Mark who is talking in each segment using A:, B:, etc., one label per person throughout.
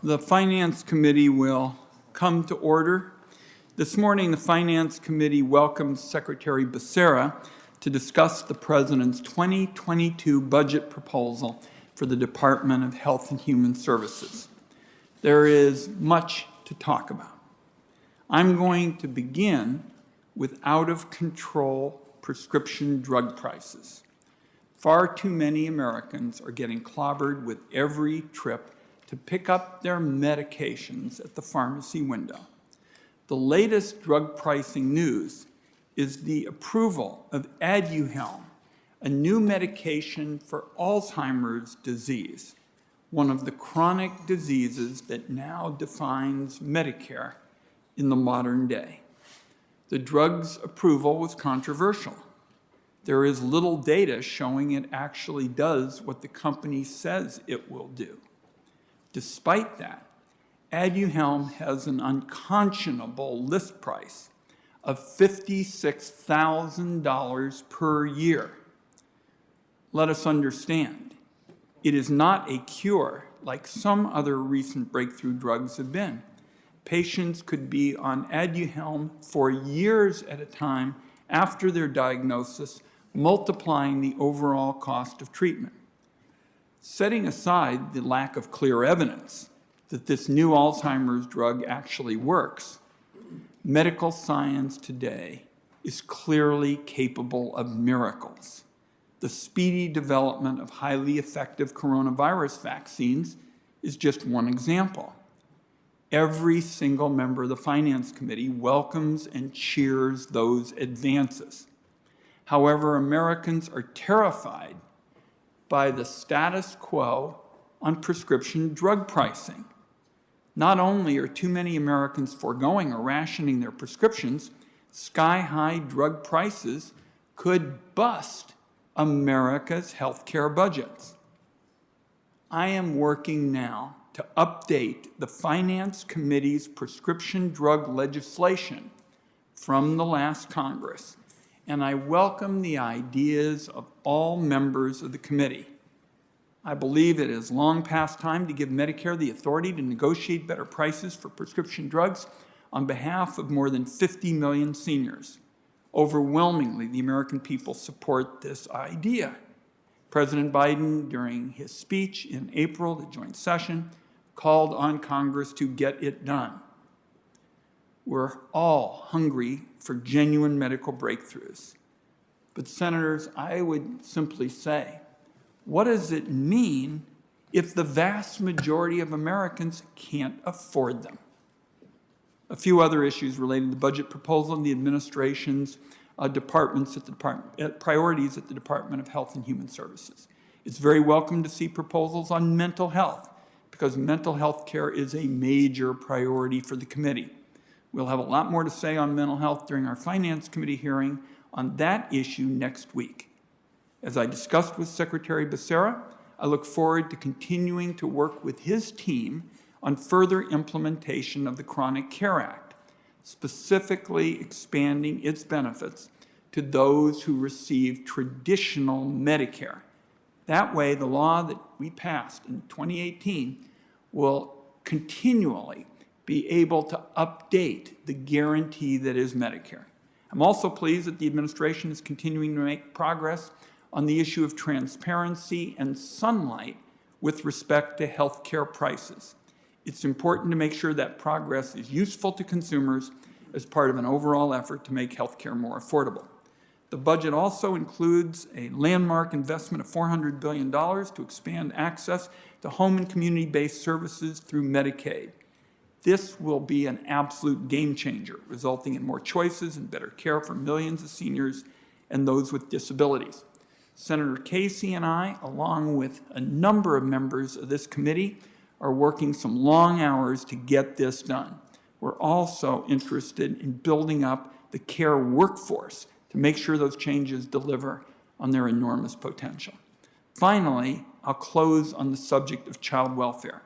A: The Finance Committee will come to order. This morning, the Finance Committee welcomes Secretary Becerra to discuss the President's 2022 budget proposal for the Department of Health and Human Services. There is much to talk about. I'm going to begin with out-of-control prescription drug prices. Far too many Americans are getting clobbered with every trip to pick up their medications at the pharmacy window. The latest drug pricing news is the approval of Aduhelm, a new medication for Alzheimer's disease, one of the chronic diseases that now defines Medicare in the modern day. The drug's approval was controversial. There is little data showing it actually does what the company says it will do. Despite that, Aduhelm has an unconscionable list price of $56,000 per year. Let us understand, it is not a cure like some other recent breakthrough drugs have been. Patients could be on Aduhelm for years at a time after their diagnosis, multiplying the overall cost of treatment. Setting aside the lack of clear evidence that this new Alzheimer's drug actually works, medical science today is clearly capable of miracles. The speedy development of highly effective coronavirus vaccines is just one example. Every single member of the Finance Committee welcomes and cheers those advances. However, Americans are terrified by the status quo on prescription drug pricing. Not only are too many Americans foregoing or rationing their prescriptions, sky-high drug prices could bust America's healthcare budgets. I am working now to update the Finance Committee's prescription drug legislation from the last Congress, and I welcome the ideas of all members of the committee. I believe it is long past time to give Medicare the authority to negotiate better prices for prescription drugs on behalf of more than 50 million seniors. Overwhelmingly, the American people support this idea. President Biden, during his speech in April, the joint session, called on Congress to get it done. We're all hungry for genuine medical breakthroughs. But Senators, I would simply say, what does it mean if the vast majority of Americans can't afford them? A few other issues related to the budget proposal and the administration's priorities at the Department of Health and Human Services. It's very welcome to see proposals on mental health, because mental health care is a major priority for the committee. We'll have a lot more to say on mental health during our Finance Committee hearing on that issue next week. As I discussed with Secretary Becerra, I look forward to continuing to work with his team on further implementation of the Chronic Care Act, specifically expanding its benefits to those who receive traditional Medicare. That way, the law that we passed in 2018 will continually be able to update the guarantee that is Medicare. I'm also pleased that the administration is continuing to make progress on the issue of transparency and sunlight with respect to health care prices. It's important to make sure that progress is useful to consumers as part of an overall effort to make health care more affordable. The budget also includes a landmark investment of $400 billion to expand access to home and community-based services through Medicaid. This will be an absolute game changer, resulting in more choices and better care for millions of seniors and those with disabilities. Senator Casey and I, along with a number of members of this committee, are working some long hours to get this done. We're also interested in building up the care workforce to make sure those changes deliver on their enormous potential. Finally, I'll close on the subject of child welfare.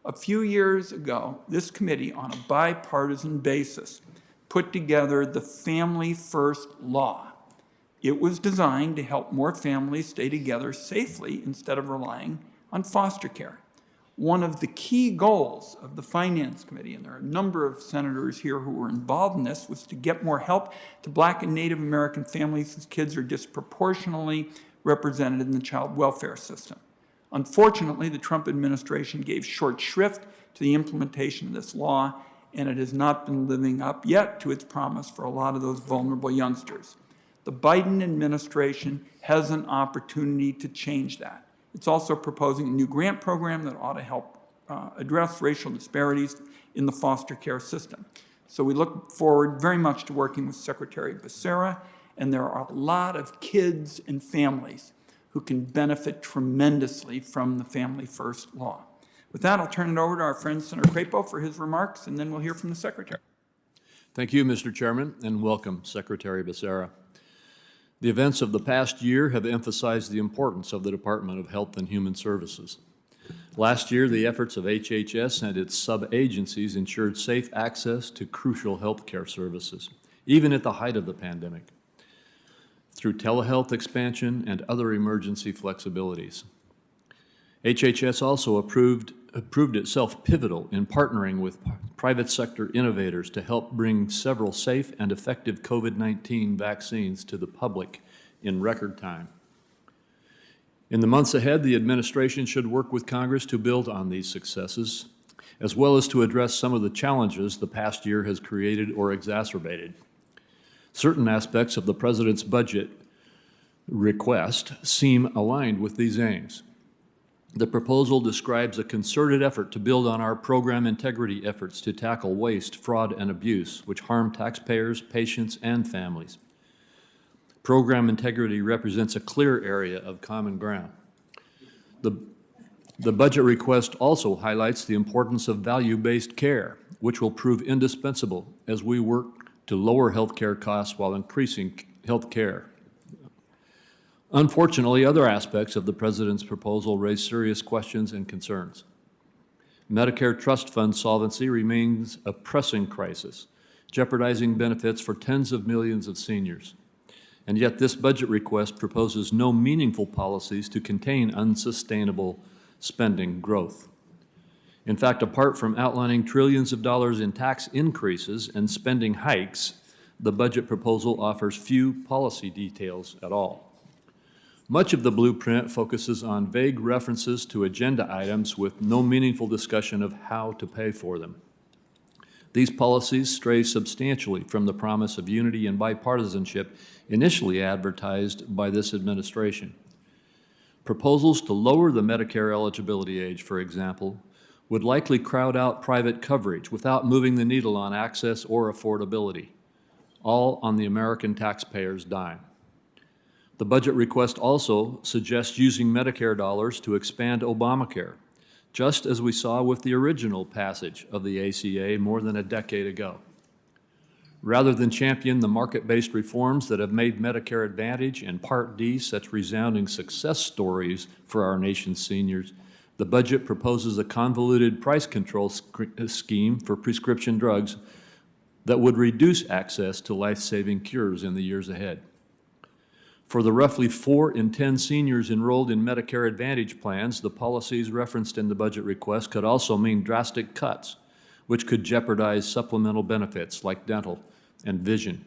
A: A few years ago, this committee, on a bipartisan basis, put together the Family First Law. It was designed to help more families stay together safely instead of relying on foster care. One of the key goals of the Finance Committee, and there are a number of senators here who were involved in this, was to get more help to Black and Native American families whose kids are disproportionately represented in the child welfare system. Unfortunately, the Trump administration gave short shrift to the implementation of this law, and it has not been living up yet to its promise for a lot of those vulnerable youngsters. The Biden administration has an opportunity to change that. It's also proposing a new grant program that ought to help address racial disparities in the foster care system. So we look forward very much to working with Secretary Becerra, and there are a lot of kids and families who can benefit tremendously from the Family First law. With that, I'll turn it over to our friend Senator Crapo for his remarks, and then we'll hear from the Secretary.
B: Thank you, Mr. Chairman, and welcome, Secretary Becerra. The events of the past year have emphasized the importance of the Department of Health and Human Services. Last year, the efforts of HHS and its sub-agencies ensured safe access to crucial health care services, even at the height of the pandemic, through telehealth expansion and other emergency flexibilities. HHS also proved itself pivotal in partnering with private sector innovators to help bring several safe and effective COVID-19 vaccines to the public in record time. In the months ahead, the administration should work with Congress to build on these successes, as well as to address some of the challenges the past year has created or exacerbated. Certain aspects of the President's budget request seem aligned with these aims. The proposal describes a concerted effort to build on our program integrity efforts to tackle waste, fraud, and abuse, which harm taxpayers, patients, and families. Program integrity represents a clear area of common ground. The budget request also highlights the importance of value-based care, which will prove indispensable as we work to lower health care costs while increasing health care. Unfortunately, other aspects of the President's proposal raise serious questions and concerns. Medicare trust fund solvency remains a pressing crisis, jeopardizing benefits for tens of millions of seniors. And yet this budget request proposes no meaningful policies to contain unsustainable spending growth. In fact, apart from outlining trillions of dollars in tax increases and spending hikes, the budget proposal offers few policy details at all. Much of the blueprint focuses on vague references to agenda items with no meaningful discussion of how to pay for them. These policies stray substantially from the promise of unity and bipartisanship initially advertised by this administration. Proposals to lower the Medicare eligibility age, for example, would likely crowd out private coverage without moving the needle on access or affordability, all on the American taxpayer's dime. The budget request also suggests using Medicare dollars to expand Obamacare, just as we saw with the original passage of the ACA more than a decade ago. Rather than champion the market-based reforms that have made Medicare Advantage and Part D such resounding success stories for our nation's seniors, the budget proposes a convoluted price control scheme for prescription drugs that would reduce access to life-saving cures in the years ahead. For the roughly 4 in 10 seniors enrolled in Medicare Advantage plans, the policies referenced in the budget request could also mean drastic cuts, which could jeopardize supplemental benefits like dental and vision.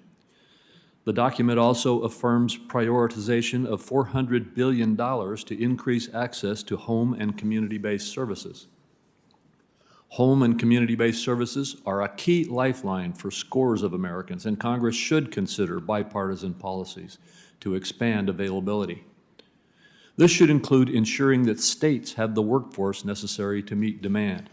B: The document also affirms prioritization of $400 billion to increase access to home and community-based services. Home and community-based services are a key lifeline for scores of Americans, and Congress should consider bipartisan policies to expand availability. This should include ensuring that states have the workforce necessary to meet demand.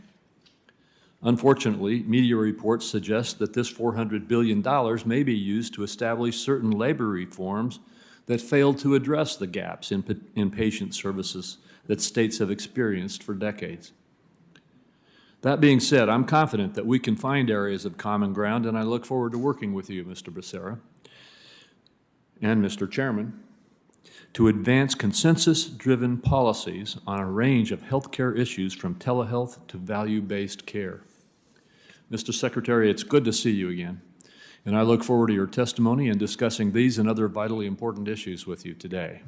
B: Unfortunately, media reports suggest that this $400 billion may be used to establish certain labor reforms that fail to address the gaps in patient services that states have experienced for decades. That being said, I'm confident that we can find areas of common ground, and I look forward to working with you, Mr. Becerra and Mr. Chairman, to advance consensus-driven policies on a range of healthcare issues from telehealth to value-based care. Mr. Secretary, it's good to see you again, and I look forward to your testimony and discussing these and other vitally important issues with you today.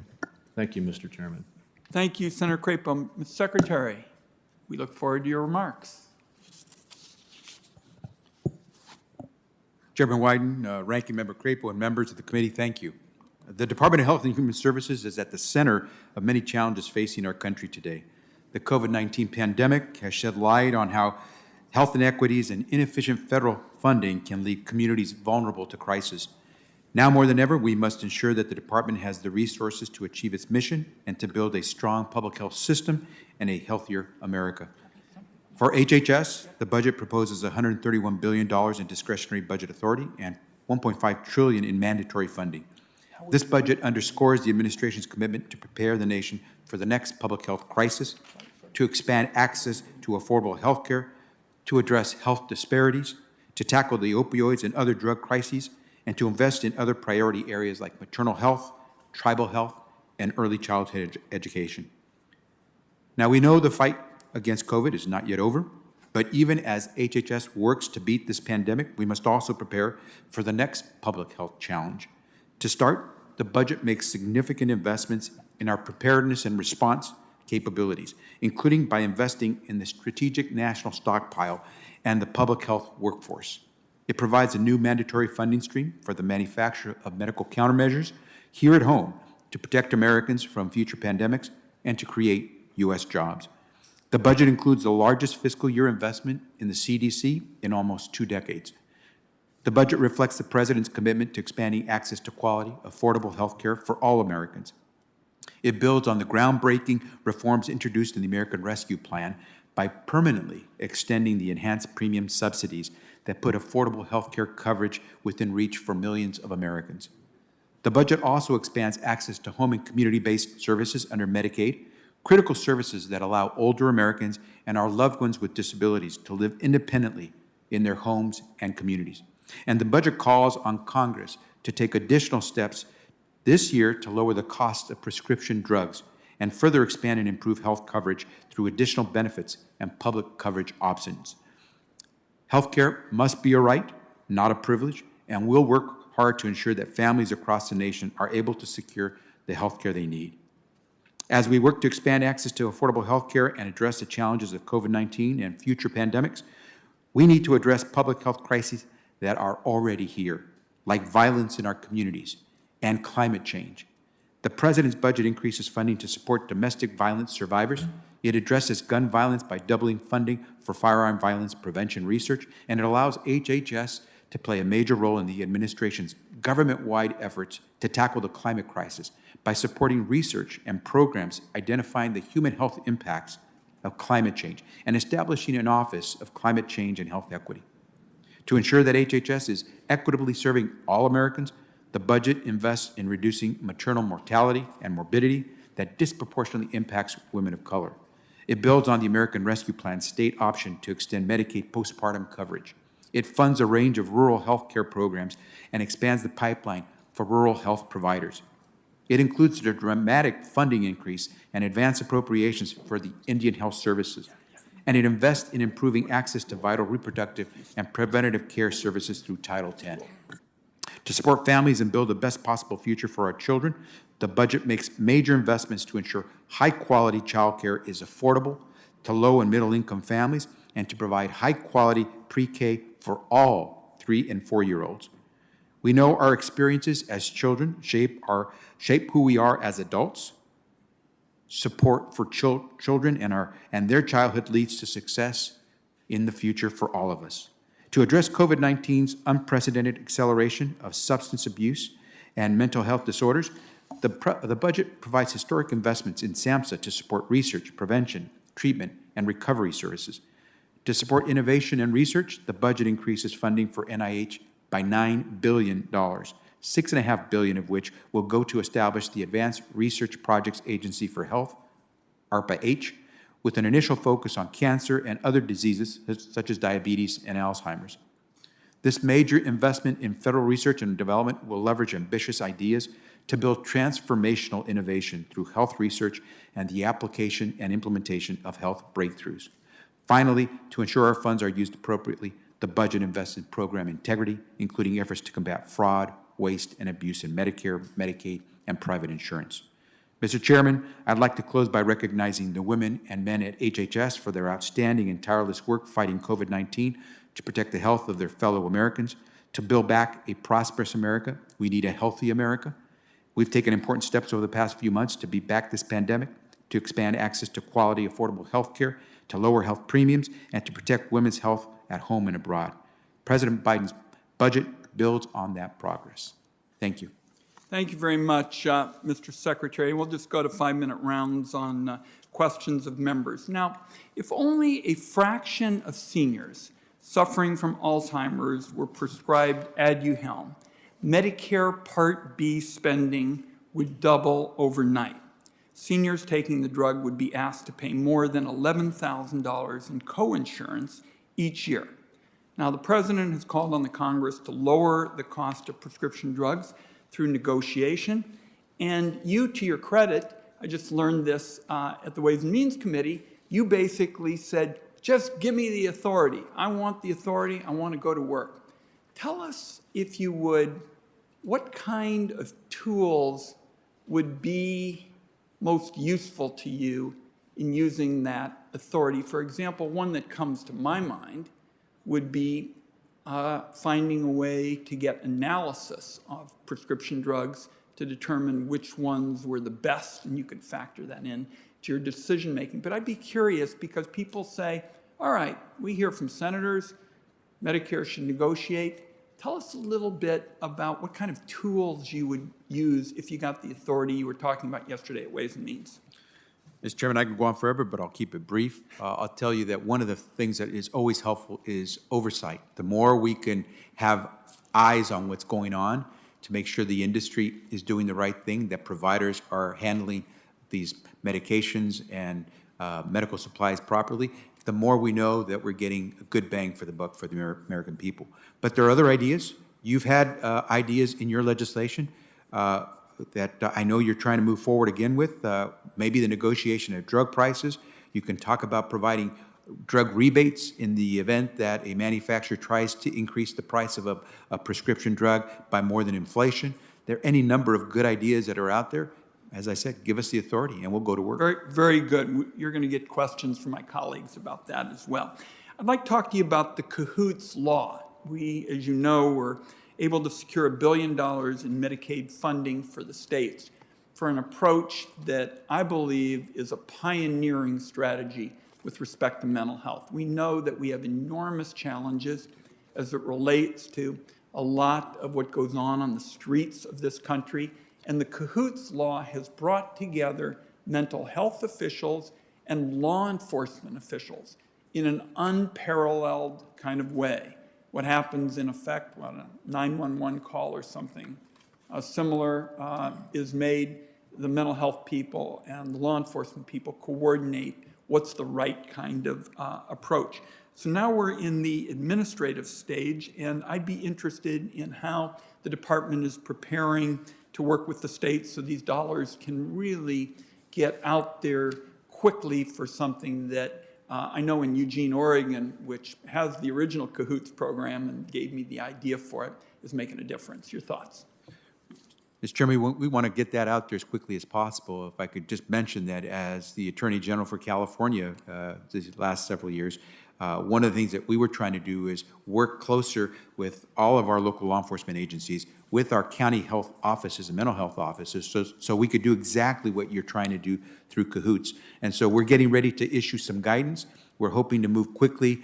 B: Thank you, Mr. Chairman.
A: Thank you, Senator Crapo. Mr. Secretary. We look forward to your remarks.
C: Chairman Wyden, Ranking Member Crapo, and members of the committee, thank you. The Department of Health and Human Services is at the center of many challenges facing our country today. The COVID-19 pandemic has shed light on how health inequities and inefficient federal funding can leave communities vulnerable to crisis. Now more than ever, we must ensure that the department has the resources to achieve its mission and to build a strong public health system and a healthier America. For HHS, the budget proposes $131 billion in discretionary budget authority and $1.5 trillion in mandatory funding. This budget underscores the administration's commitment to prepare the nation for the next public health crisis, to expand access to affordable health care, to address health disparities, to tackle the opioids and other drug crises, and to invest in other priority areas like maternal health, tribal health, and early childhood education. Now, we know the fight against COVID is not yet over, but even as HHS works to beat this pandemic, we must also prepare for the next public health challenge. To start, the budget makes significant investments in our preparedness and response capabilities, including by investing in the strategic national stockpile and the public health workforce. It provides a new mandatory funding stream for the manufacture of medical countermeasures here at home to protect Americans from future pandemics and to create U.S. jobs. The budget includes the largest fiscal year investment in the CDC in almost 2 decades. The budget reflects the President's commitment to expanding access to quality, affordable health care for all Americans. It builds on the groundbreaking reforms introduced in the American Rescue Plan by permanently extending the enhanced premium subsidies that put affordable health care coverage within reach for millions of Americans. The budget also expands access to home and community-based services under Medicaid, critical services that allow older Americans and our loved ones with disabilities to live independently in their homes and communities. And the budget calls on Congress to take additional steps this year to lower the cost of prescription drugs and further expand and improve health coverage through additional benefits and public coverage options. Healthcare must be a right, not a privilege, and we'll work hard to ensure that families across the nation are able to secure the health care they need. As we work to expand access to affordable health care and address the challenges of COVID-19 and future pandemics, we need to address public health crises that are already here, like violence in our communities and climate change. The President's budget increases funding to support domestic violence survivors. It addresses gun violence by doubling funding for firearm violence prevention research, and it allows HHS to play a major role in the administration's government-wide efforts to tackle the climate crisis by supporting research and programs identifying the human health impacts of climate change and establishing an Office of Climate Change and Health Equity. To ensure that HHS is equitably serving all Americans, the budget invests in reducing maternal mortality and morbidity that disproportionately impacts women of color. It builds on the American Rescue Plan's state option to extend Medicaid postpartum coverage. It funds a range of rural health care programs and expands the pipeline for rural health providers. It includes a dramatic funding increase and advance appropriations for the Indian Health Services. And it invests in improving access to vital reproductive and preventative care services through Title X. To support families and build the best possible future for our children, the budget makes major investments to ensure high-quality child care is affordable to low- and middle-income families and to provide high-quality pre-K for all 3- and 4-year-olds. We know our experiences as children shape who we are as adults. Support for children and their childhood leads to success in the future for all of us. To address COVID-19's unprecedented acceleration of substance abuse and mental health disorders, the budget provides historic investments in SAMHSA to support research, prevention, treatment, and recovery services. To support innovation and research, the budget increases funding for NIH by $9 billion, $6.5 billion of which will go to establish the Advanced Research Projects Agency for Health, ARPA-H, with an initial focus on cancer and other diseases such as diabetes and Alzheimer's. This major investment in federal research and development will leverage ambitious ideas to build transformational innovation through health research and the application and implementation of health breakthroughs. Finally, to ensure our funds are used appropriately, the budget invests in program integrity, including efforts to combat fraud, waste, and abuse in Medicare, Medicaid, and private insurance. Mr. Chairman, I'd like to close by recognizing the women and men at HHS for their outstanding and tireless work fighting COVID-19 to protect the health of their fellow Americans. To build back a prosperous America, we need a healthy America. We've taken important steps over the past few months to beat back this pandemic, to expand access to quality, affordable health care, to lower health premiums, and to protect women's health at home and abroad. President Biden's budget builds on that progress. Thank you.
A: Thank you very much, Mr. Secretary. We'll just go to 5-minute rounds on questions of members. Now, if only a fraction of seniors suffering from Alzheimer's were prescribed Aduhelm, Medicare Part B spending would double overnight. Seniors taking the drug would be asked to pay more than $11,000 in coinsurance each year. Now, the President has called on the Congress to lower the cost of prescription drugs through negotiation. And you, to your credit, I just learned this at the Ways and Means Committee, you basically said, just give me the authority. I want the authority. I want to go to work. Tell us, if you would, what kind of tools would be most useful to you in using that authority? For example, one that comes to my mind would be finding a way to get analysis of prescription drugs to determine which ones were the best, and you could factor that in to your decision making. But I'd be curious, because people say, all right, we hear from senators, Medicare should negotiate. Tell us a little bit about what kind of tools you would use if you got the authority you were talking about yesterday at Ways and Means.
C: Mr. Chairman, I could go on forever, but I'll keep it brief. I'll tell you that one of the things that is always helpful is oversight. The more we can have eyes on what's going on to make sure the industry is doing the right thing, that providers are handling these medications and medical supplies properly, the more we know that we're getting a good bang for the buck for the American people. But there are other ideas. You've had ideas in your legislation that I know you're trying to move forward again with, maybe the negotiation of drug prices. You can talk about providing drug rebates in the event that a manufacturer tries to increase the price of a prescription drug by more than inflation. There are any number of good ideas that are out there. As I said, give us the authority and we'll go to work.
A: Very, very good. You're going to get questions from my colleagues about that as well. I'd like to talk to you about the Cahoots law. We, as you know, were able to secure $1 billion in Medicaid funding for the states for an approach that I believe is a pioneering strategy with respect to mental health. We know that we have enormous challenges as it relates to a lot of what goes on the streets of this country, and the Cahoots law has brought together mental health officials and law enforcement officials in an unparalleled kind of way. What happens in effect, when a 911 call or something similar is made, the mental health people and the law enforcement people coordinate what's the right kind of approach. So now we're in the administrative stage, and I'd be interested in how the department is preparing to work with the states so these dollars can really get out there quickly for something that I know in Eugene, Oregon, which has the original Cahoots program and gave me the idea for it, is making a difference. Your thoughts?
C: Mr. Chairman, we want to get that out there as quickly as possible. If I could just mention that as the Attorney General for California these last several years, one of the things that we were trying to do is work closer with all of our local law enforcement agencies, with our county health offices and mental health offices, so we could do exactly what you're trying to do through Cahoots. And so we're getting ready to issue some guidance. We're hoping to move quickly,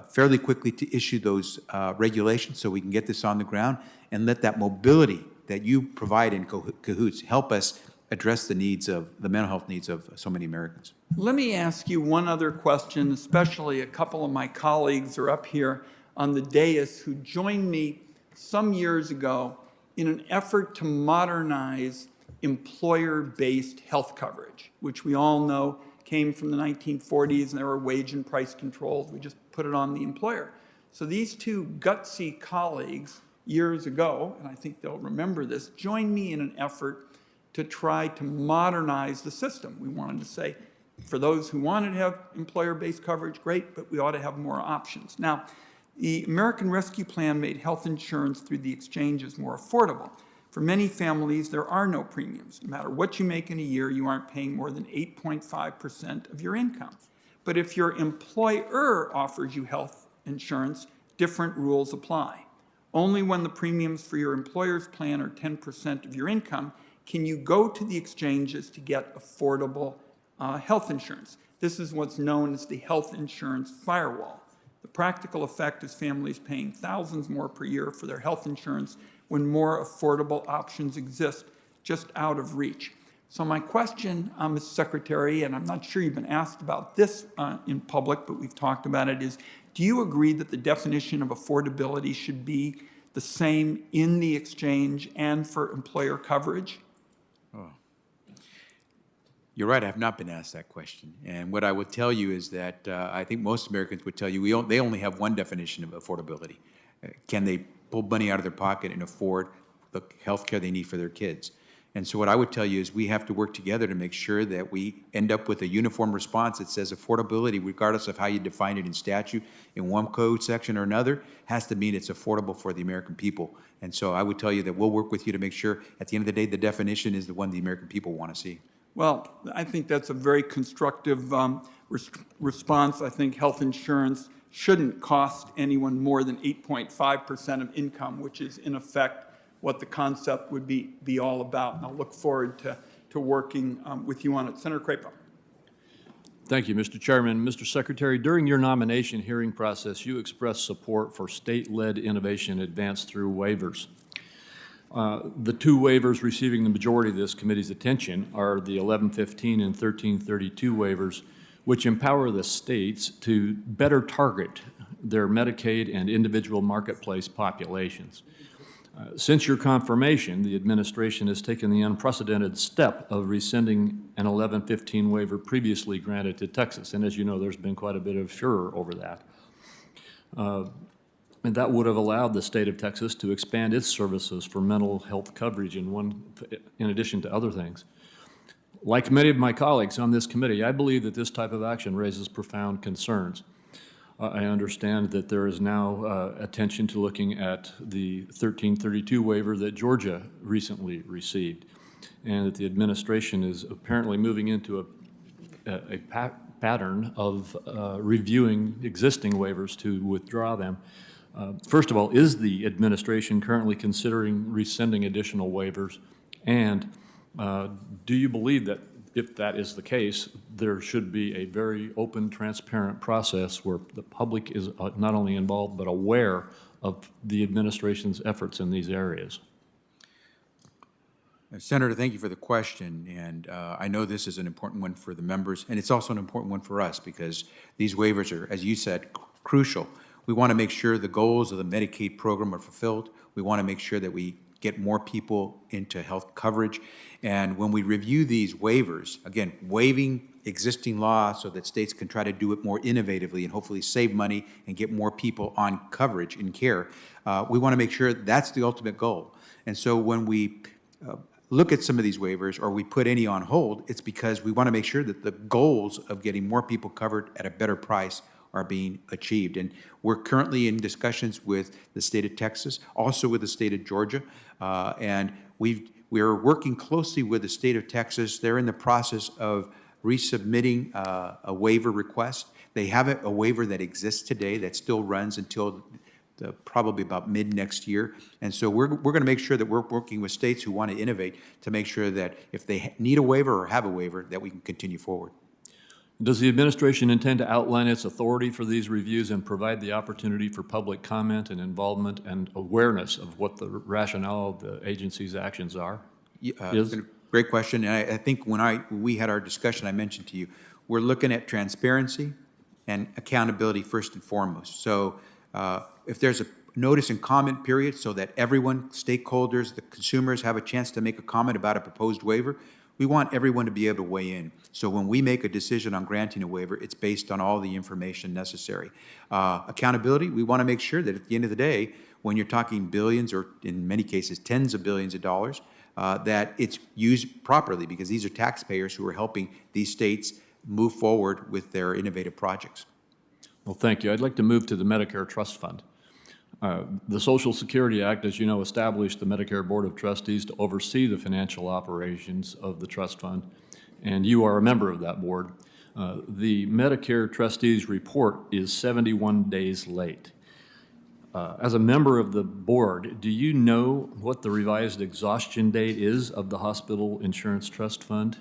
C: fairly quickly, to issue those regulations so we can get this on the ground and let that mobility that you provide in Cahoots help us address the needs of the mental health needs of so many Americans.
A: Let me ask you one other question, especially a couple of my colleagues are up here on the dais who joined me some years ago in an effort to modernize employer-based health coverage, which we all know came from the 1940s, and there were wage and price controls. We just put it on the employer. So these two gutsy colleagues years ago, and I think they'll remember this, joined me in an effort to try to modernize the system. We wanted to say, for those who wanted to have employer-based coverage, great, but we ought to have more options. Now, the American Rescue Plan made health insurance through the exchanges more affordable, For many families, there are no premiums. No matter what you make in a year, you aren't paying more than 8.5% of your income. But if your employer offers you health insurance, different rules apply. Only when the premiums for your employer's plan are 10% of your income can you go to the exchanges to get affordable health insurance. This is what's known as the health insurance firewall. The practical effect is families paying thousands more per year for their health insurance when more affordable options exist just out of reach. So my question, Mr. Secretary, and I'm not sure you've been asked about this in public, but we've talked about it, is do you agree that the definition of affordability should be the same in the exchange and for employer coverage?
C: You're right, I have not been asked that question. And what I would tell you is that I think most Americans would tell you they only have one definition of affordability. Can they pull money out of their pocket and afford the health care they need for their kids? And so what I would tell you is we have to work together to make sure that we end up with a uniform response that says affordability, regardless of how you define it in statute, in one code section or another, has to mean it's affordable for the American people. And so I would tell you that we'll work with you to make sure at the end of the day the definition is the one the American people want to see.
A: Well, I think that's a very constructive response. I think health insurance shouldn't cost anyone more than 8.5% of income, which is in effect what the concept would be all about. And I'll look forward to working with you on it. Senator Crapo.
B: Thank you, Mr. Chairman. Mr. Secretary, during your nomination hearing process, you expressed support for state-led innovation advanced through waivers. The two waivers receiving the majority of this committee's attention are the 1115 and 1332 waivers, which empower the states to better target their Medicaid and individual marketplace populations. Since your confirmation, the administration has taken the unprecedented step of rescinding an 1115 waiver previously granted to Texas. And as you know, there's been quite a bit of furor over that. And that would have allowed the state of Texas to expand its services for mental health coverage in addition to other things. Like many of my colleagues on this committee, I believe that this type of action raises profound concerns. I understand that there is now attention to looking at the 1332 waiver that Georgia recently received, and that the administration is apparently moving into a pattern of reviewing existing waivers to withdraw them. First of all, is the administration currently considering rescinding additional waivers? And do you believe that if that is the case, there should be a very open, transparent process where the public is not only involved but aware of the administration's efforts in these areas?
C: Senator, thank you for the question, and I know this is an important one for the members, and it's also an important one for us because these waivers are, as you said, crucial. We want to make sure the goals of the Medicaid program are fulfilled. We want to make sure that we get more people into health coverage. And when we review these waivers, again, waiving existing law so that states can try to do it more innovatively and hopefully save money and get more people on coverage and care, we want to make sure that's the ultimate goal. And so when we look at some of these waivers or we put any on hold, it's because we want to make sure that the goals of getting more people covered at a better price are being achieved. And we're currently in discussions with the state of Texas, also with the state of Georgia, and we're working closely with the state of Texas. They're in the process of resubmitting a waiver request. They have a waiver that exists today that still runs until probably about mid next year. And so we're going to make sure that we're working with states who want to innovate to make sure that if they need a waiver or have a waiver, that we can continue forward.
B: Does the administration intend to outline its authority for these reviews and provide the opportunity for public comment and involvement and awareness of what the rationale of the agency's actions are?
C: It's a great question. And I think when we had our discussion, I mentioned to you, we're looking at transparency and accountability first and foremost. So if there's a notice and comment period so that everyone, stakeholders, the consumers have a chance to make a comment about a proposed waiver, we want everyone to be able to weigh in. So when we make a decision on granting a waiver, it's based on all the information necessary. Accountability, we want to make sure that at the end of the day, when you're talking billions or in many cases tens of billions of dollars, that it's used properly because these are taxpayers who are helping these states move forward with their innovative projects.
B: Well, thank you. I'd like to move to the Medicare Trust Fund. The Social Security Act, as you know, established the Medicare Board of Trustees to oversee the financial operations of the trust fund, and you are a member of that board. The Medicare Trustees report is 71 days late. As a member of the board, do you know what the revised exhaustion date is of the Hospital Insurance Trust Fund?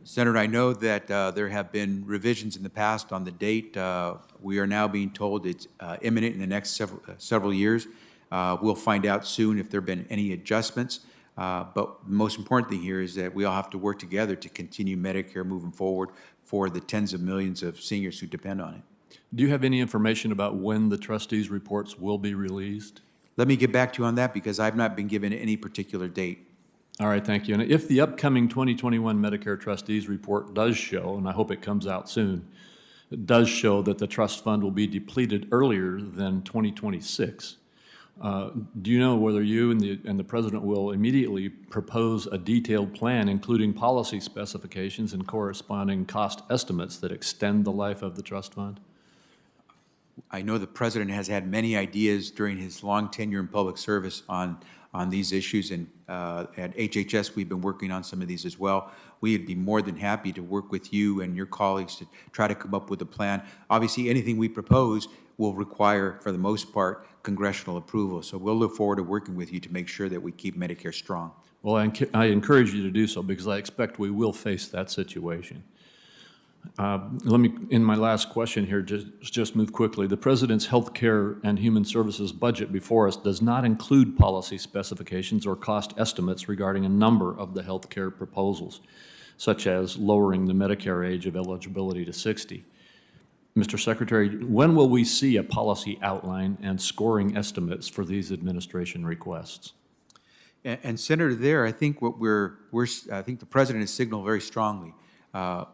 C: Senator, I know that there have been revisions in the past on the date. We are now being told it's imminent in the next several years. We'll find out soon if there have been any adjustments. But the most important thing here is that we all have to work together to continue Medicare moving forward for the tens of millions of seniors who depend on it.
B: Do you have any information about when the trustees' reports will be released?
C: Let me get back to you on that because I've not been given any particular date.
B: All right, thank you. And if the upcoming 2021 Medicare Trustees Report does show, and I hope it comes out soon, it does show that the trust fund will be depleted earlier than 2026, do you know whether you and the President will immediately propose a detailed plan, including policy specifications and corresponding cost estimates that extend the life of the trust fund?
C: I know the President has had many ideas during his long tenure in public service on these issues, and at HHS we've been working on some of these as well. We'd be more than happy to work with you and your colleagues to try to come up with a plan. Obviously, anything we propose will require, for the most part, congressional approval. So we'll look forward to working with you to make sure that we keep Medicare strong.
B: Well, I encourage you to do so because I expect we will face that situation. Let me, in my last question here, just move quickly. The President's Health Care and Human Services budget before us does not include policy specifications or cost estimates regarding a number of the health care proposals, such as lowering the Medicare age of eligibility to 60. Mr. Secretary, when will we see a policy outline and scoring estimates for these administration requests?
C: And Senator, I think what I think the President has signaled very strongly.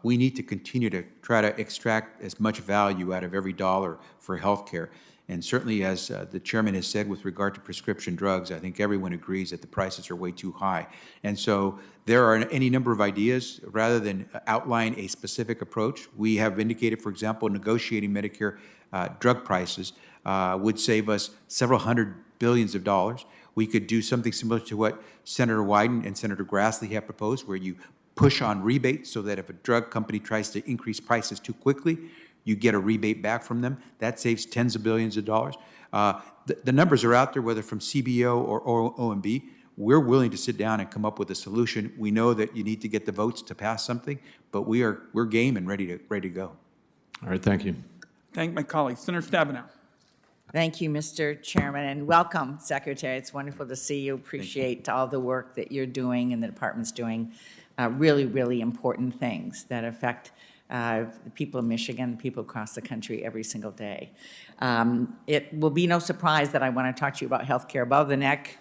C: We need to continue to try to extract as much value out of every dollar for health care. And certainly, as the chairman has said with regard to prescription drugs, I think everyone agrees that the prices are way too high. And so there are any number of ideas. Rather than outline a specific approach, we have indicated, for example, negotiating Medicare drug prices would save us several hundred billions of dollars. We could do something similar to what Senator Wyden and Senator Grassley have proposed, where you push on rebates so that if a drug company tries to increase prices too quickly, you get a rebate back from them. That saves tens of billions of dollars. The numbers are out there, whether from CBO or OMB. We're willing to sit down and come up with a solution. We know that you need to get the votes to pass something, but we're game and ready to go.
B: All right, thank you.
A: Thank my colleagues. Senator Stabenow.
D: Thank you, Mr. Chairman, and welcome, Secretary. It's wonderful to see you. Appreciate all the work that you're doing and the department's doing. Really, really important things that affect the people of Michigan, people across the country every single day. It will be no surprise that I want to talk to you about health care above the neck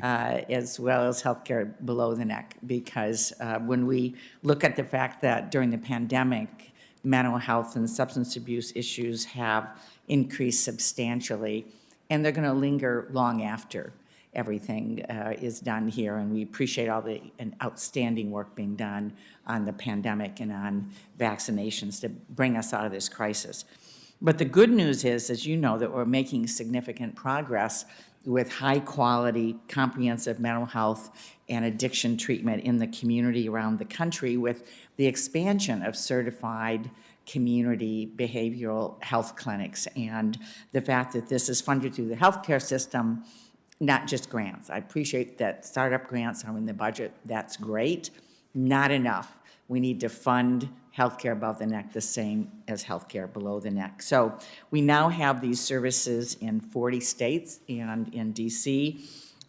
D: as well as health care below the neck, because when we look at the fact that during the pandemic, mental health and substance abuse issues have increased substantially, and they're going to linger long after everything is done here, and we appreciate all the outstanding work being done on the pandemic and on vaccinations to bring us out of this crisis. But the good news is, as you know, that we're making significant progress with high-quality, comprehensive mental health and addiction treatment in the community around the country with the expansion of certified community behavioral health clinics, and the fact that this is funded through the healthcare system, not just grants. I appreciate that startup grants are in the budget. That's great. Not enough. We need to fund healthcare above the neck the same as healthcare below the neck. So we now have these services in 40 states and in DC,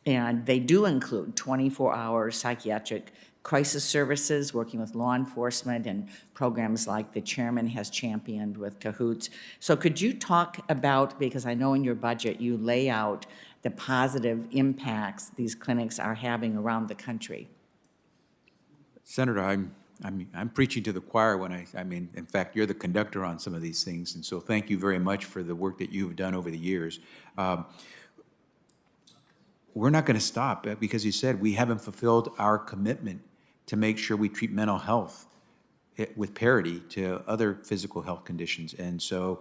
D: and they do include 24-hour psychiatric crisis services, working with law enforcement and programs like the chairman has championed with Cahoots. So could you talk about, because I know in your budget you lay out the positive impacts these clinics are having around the country?
C: Senator, I'm preaching to the choir when I mean, in fact, you're the conductor on some of these things, and so thank you very much for the work that you've done over the years. We're not going to stop because you said we haven't fulfilled our commitment to make sure we treat mental health with parity to other physical health conditions. And so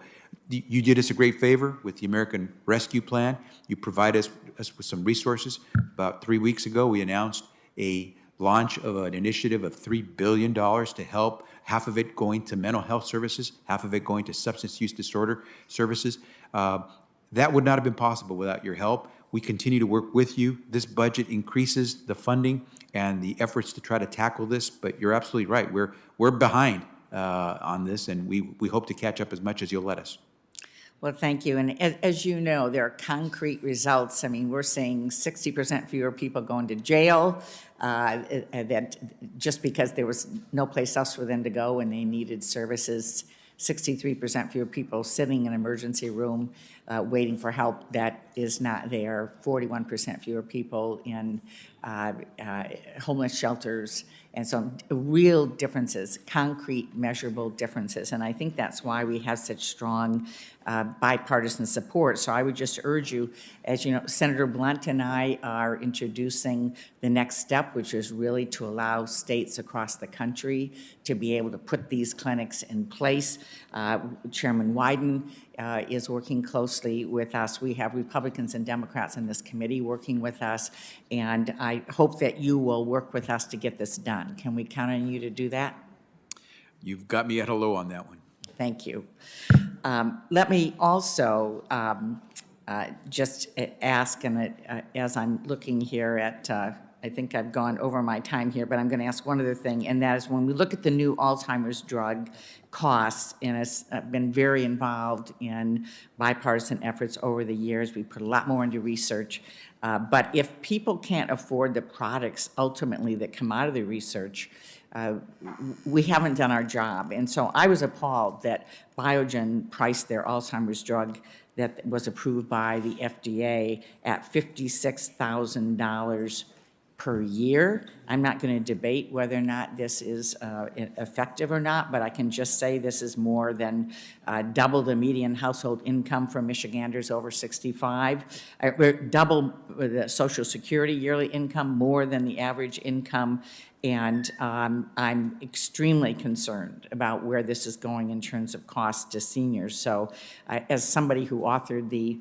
C: you did us a great favor with the American Rescue Plan. You provide us with some resources. About 3 weeks ago, we announced a launch of an initiative of $3 billion to help, half of it going to mental health services, half of it going to substance use disorder services. That would not have been possible without your help. We continue to work with you. This budget increases the funding and the efforts to try to tackle this, but you're absolutely right. We're behind on this, and we hope to catch up as much as you'll let us.
D: Well, thank you. And as you know, there are concrete results. I mean, we're seeing 60% fewer people going to jail, that just because there was no place else for them to go and they needed services. 63% fewer people sitting in an emergency room waiting for help that is not there. 41% fewer people in homeless shelters. And so real differences, concrete, measurable differences. And I think that's why we have such strong bipartisan support. So I would just urge you, as you know, Senator Blunt and I are introducing the next step, which is really to allow states across the country to be able to put these clinics in place. Chairman Wyden is working closely with us. We have Republicans and Democrats in this committee working with us, and I hope that you will work with us to get this done. Can we count on you to do that?
C: You've got me at a low on that one.
D: Thank you. Let me also just ask, and as I'm looking here at, I think I've gone over my time here, but I'm going to ask one other thing, and that is when we look at the new Alzheimer's drug costs, and it's been very involved in bipartisan efforts over the years. We put a lot more into research. But if people can't afford the products ultimately that come out of the research, we haven't done our job. And so I was appalled that Biogen priced their Alzheimer's drug that was approved by the FDA at $56,000 per year. I'm not going to debate whether or not this is effective or not, but I can just say this is more than double the median household income for Michiganders over 65, double the Social Security yearly income, more than the average income, and I'm extremely concerned about where this is going in terms of cost to seniors. So as somebody who authored the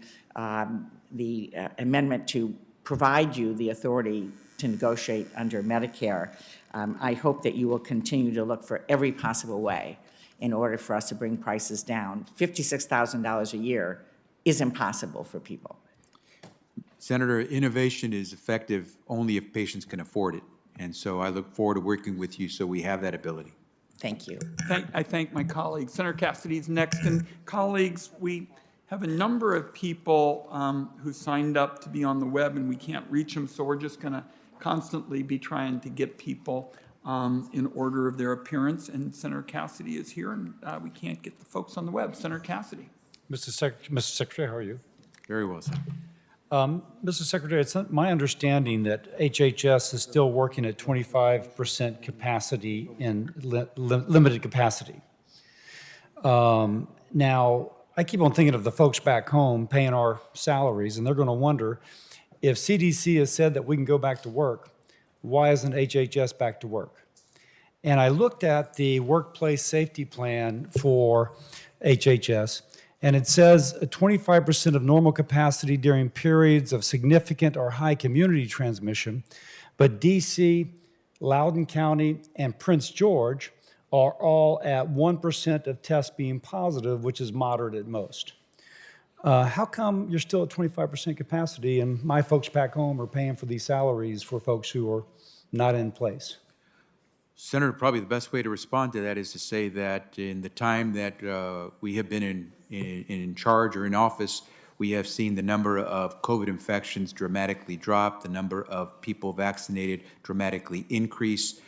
D: amendment to provide you the authority to negotiate under Medicare, I hope that you will continue to look for every possible way in order for us to bring prices down. $56,000 a year is impossible for people.
C: Senator, innovation is effective only if patients can afford it. And so I look forward to working with you so we have that ability.
D: Thank you.
A: I thank my colleagues. Senator Cassidy's next. And colleagues, we have a number of people who signed up to be on the web, and we can't reach them, so we're just going to constantly be trying to get people in order of their appearance. And Senator Cassidy is here, and we can't get the folks on the web. Senator Cassidy.
E: Mr. Secretary, how are you?
C: Very well, sir.
E: Mr. Secretary, it's my understanding that HHS is still working at 25% capacity in limited capacity. Now, I keep on thinking of the folks back home paying our salaries, and they're going to wonder, if CDC has said that we can go back to work, why isn't HHS back to work? And I looked at the workplace safety plan for HHS, and it says 25% of normal capacity during periods of significant or high community transmission, but DC, Loudoun County, and Prince George are all at 1% of tests being positive, which is moderate at most. How come you're still at 25% capacity and my folks back home are paying for these salaries for folks who are not in place?
C: Senator, probably the best way to respond to that is to say that in the time that we have been in charge or in office, we have seen the number of COVID infections dramatically drop, the number of people vaccinated dramatically increase.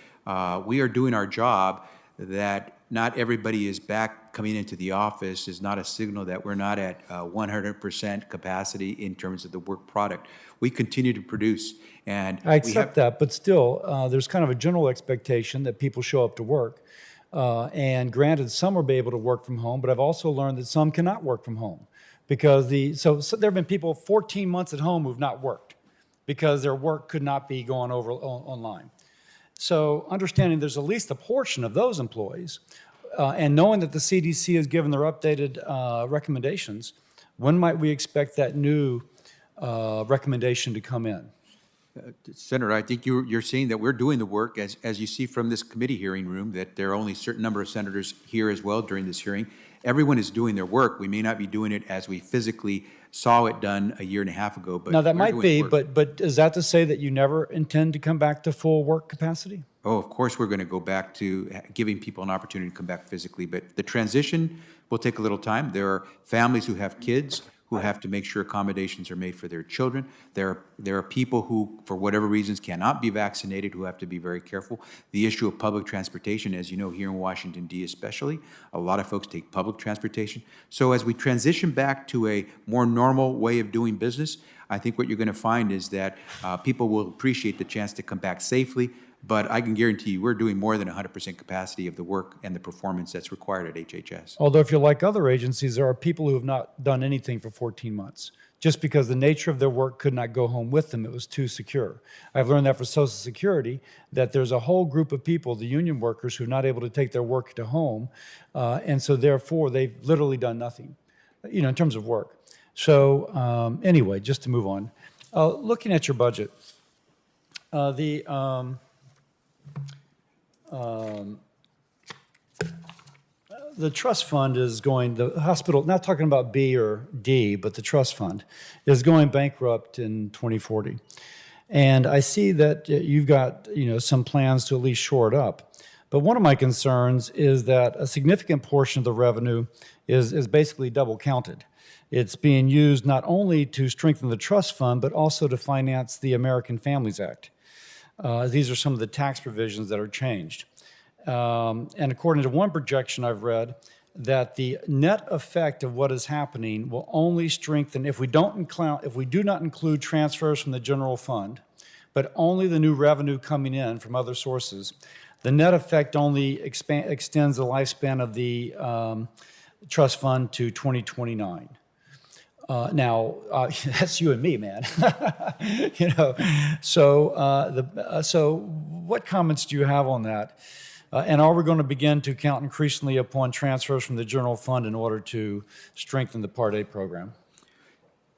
C: We are doing our job. That not everybody is back coming into the office is not a signal that we're not at 100% capacity in terms of the work product. We continue to produce. And
E: I accept that, but still, there's kind of a general expectation that people show up to work. And granted, some will be able to work from home, but I've also learned that some cannot work from home because so there have been people 14 months at home who've not worked because their work could not be going over online. So understanding there's at least a portion of those employees, and knowing that the CDC has given their updated recommendations, when might we expect that new recommendation to come in?
C: Senator, I think you're saying that we're doing the work, as you see from this committee hearing room, that there are only a certain number of senators here as well during this hearing. Everyone is doing their work. We may not be doing it as we physically saw it done a year and a half ago, but
E: Now, that
C: we're
E: might
C: doing
E: be,
C: work.
E: but is that to say that you never intend to come back to full work capacity?
C: Oh, of course, we're going to go back to giving people an opportunity to come back physically, but the transition will take a little time. There are families who have kids who have to make sure accommodations are made for their children. There are people who, for whatever reasons, cannot be vaccinated, who have to be very careful. The issue of public transportation, as you know, here in Washington, D. especially, a lot of folks take public transportation. So as we transition back to a more normal way of doing business, I think what you're going to find is that people will appreciate the chance to come back safely. But I can guarantee you, we're doing more than 100% capacity of the work and the performance that's required at HHS.
E: Although if you're like other agencies, there are people who have not done anything for 14 months, just because the nature of their work could not go home with them. It was too secure. I've learned that for Social Security, that there's a whole group of people, the union workers, who are not able to take their work to home. And so therefore, they've literally done nothing, in terms of work. So anyway, just to move on, looking at your budget, the trust fund is going, the hospital, not talking about B or D, but the trust fund is going bankrupt in 2040. And I see that you've got, some plans to at least shore it up. But one of my concerns is that a significant portion of the revenue is basically double counted. It's being used not only to strengthen the trust fund, but also to finance the American Families Act. These are some of the tax provisions that are changed. And according to one projection I've read, that the net effect of what is happening will only strengthen if we do not include transfers from the general fund, but only the new revenue coming in from other sources. The net effect only extends the lifespan of the trust fund to 2029. Now, that's you and me, man. So what comments do you have on that? And are we going to begin to count increasingly upon transfers from the general fund in order to strengthen the Part A program?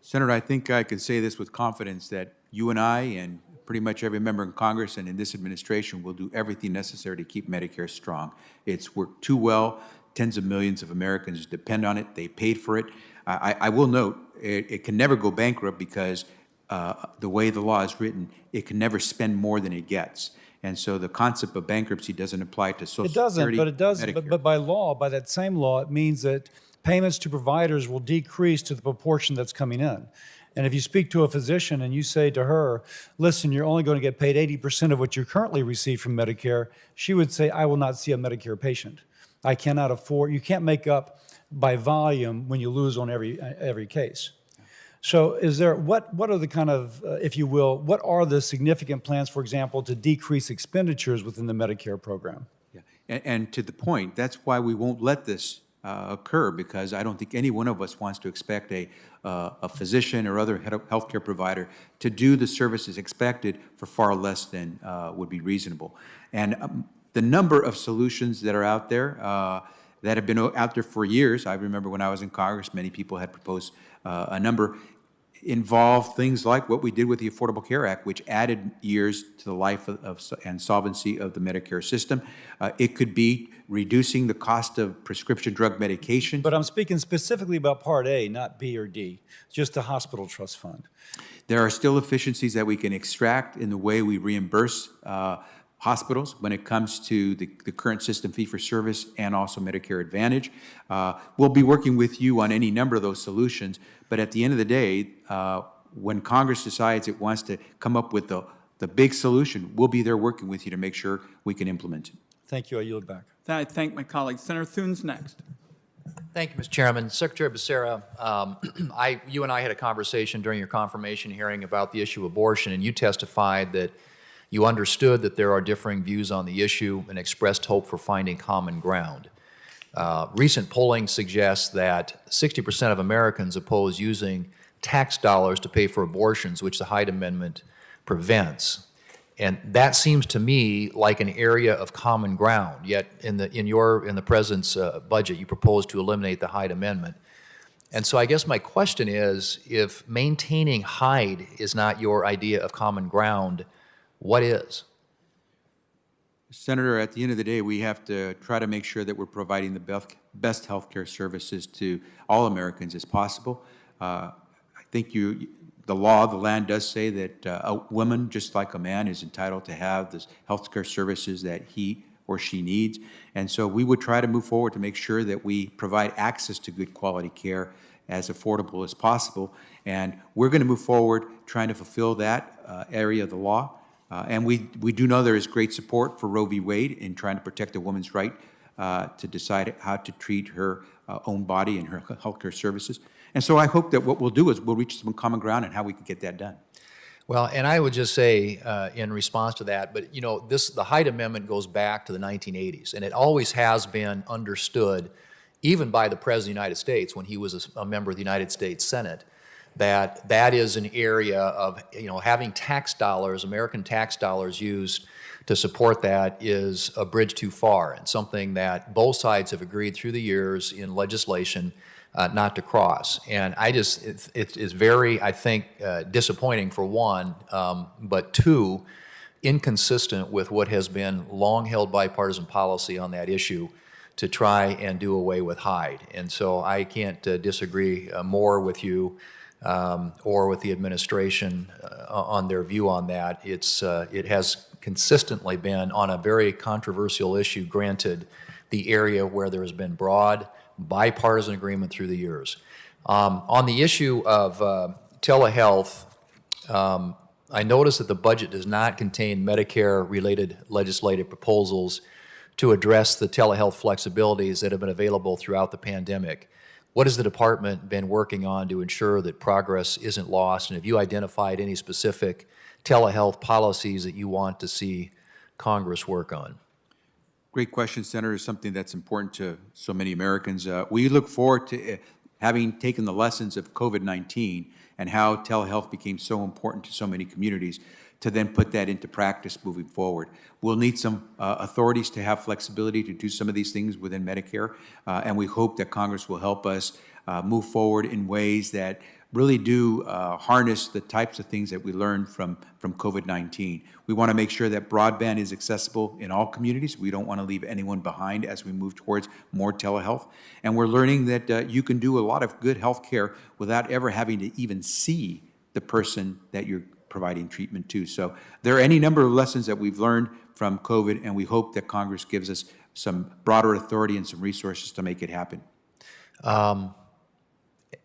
C: Senator, I think I can say this with confidence that you and I and pretty much every member in Congress and in this administration will do everything necessary to keep Medicare strong. It's worked too well. Tens of millions of Americans depend on it. They paid for it. I will note, it can never go bankrupt because the way the law is written, it can never spend more than it gets. And so the concept of bankruptcy doesn't apply to Social Security.
E: It doesn't, but by law, by that same law, it means that payments to providers will decrease to the proportion that's coming in. And if you speak to a physician and you say to her, listen, you're only going to get paid 80% of what you currently receive from Medicare, she would say, I will not see a Medicare patient. I cannot afford, you can't make up by volume when you lose on every case. So is there, what are the kind of, if you will, what are the significant plans, for example, to decrease expenditures within the Medicare program?
C: Yeah. And to the point, that's why we won't let this occur, because I don't think any one of us wants to expect a physician or other healthcare provider to do the services expected for far less than would be reasonable. And the number of solutions that are out there that have been out there for years, I remember when I was in Congress, many people had proposed a number, involve things like what we did with the Affordable Care Act, which added years to the life and solvency of the Medicare system. It could be reducing the cost of prescription drug medication.
E: But I'm speaking specifically about Part A, not B or D, just the hospital trust fund.
C: There are still efficiencies that we can extract in the way we reimburse hospitals when it comes to the current system fee-for-service and also Medicare Advantage. We'll be working with you on any number of those solutions, but at the end of the day, when Congress decides it wants to come up with the big solution, we'll be there working with you to make sure we can implement it.
E: Thank you. I yield back.
A: I thank my colleagues. Senator Thune's next.
F: Thank you, Mr. Chairman. Secretary Becerra, you and I had a conversation during your confirmation hearing about the issue of abortion, and you testified that you understood that there are differing views on the issue and expressed hope for finding common ground. Recent polling suggests that 60% of Americans oppose using tax dollars to pay for abortions, which the Hyde Amendment prevents. And that seems to me like an area of common ground, yet in the president's budget, you propose to eliminate the Hyde Amendment. And so I guess my question is, if maintaining Hyde is not your idea of common ground, what is?
C: Senator, at the end of the day, we have to try to make sure that we're providing the best healthcare services to all Americans as possible. I think the law of the land does say that a woman, just like a man, is entitled to have the healthcare services that he or she needs. And so we would try to move forward to make sure that we provide access to good quality care as affordable as possible. And we're going to move forward trying to fulfill that area of the law. And we do know there is great support for Roe v. Wade in trying to protect a woman's right to decide how to treat her own body and her healthcare services. And so I hope that what we'll do is we'll reach some common ground on how we can get that done.
F: Well, and I would just say in response to that, but the Hyde Amendment goes back to the 1980s, and it always has been understood, even by the President of the United States when he was a member of the United States Senate, that is an area of, having tax dollars, American tax dollars used to support that is a bridge too far, and something that both sides have agreed through the years in legislation not to cross. And it's very, I think, disappointing for one, but two, inconsistent with what has been long held bipartisan policy on that issue to try and do away with Hyde. And so I can't disagree more with you or with the administration on their view on that. It has consistently been on a very controversial issue, granted, the area where there has been broad bipartisan agreement through the years. On the issue of telehealth, I noticed that the budget does not contain Medicare-related legislative proposals to address the telehealth flexibilities that have been available throughout the pandemic. What has the department been working on to ensure that progress isn't lost? And have you identified any specific telehealth policies that you want to see Congress work on?
C: Great question, Senator. It's something that's important to so many Americans. We look forward to having taken the lessons of COVID-19 and how telehealth became so important to so many communities to then put that into practice moving forward. We'll need some authorities to have flexibility to do some of these things within Medicare, and we hope that Congress will help us move forward in ways that really do harness the types of things that we learned from COVID-19. We want to make sure that broadband is accessible in all communities. We don't want to leave anyone behind as we move towards more telehealth. And we're learning that you can do a lot of good health care without ever having to even see the person that you're providing treatment to. So there are any number of lessons that we've learned from COVID, and we hope that Congress gives us some broader authority and some resources to make it happen.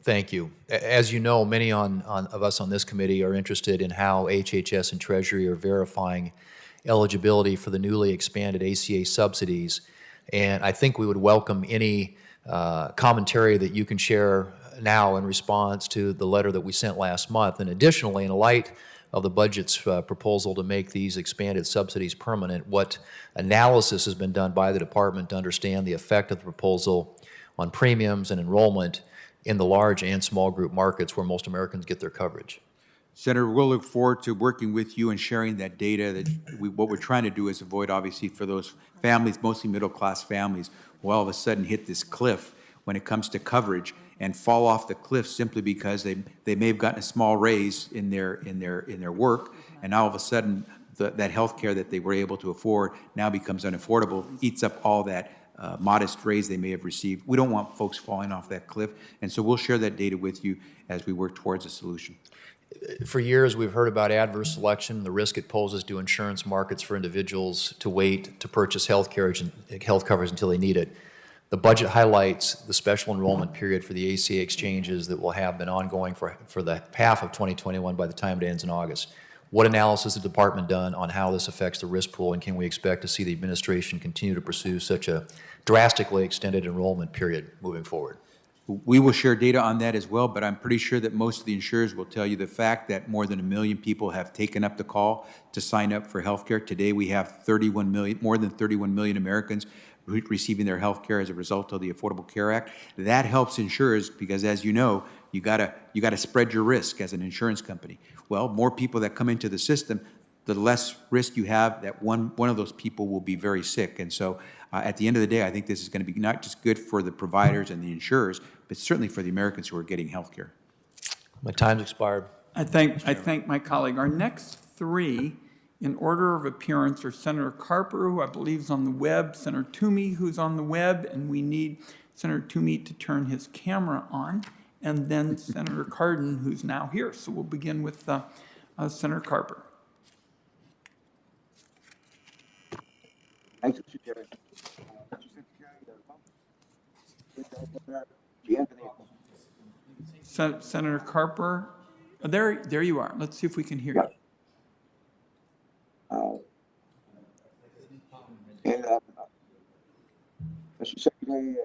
F: Thank you. As you know, many of us on this committee are interested in how HHS and Treasury are verifying eligibility for the newly expanded ACA subsidies. And I think we would welcome any commentary that you can share now in response to the letter that we sent last month. And additionally, in light of the budget's proposal to make these expanded subsidies permanent, what analysis has been done by the department to understand the effect of the proposal on premiums and enrollment in the large and small group markets where most Americans get their coverage?
C: Senator, we'll look forward to working with you and sharing that data. What we're trying to do is avoid, obviously, for those families, mostly middle-class families, who all of a sudden hit this cliff when it comes to coverage and fall off the cliff simply because they may have gotten a small raise in their work, and now all of a sudden that health care that they were able to afford now becomes unaffordable, eats up all that modest raise they may have received. We don't want folks falling off that cliff, and so we'll share that data with you as we work towards a solution.
F: For years, we've heard about adverse selection, the risk it poses to insurance markets for individuals to wait to purchase health coverage until they need it. The budget highlights the special enrollment period for the ACA exchanges that will have been ongoing for the half of 2021 by the time it ends in August. What analysis has the department done on how this affects the risk pool, and can we expect to see the administration continue to pursue such a drastically extended enrollment period moving forward?
C: We will share data on that as well, but I'm pretty sure that most of the insurers will tell you the fact that more than 1 million people have taken up the call to sign up for health care. Today we have more than 31 million Americans receiving their health care as a result of the Affordable Care Act. That helps insurers because, as you know, you gotta spread your risk as an insurance company. Well, more people that come into the system, the less risk you have that one of those people will be very sick. And so at the end of the day, I think this is going to be not just good for the providers and the insurers, but certainly for the Americans who are getting health care.
F: My time's expired.
A: I thank my colleague. Our next three in order of appearance are Senator Carper, who I believe is on the web, Senator Toomey, who's on the web, and we need Senator Toomey to turn his camera on, and then Senator Cardin, who's now here. So we'll begin with Senator Carper.
G: Thanks, Mr. Chairman.
A: Senator Carper, there you are. Let's see if we can hear you.
G: Mr. Secretary,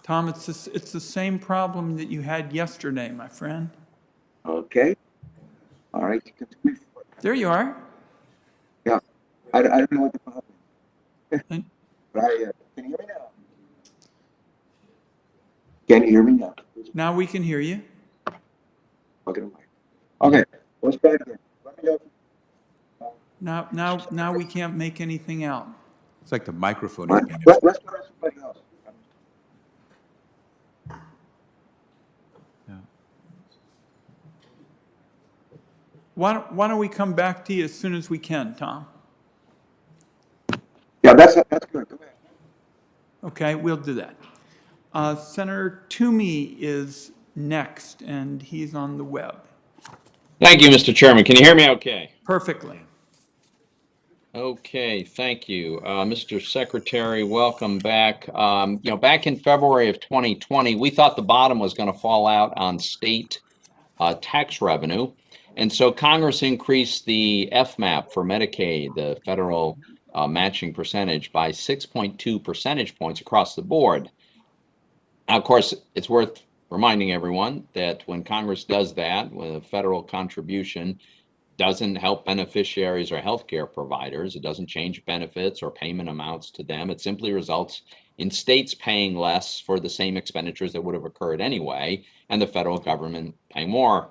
A: Tom, it's the same problem that you had yesterday, my friend.
G: okay. All right.
A: There you are.
G: Yeah. I don't know what the problem is.
A: And-
G: But can you hear me now? Can you hear me now?
A: Now we can hear you.
G: Okay. Let's try it again. Let me know.
A: Now we can't make anything out.
C: It's like the microphone.
G: Let's try somebody else.
A: Why don't we come back to you as soon as we can, Tom?
G: Yeah, that's good. Go ahead.
A: Okay, we'll do that. Senator Toomey is next, and he's on the web.
H: Thank you, Mr. Chairman. Can you hear me okay?
A: Perfectly.
H: Okay, thank you. Mr. Secretary, welcome back. Back in February of 2020, we thought the bottom was going to fall out on state tax revenue. And so Congress increased the FMAP for Medicaid, the federal matching percentage, by 6.2 percentage points across the board. Now, of course, it's worth reminding everyone that when Congress does that, when a federal contribution doesn't help beneficiaries or healthcare providers, it doesn't change benefits or payment amounts to them. It simply results in states paying less for the same expenditures that would have occurred anyway, and the federal government paying more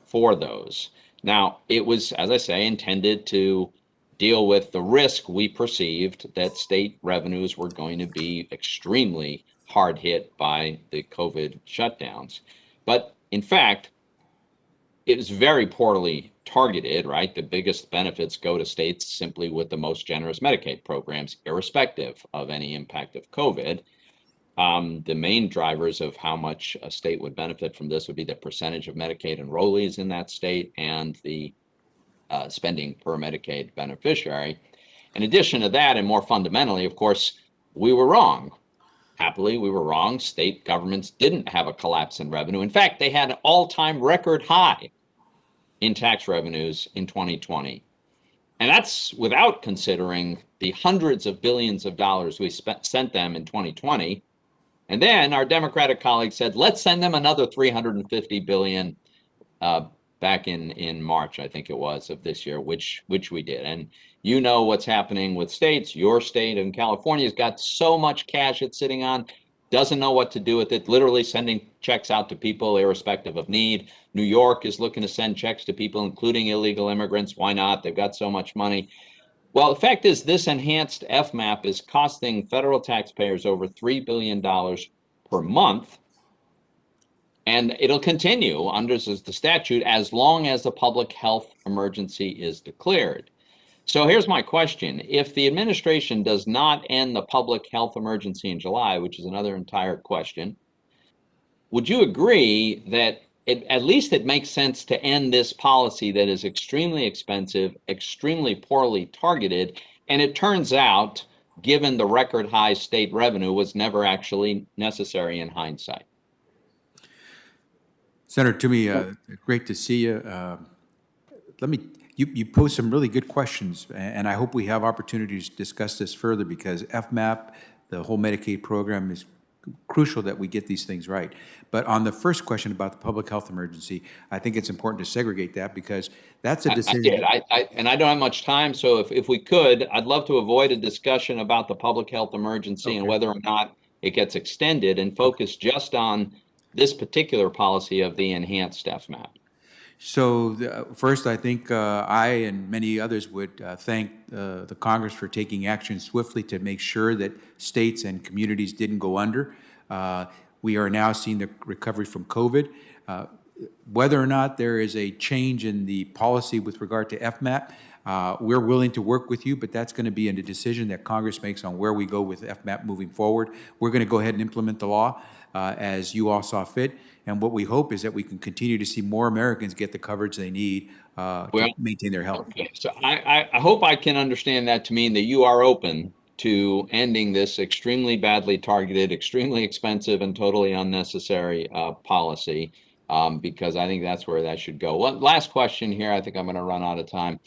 H: for those. Now, it was, as I say, intended to deal with the risk we perceived that state revenues were going to be extremely hard hit by the COVID shutdowns. But in fact, it was very poorly targeted, right? The biggest benefits go to states simply with the most generous Medicaid programs, irrespective of any impact of COVID. The main drivers of how much a state would benefit from this would be the percentage of Medicaid enrollees in that state and the spending per Medicaid beneficiary. In addition to that, and more fundamentally, of course, we were wrong. Happily, we were wrong. State governments didn't have a collapse in revenue. In fact, they had an all-time record high in tax revenues in 2020. And that's without considering the hundreds of billions of dollars we sent them in 2020. And then our Democratic colleagues said, let's send them another $350 billion back in March, I think it was, of this year, which we did. And you know what's happening with states. Your state in California has got so much cash it's sitting on, doesn't know what to do with it, literally sending checks out to people irrespective of need. New York is looking to send checks to people, including illegal immigrants. Why not? They've got so much money. Well, the fact is this enhanced FMAP is costing federal taxpayers over $3 billion per month. And it'll continue under the statute as long as the public health emergency is declared. So here's my question. If the administration does not end the public health emergency in July, which is another entire question, would you agree that at least it makes sense to end this policy that is extremely expensive, extremely poorly targeted, and it turns out, given the record high state revenue, was never actually necessary in hindsight?
C: Senator Toomey, great to see you. You posed some really good questions, and I hope we have opportunities to discuss this further because FMAP, the whole Medicaid program, is crucial that we get these things right. But on the first question about the public health emergency, I think it's important to segregate that because that's a decision.
H: And I don't have much time, so if we could, I'd love to avoid a discussion about the public health emergency and whether or not it gets extended and focus just on this particular policy of the enhanced FMAP.
C: So first, I think I and many others would thank the Congress for taking action swiftly to make sure that states and communities didn't go under. We are now seeing the recovery from COVID. Whether or not there is a change in the policy with regard to FMAP, we're willing to work with you, but that's going to be a decision that Congress makes on where we go with FMAP moving forward. We're going to go ahead and implement the law as you all saw fit. And what we hope is that we can continue to see more Americans get the coverage they need to maintain their health.
H: Okay. So I hope I can understand that to mean that you are open to ending this extremely badly targeted, extremely expensive, and totally unnecessary policy, because I think that's where that should go. Last question here. I think I'm going to run out of time.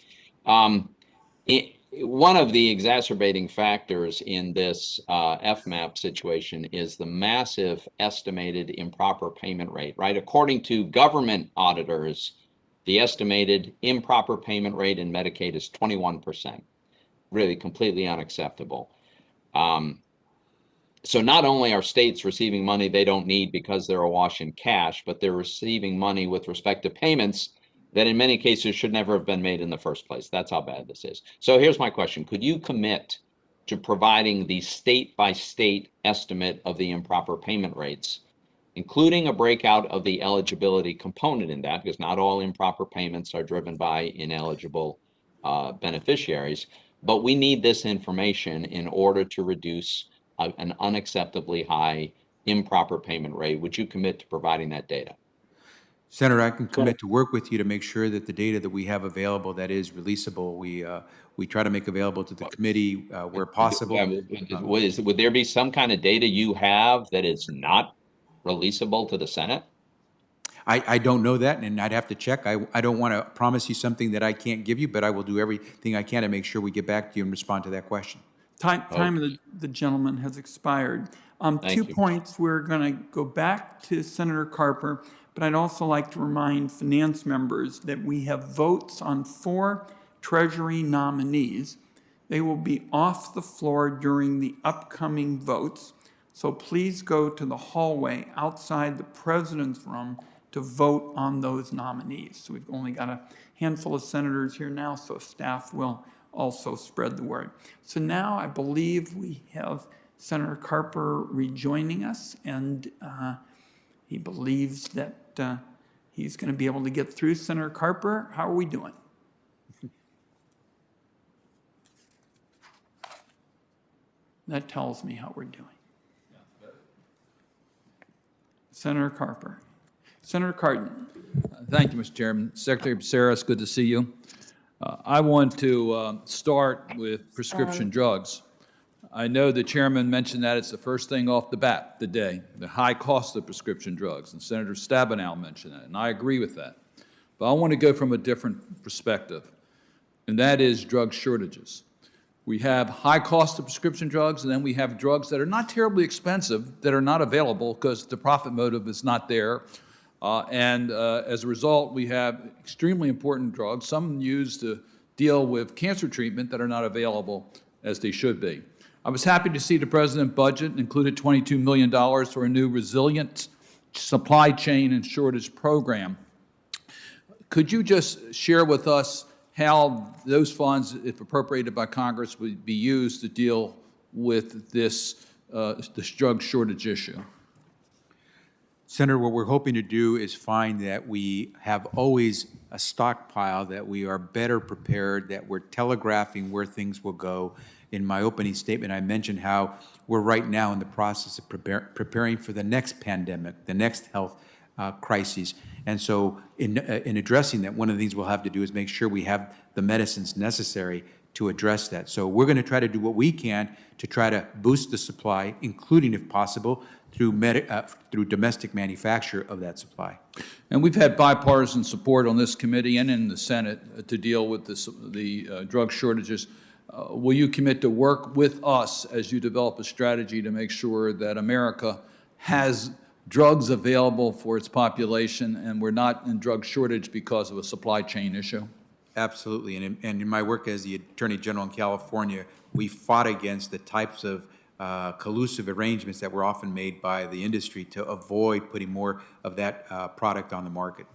H: One of the exacerbating factors in this FMAP situation is the massive estimated improper payment rate, right? According to government auditors, the estimated improper payment rate in Medicaid is 21%, really completely unacceptable. So not only are states receiving money they don't need because they're awash in cash, but they're receiving money with respect to payments that in many cases should never have been made in the first place. That's how bad this is. So here's my question. Could you commit to providing the state-by-state estimate of the improper payment rates, including a breakout of the eligibility component in that, because not all improper payments are driven by ineligible beneficiaries, but we need this information in order to reduce an unacceptably high improper payment rate. Would you commit to providing that data?
C: Senator, I can commit to work with you to make sure that the data that we have available that is releasable, we try to make available to the committee where possible.
H: Would there be some kind of data you have that is not releasable to the Senate?
C: I don't know that, and I'd have to check. I don't want to promise you something that I can't give you, but I will do everything I can to make sure we get back to you and respond to that question.
A: Time of the gentleman has expired. 2 points. We're going to go back to Senator Carper, but I'd also like to remind finance members that we have votes on 4 Treasury nominees. They will be off the floor during the upcoming votes. So please go to the hallway outside the president's room to vote on those nominees. So we've only got a handful of senators here now, so staff will also spread the word. So now I believe we have Senator Carper rejoining us, and he believes that he's going to be able to get through. Senator Carper, how are we doing? That tells me how we're doing. Senator Carper. Senator Cardin.
I: Thank you, Mr. Chairman. Secretary Becerra, it's good to see you. I want to start with prescription drugs. I know the chairman mentioned that it's the first thing off the bat today, the high cost of prescription drugs, and Senator Stabenow mentioned that, and I agree with that. But I want to go from a different perspective, and that is drug shortages. We have high cost of prescription drugs, and then we have drugs that are not terribly expensive that are not available because the profit motive is not there. As a result, we have extremely important drugs, some used to deal with cancer treatment, that are not available as they should be. I was happy to see the President's budget included $22 million for a new resilient supply chain and shortage program. Could you just share with us how those funds, if appropriated by Congress, would be used to deal with this drug shortage issue?
C: Senator, what we're hoping to do is find that we have always a stockpile, that we are better prepared, that we're telegraphing where things will go. In my opening statement, I mentioned how we're right now in the process of preparing for the next pandemic, the next health crises. And so in addressing that, one of the things we'll have to do is make sure we have the medicines necessary to address that. So we're going to try to do what we can to try to boost the supply, including, if possible, through domestic manufacture of that supply.
I: And we've had bipartisan support on this committee and in the Senate to deal with the drug shortages. Will you commit to work with us as you develop a strategy to make sure that America has drugs available for its population and we're not in drug shortage because of a supply chain issue?
C: Absolutely. And in my work as the Attorney General in California, we fought against the types of collusive arrangements that were often made by the industry to avoid putting more of that product on the market.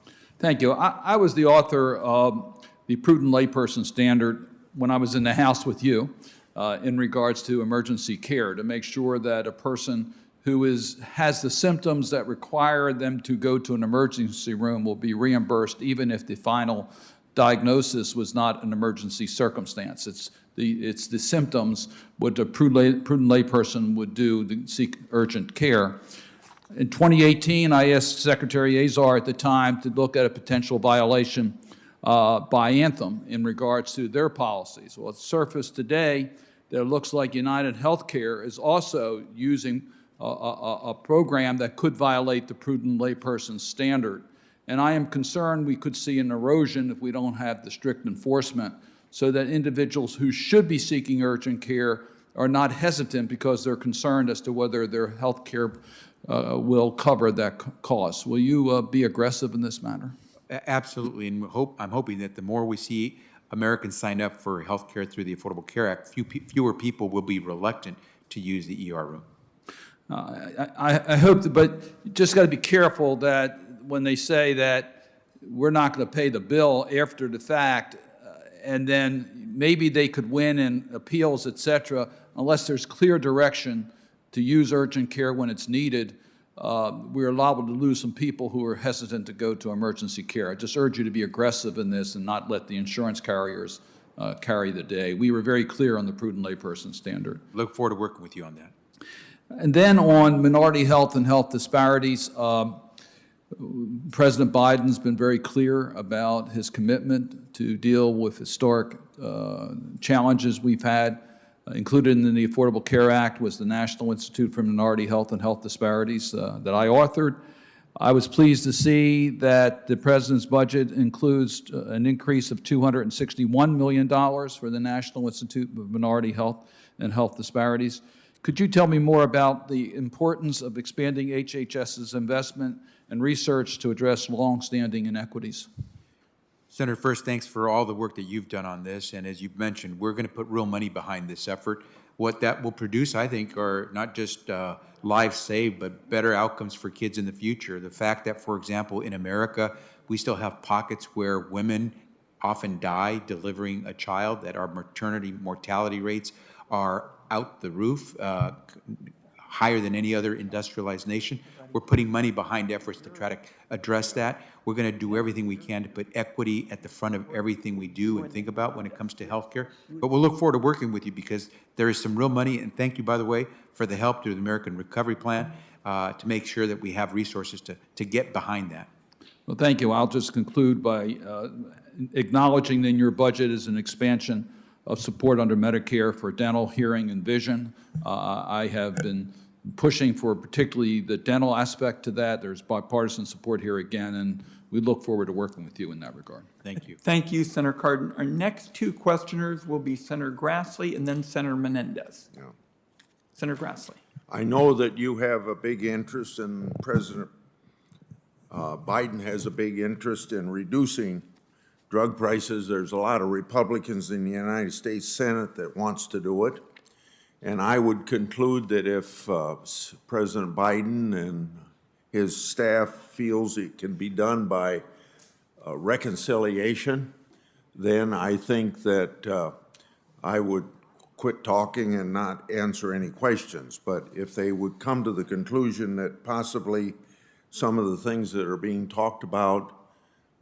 I: Thank you. I was the author of the prudent layperson standard when I was in the House with you in regards to emergency care, to make sure that a person who has the symptoms that require them to go to an emergency room will be reimbursed even if the final diagnosis was not an emergency circumstance. It's the symptoms, what a prudent layperson would do to seek urgent care. In 2018, I asked Secretary Azar at the time to look at a potential violation by Anthem in regards to their policies. Well, it's surfaced today that it looks like United Healthcare is also using a program that could violate the prudent layperson standard. And I am concerned we could see an erosion if we don't have the strict enforcement, so that individuals who should be seeking urgent care are not hesitant because they're concerned as to whether their health care will cover that cost. Will you be aggressive in this matter?
C: Absolutely, and I'm hoping that the more we see Americans sign up for health care through the Affordable Care Act, fewer people will be reluctant to use the ER room.
I: I hope, but you just got to be careful that when they say that we're not going to pay the bill after the fact, and then maybe they could win in appeals, et cetera, unless there's clear direction to use urgent care when it's needed, we're liable to lose some people who are hesitant to go to emergency care. I just urge you to be aggressive in this and not let the insurance carriers carry the day. We were very clear on the prudent layperson standard.
C: Look forward to working with you on that.
I: And then on minority health and health disparities, President Biden's been very clear about his commitment to deal with historic challenges we've had. Included in the Affordable Care Act was the National Institute for Minority Health and Health Disparities that I authored. I was pleased to see that the President's budget includes an increase of $261 million for the National Institute of Minority Health and Health Disparities. Could you tell me more about the importance of expanding HHS's investment and research to address longstanding inequities?
C: Senator, first, thanks for all the work that you've done on this. And as you've mentioned, we're going to put real money behind this effort. What that will produce, I think, are not just lives saved, but better outcomes for kids in the future. The fact that, for example, in America, we still have pockets where women often die delivering a child, that our maternity mortality rates are out the roof, higher than any other industrialized nation. We're putting money behind efforts to try to address that. We're going to do everything we can to put equity at the front of everything we do and think about when it comes to healthcare. But we'll look forward to working with you because there is some real money, and thank you, by the way, for the help through the American Recovery Plan to make sure that we have resources to get behind that.
I: Well, thank you. I'll just conclude by acknowledging that in your budget is an expansion of support under Medicare for dental, hearing, and vision. I have been pushing for particularly the dental aspect to that. There's bipartisan support here again, and we look forward to working with you in that regard.
C: Thank you.
A: Thank you, Senator Cardin. Our next two questioners will be Senator Grassley and then Senator Menendez.
J: Yeah.
A: Senator Grassley.
J: I know that you have a big interest, and President Biden has a big interest in reducing drug prices. There's a lot of Republicans in the United States Senate that wants to do it. And I would conclude that if President Biden and his staff feels it can be done by reconciliation, then I think that I would quit talking and not answer any questions. But if they would come to the conclusion that possibly some of the things that are being talked about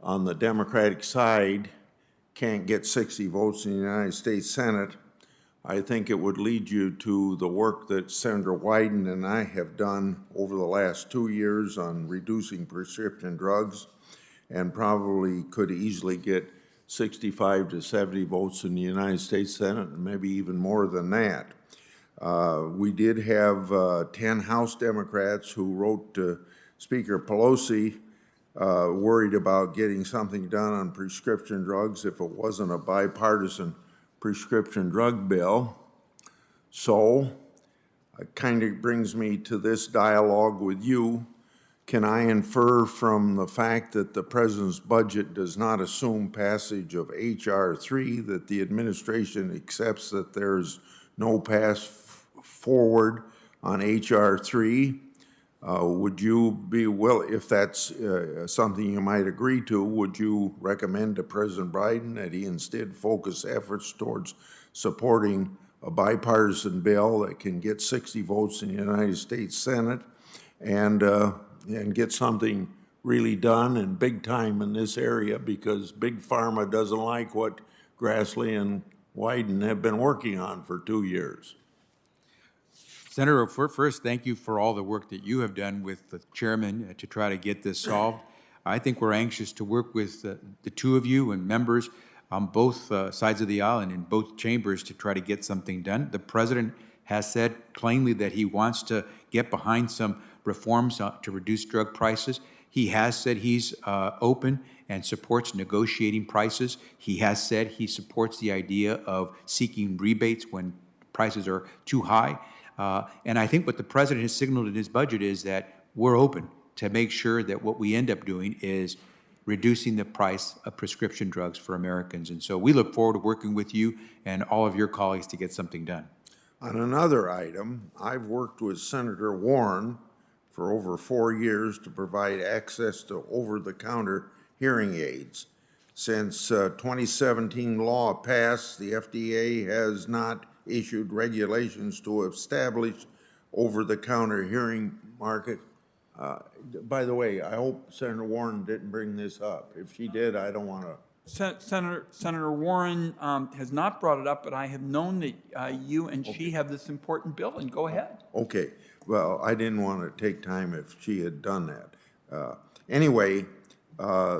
J: on the Democratic side can't get 60 votes in the United States Senate, I think it would lead you to the work that Senator Wyden and I have done over the last 2 years on reducing prescription drugs, and probably could easily get 65 to 70 votes in the United States Senate, and maybe even more than that. We did have 10 House Democrats who wrote to Speaker Pelosi worried about getting something done on prescription drugs if it wasn't a bipartisan prescription drug bill. So it kind of brings me to this dialogue with you. Can I infer from the fact that the President's budget does not assume passage of H.R. 3 that the administration accepts that there's no path forward on H.R. 3? Would you be if that's something you might agree to, would you recommend to President Biden that he instead focus efforts towards supporting a bipartisan bill that can get 60 votes in the United States Senate and get something really done and big time in this area, because Big Pharma doesn't like what Grassley and Wyden have been working on for 2 years?
C: Senator, first, thank you for all the work that you have done with the chairman to try to get this solved. I think we're anxious to work with the two of you and members on both sides of the aisle and in both chambers to try to get something done. The president has said plainly that he wants to get behind some reforms to reduce drug prices. He has said he's open and supports negotiating prices. He has said he supports the idea of seeking rebates when prices are too high. And I think what the president has signaled in his budget is that we're open to make sure that what we end up doing is reducing the price of prescription drugs for Americans. And so we look forward to working with you and all of your colleagues to get something done.
J: On another item, I've worked with Senator Warren for over 4 years to provide access to over-the-counter hearing aids. Since 2017 law passed, the FDA has not issued regulations to establish over-the-counter hearing market. By the way, I hope Senator Warren didn't bring this up. If she did, I don't want to.
A: Senator Warren has not brought it up, but I have known that you and she have this important bill, and go ahead.
J: Okay. Well, I didn't want to take time if she had done that. Anyway,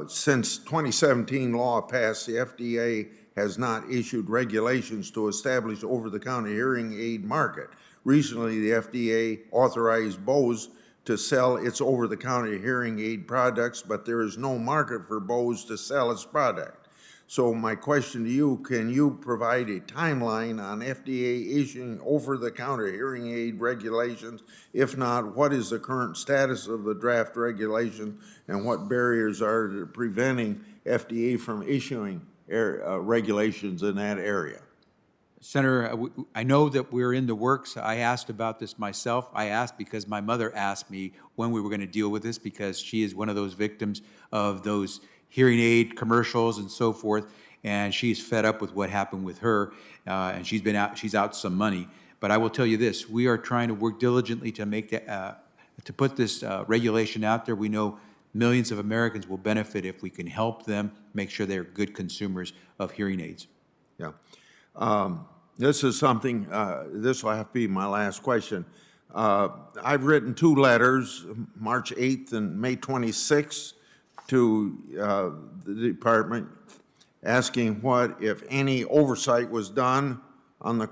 J: since 2017 law passed, the FDA has not issued regulations to establish over-the-counter hearing aid market. Recently, the FDA authorized Bose to sell its over-the-counter hearing aid products, but there is no market for Bose to sell its product. So my question to you, can you provide a timeline on FDA issuing over-the-counter hearing aid regulations? If not, what is the current status of the draft regulation, and what barriers are preventing FDA from issuing regulations in that area?
C: Senator, I know that we're in the works. I asked about this myself. I asked because my mother asked me when we were going to deal with this, because she is one of those victims of those hearing aid commercials and so forth, and she's fed up with what happened with her, and she's out some money. But I will tell you this: we are trying to work diligently to make that, to put this regulation out there. We know millions of Americans will benefit if we can help them make sure they're good consumers of hearing aids.
J: Yeah. This is something, this will have to be my last question. I've written 2 letters, March 8th and May 26th, to the department asking what, if any, oversight was done on the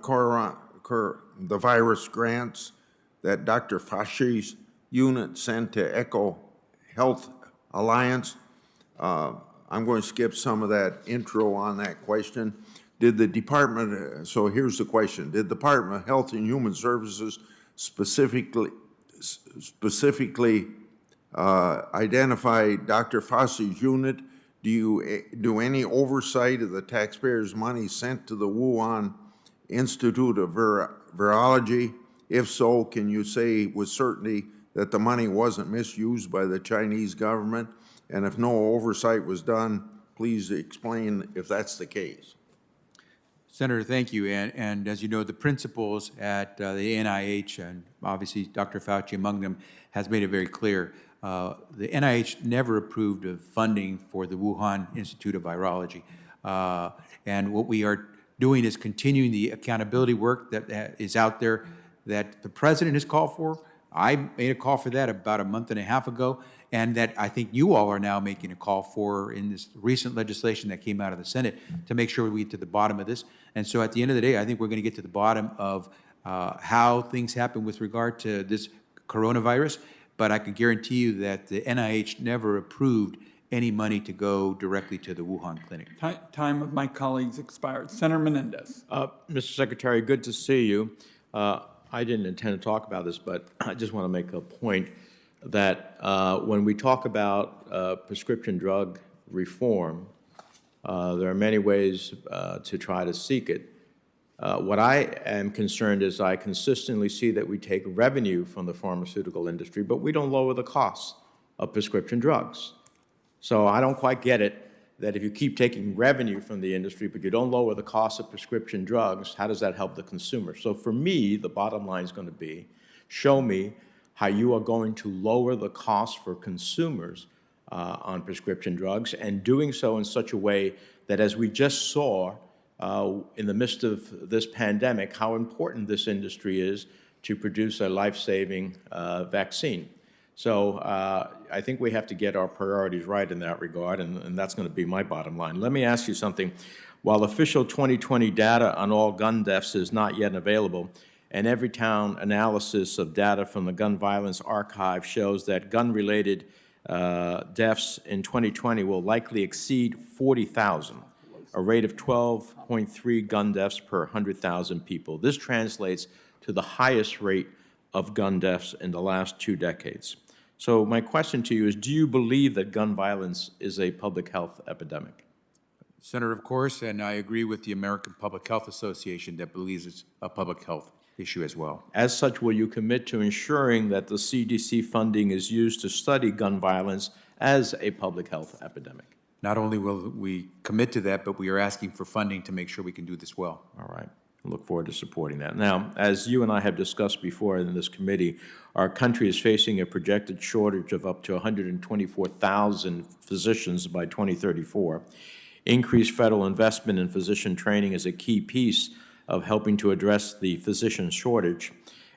J: virus grants that Dr. Fauci's unit sent to Echo Health Alliance. I'm going to skip some of that intro on that question. Did the department, so here's the question, did the Department of Health and Human Services specifically identify Dr. Fauci's unit? Do you do any oversight of the taxpayers' money sent to the Wuhan Institute of Virology? If so, can you say with certainty that the money wasn't misused by the Chinese government? And if no oversight was done, please explain if that's the case.
C: Senator, thank you. And as you know, the principals at the NIH, and obviously Dr. Fauci among them, has made it very clear. The NIH never approved of funding for the Wuhan Institute of Virology. And what we are doing is continuing the accountability work that is out there that the president has called for. I made a call for that about a month and a half ago, and that I think you all are now making a call for in this recent legislation that came out of the Senate to make sure we get to the bottom of this. And so at the end of the day, I think we're going to get to the bottom of how things happen with regard to this coronavirus, but I can guarantee you that the NIH never approved any money to go directly to the Wuhan clinic.
A: Time of my colleagues expired. Senator Menendez.
K: Mr. Secretary, good to see you. I didn't intend to talk about this, but I just want to make a point that when we talk about prescription drug reform, there are many ways to try to seek it. What I am concerned is I consistently see that we take revenue from the pharmaceutical industry, but we don't lower the costs of prescription drugs. So I don't quite get it that if you keep taking revenue from the industry, but you don't lower the cost of prescription drugs, how does that help the consumer? So for me, the bottom line is going to be, show me how you are going to lower the cost for consumers on prescription drugs, and doing so in such a way that, as we just saw in the midst of this pandemic, how important this industry is to produce a life-saving vaccine. So I think we have to get our priorities right in that regard, and that's going to be my bottom line. Let me ask you something. While official 2020 data on all gun deaths is not yet available, and Everytown analysis of data from the Gun Violence Archive shows that gun-related deaths in 2020 will likely exceed 40,000, a rate of 12.3 gun deaths per 100,000 people. This translates to the highest rate of gun deaths in the last 2 decades. So my question to you is, do you believe that gun violence is a public health epidemic?
C: Senator, of course, and I agree with the American Public Health Association that believes it's a public health issue as well.
K: As such, will you commit to ensuring that the CDC funding is used to study gun violence as a public health epidemic?
C: Not only will we commit to that, but we are asking for funding to make sure we can do this well.
K: All right. I look forward to supporting that. Now, as you and I have discussed before in this committee, our country is facing a projected shortage of up to 124,000 physicians by 2034. Increased federal investment in physician training is a key piece of helping to address the physician shortage.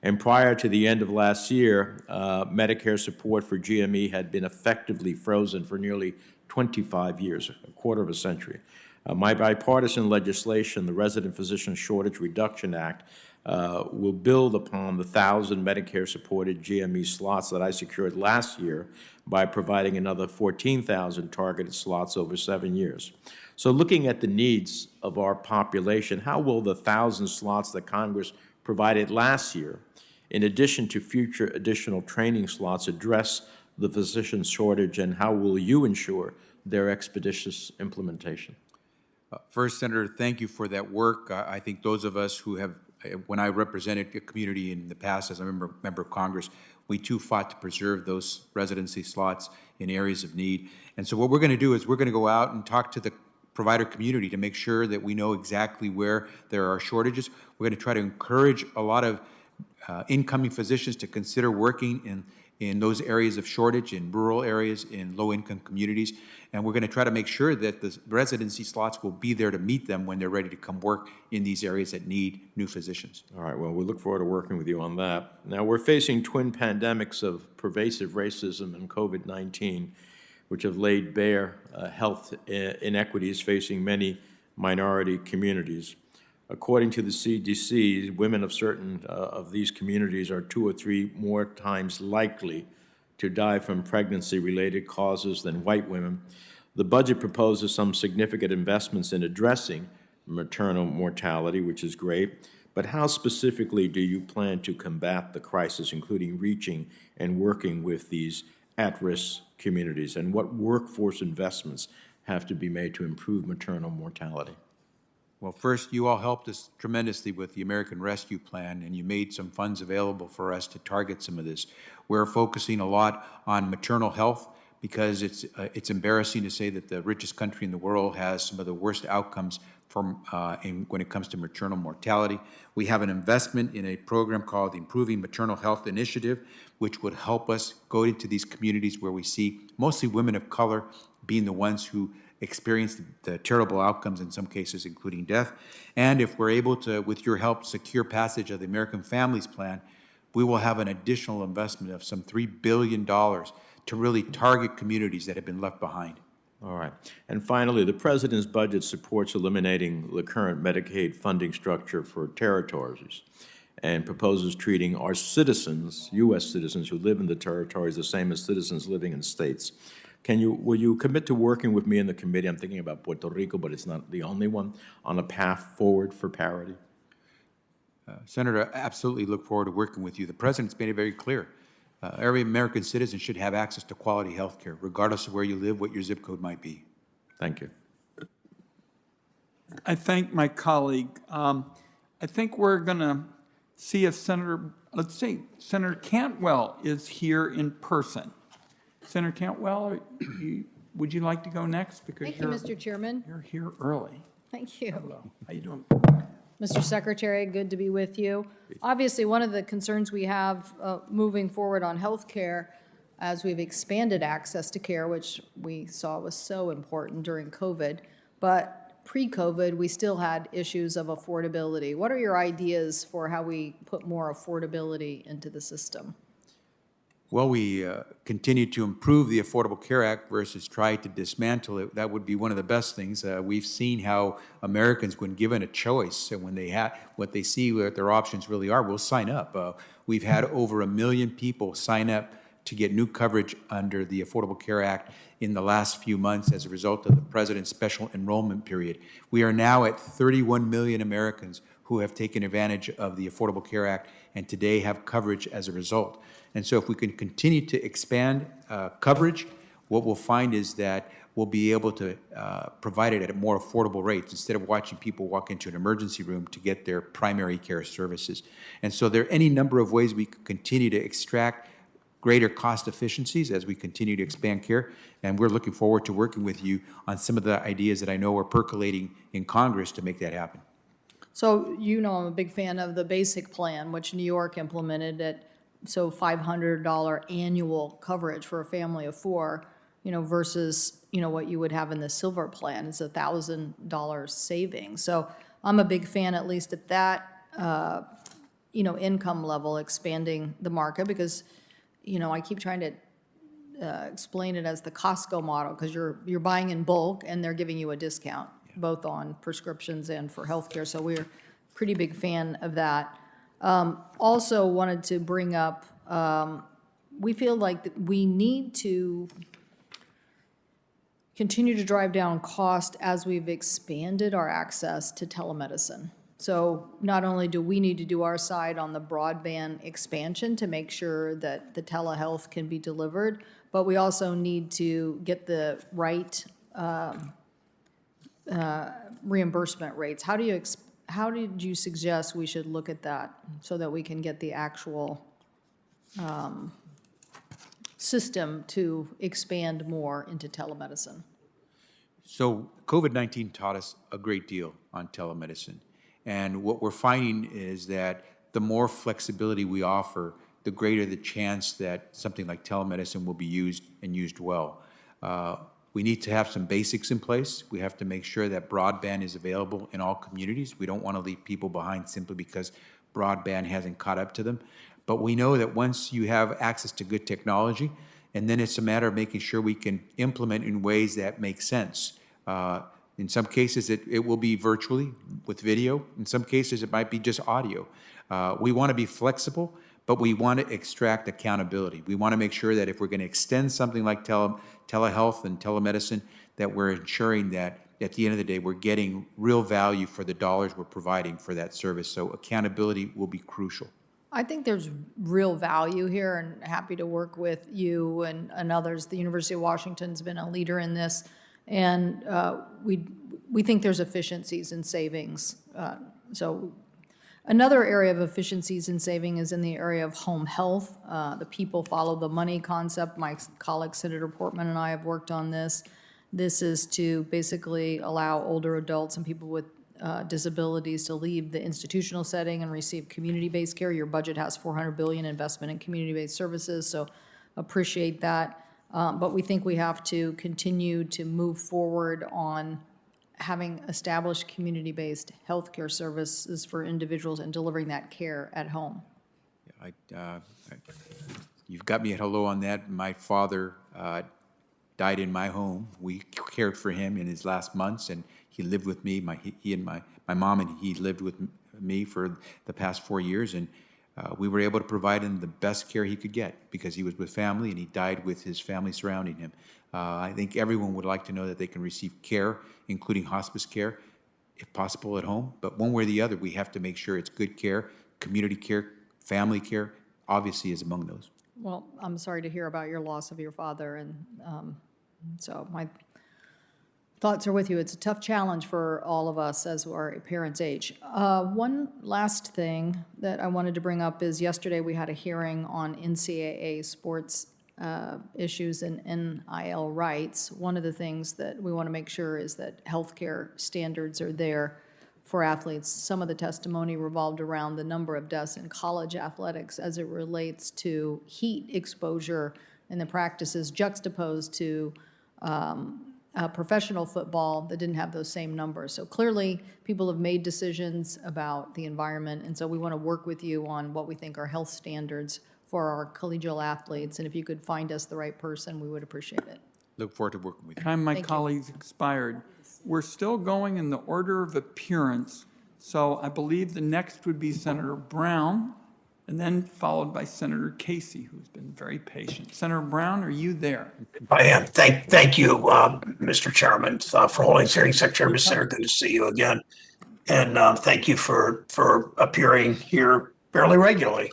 K: And prior to the end of last year, Medicare support for GME had been effectively frozen for nearly 25 years, a quarter of a century. My bipartisan legislation, the Resident Physician Shortage Reduction Act, will build upon the 1,000 Medicare-supported GME slots that I secured last year by providing another 14,000 targeted slots over 7 years. So looking at the needs of our population, how will the 1,000 slots that Congress provided last year, in addition to future additional training slots, address the physician shortage, and how will you ensure their expeditious implementation?
C: First, Senator, thank you for that work. I think those of us who have, when I represented a community in the past as a member of Congress, we too fought to preserve those residency slots in areas of need. And so what we're going to do is we're going to go out and talk to the provider community to make sure that we know exactly where there are shortages. We're going to try to encourage a lot of incoming physicians to consider working in those areas of shortage, in rural areas, in low-income communities. And we're going to try to make sure that the residency slots will be there to meet them when they're ready to come work in these areas that need new physicians.
K: All right, well, we look forward to working with you on that. Now, we're facing twin pandemics of pervasive racism and COVID-19, which have laid bare health inequities facing many minority communities. According to the CDC, women of certain of these communities are 2 or 3 more times likely to die from pregnancy-related causes than white women. The budget proposes some significant investments in addressing maternal mortality, which is great, but how specifically do you plan to combat the crisis, including reaching and working with these at-risk communities, and what workforce investments have to be made to improve maternal mortality?
C: Well, first, you all helped us tremendously with the American Rescue Plan, and you made some funds available for us to target some of this. We're focusing a lot on maternal health because it's embarrassing to say that the richest country in the world has some of the worst outcomes from when it comes to maternal mortality. We have an investment in a program called the Improving Maternal Health Initiative, which would help us go into these communities where we see mostly women of color being the ones who experience the terrible outcomes, in some cases including death. And if we're able to, with your help, secure passage of the American Families Plan, we will have an additional investment of some $3 billion to really target communities that have been left behind.
K: All right. And finally, the President's budget supports eliminating the current Medicaid funding structure for territories and proposes treating our citizens, U.S. citizens who live in the territories, the same as citizens living in states. Will you commit to working with me in the committee? I'm thinking about Puerto Rico, but it's not the only one, on a path forward for parity?
C: Senator, I absolutely look forward to working with you. The President's made it very clear. Every American citizen should have access to quality health care, regardless of where you live, what your zip code might be.
K: Thank you.
A: I thank my colleague. I think we're going to see if let's see, Senator Cantwell is here in person. Senator Cantwell, would you like to go next? Because
L: Thank you, Mr. Chairman.
A: you're here early.
L: Thank you.
A: Hello. How you doing?
L: Mr. Secretary, good to be with you. Obviously, one of the concerns we have moving forward on health care, as we've expanded access to care, which we saw was so important during COVID, but pre-COVID, we still had issues of affordability. What are your ideas for how we put more affordability into the system?
C: Well, we continue to improve the Affordable Care Act versus try to dismantle it. That would be one of the best things. We've seen how Americans, when given a choice and when they have what they see what their options really are, will sign up. We've had over 1 million people sign up to get new coverage under the Affordable Care Act in the last few months as a result of the President's special enrollment period. We are now at 31 million Americans who have taken advantage of the Affordable Care Act and today have coverage as a result. And so if we can continue to expand coverage, what we'll find is that we'll be able to provide it at more affordable rates instead of watching people walk into an emergency room to get their primary care services. And so there are any number of ways we can continue to extract greater cost efficiencies as we continue to expand care. And we're looking forward to working with you on some of the ideas that I know are percolating in Congress to make that happen.
L: So you know I'm a big fan of the basic plan, which New York implemented at $500 annual coverage for a family of 4, versus, what you would have in the silver plan is $1,000 savings. So I'm a big fan, at least at that, income level, expanding the market because, I keep trying to explain it as the Costco model because you're buying in bulk and they're giving you a discount, both on prescriptions and for healthcare. So we're a pretty big fan of that. Also wanted to bring up, we feel like that we need to continue to drive down cost as we've expanded our access to telemedicine. So not only do we need to do our side on the broadband expansion to make sure that the telehealth can be delivered, but we also need to get the right reimbursement rates. How did you suggest we should look at that so that we can get the actual system to expand more into telemedicine?
C: So COVID-19 taught us a great deal on telemedicine. And what we're finding is that the more flexibility we offer, the greater the chance that something like telemedicine will be used and used well. We need to have some basics in place. We have to make sure that broadband is available in all communities. We don't want to leave people behind simply because broadband hasn't caught up to them. But we know that once you have access to good technology, and then it's a matter of making sure we can implement in ways that make sense. In some cases, it will be virtually with video. In some cases, it might be just audio. We want to be flexible, but we want to extract accountability. We want to make sure that if we're going to extend something like telehealth and telemedicine, that we're ensuring that at the end of the day, we're getting real value for the dollars we're providing for that service. So accountability will be crucial.
L: I think there's real value here and happy to work with you and others. The University of Washington's been a leader in this. And we think there's efficiencies and savings. So another area of efficiencies and saving is in the area of home health. The people follow the money concept. My colleague Senator Portman and I have worked on this. This is to basically allow older adults and people with disabilities to leave the institutional setting and receive community-based care. Your budget has $400 billion investment in community-based services, so appreciate that. But we think we have to continue to move forward on having established community-based healthcare services for individuals and delivering that care at home.
C: You've got me at hello on that. My father died in my home. We cared for him in his last months, and he lived with me. My mom and he lived with me for the past 4 years, and we were able to provide him the best care he could get because he was with family and he died with his family surrounding him. I think everyone would like to know that they can receive care, including hospice care, if possible at home. But one way or the other, we have to make sure it's good care, community care, family care, obviously is among those.
L: Well, I'm sorry to hear about your loss of your father, and so my thoughts are with you. It's a tough challenge for all of us as our parents age. One last thing that I wanted to bring up is yesterday we had a hearing on NCAA sports issues and NIL rights. One of the things that we want to make sure is that healthcare standards are there for athletes. Some of the testimony revolved around the number of deaths in college athletics as it relates to heat exposure and the practices juxtaposed to professional football that didn't have those same numbers. So clearly, people have made decisions about the environment, and so we want to work with you on what we think are health standards for our collegial athletes. And if you could find us the right person, we would appreciate it.
C: Look forward to working with you.
A: Time my
L: Thank you.
A: colleagues expired. We're still going in the order of appearance, so I believe the next would be Senator Brown, and then followed by Senator Casey, who's been very patient. Senator Brown, are you there?
M: I am. Thank you, Mr. Chairman, for holding this hearing. Secretary Becerra, good to see you again. And thank you for appearing here fairly regularly.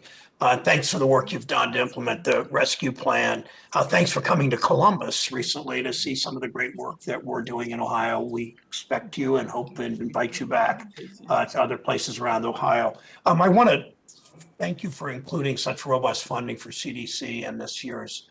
M: Thanks for the work you've done to implement the rescue plan. Thanks for coming to Columbus recently to see some of the great work that we're doing in Ohio. We expect you and hope and invite you back to other places around Ohio. I want to thank you for including such robust funding for CDC in this year's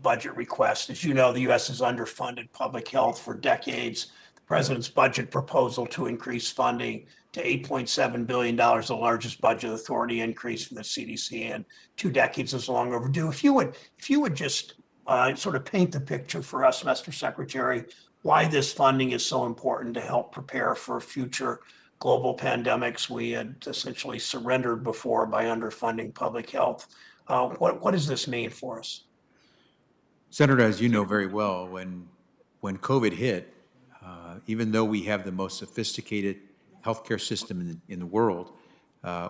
M: budget request. As you know, the U.S. has underfunded public health for decades. The president's budget proposal to increase funding to $8.7 billion, the largest budget authority increase for the CDC in 2 decades, is long overdue. If you would just sort of paint the picture for us, Mr. Secretary, why this funding is so important to help prepare for future global pandemics we had essentially surrendered before by underfunding public health. What does this mean for us?
C: Senator, as you know very well, when COVID hit, even though we have the most sophisticated healthcare system in the world,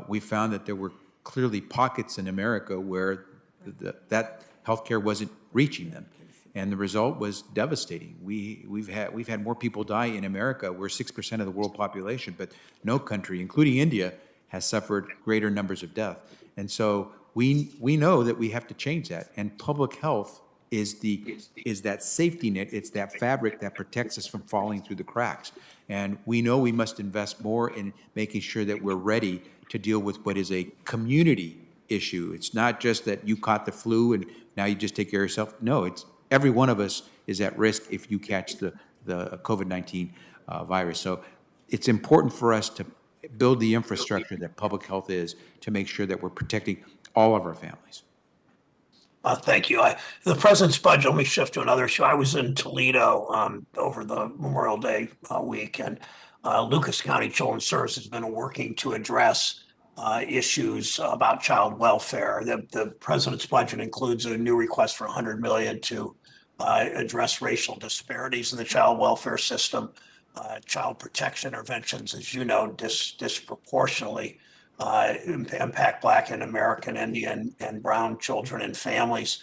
C: we found that there were clearly pockets in America where that healthcare wasn't reaching them. And the result was devastating. We've had more people die in America. We're 6% of the world population, but no country, including India, has suffered greater numbers of death. And so we know that we have to change that. And public health is that safety net. It's that fabric that protects us from falling through the cracks. And we know we must invest more in making sure that we're ready to deal with what is a community issue. It's not just that you caught the flu and now you just take care of yourself. No, it's every one of us is at risk if you catch the COVID-19 virus. So it's important for us to build the infrastructure that public health is to make sure that we're protecting all of our families.
M: Thank you. The president's budget, let me shift to another issue. I was in Toledo over the Memorial Day week, and Lucas County Children's Services has been working to address issues about child welfare. The president's budget includes a new request for $100 million to address racial disparities in the child welfare system. Child protection interventions, as you know, disproportionately impact Black and American Indian and Brown children and families.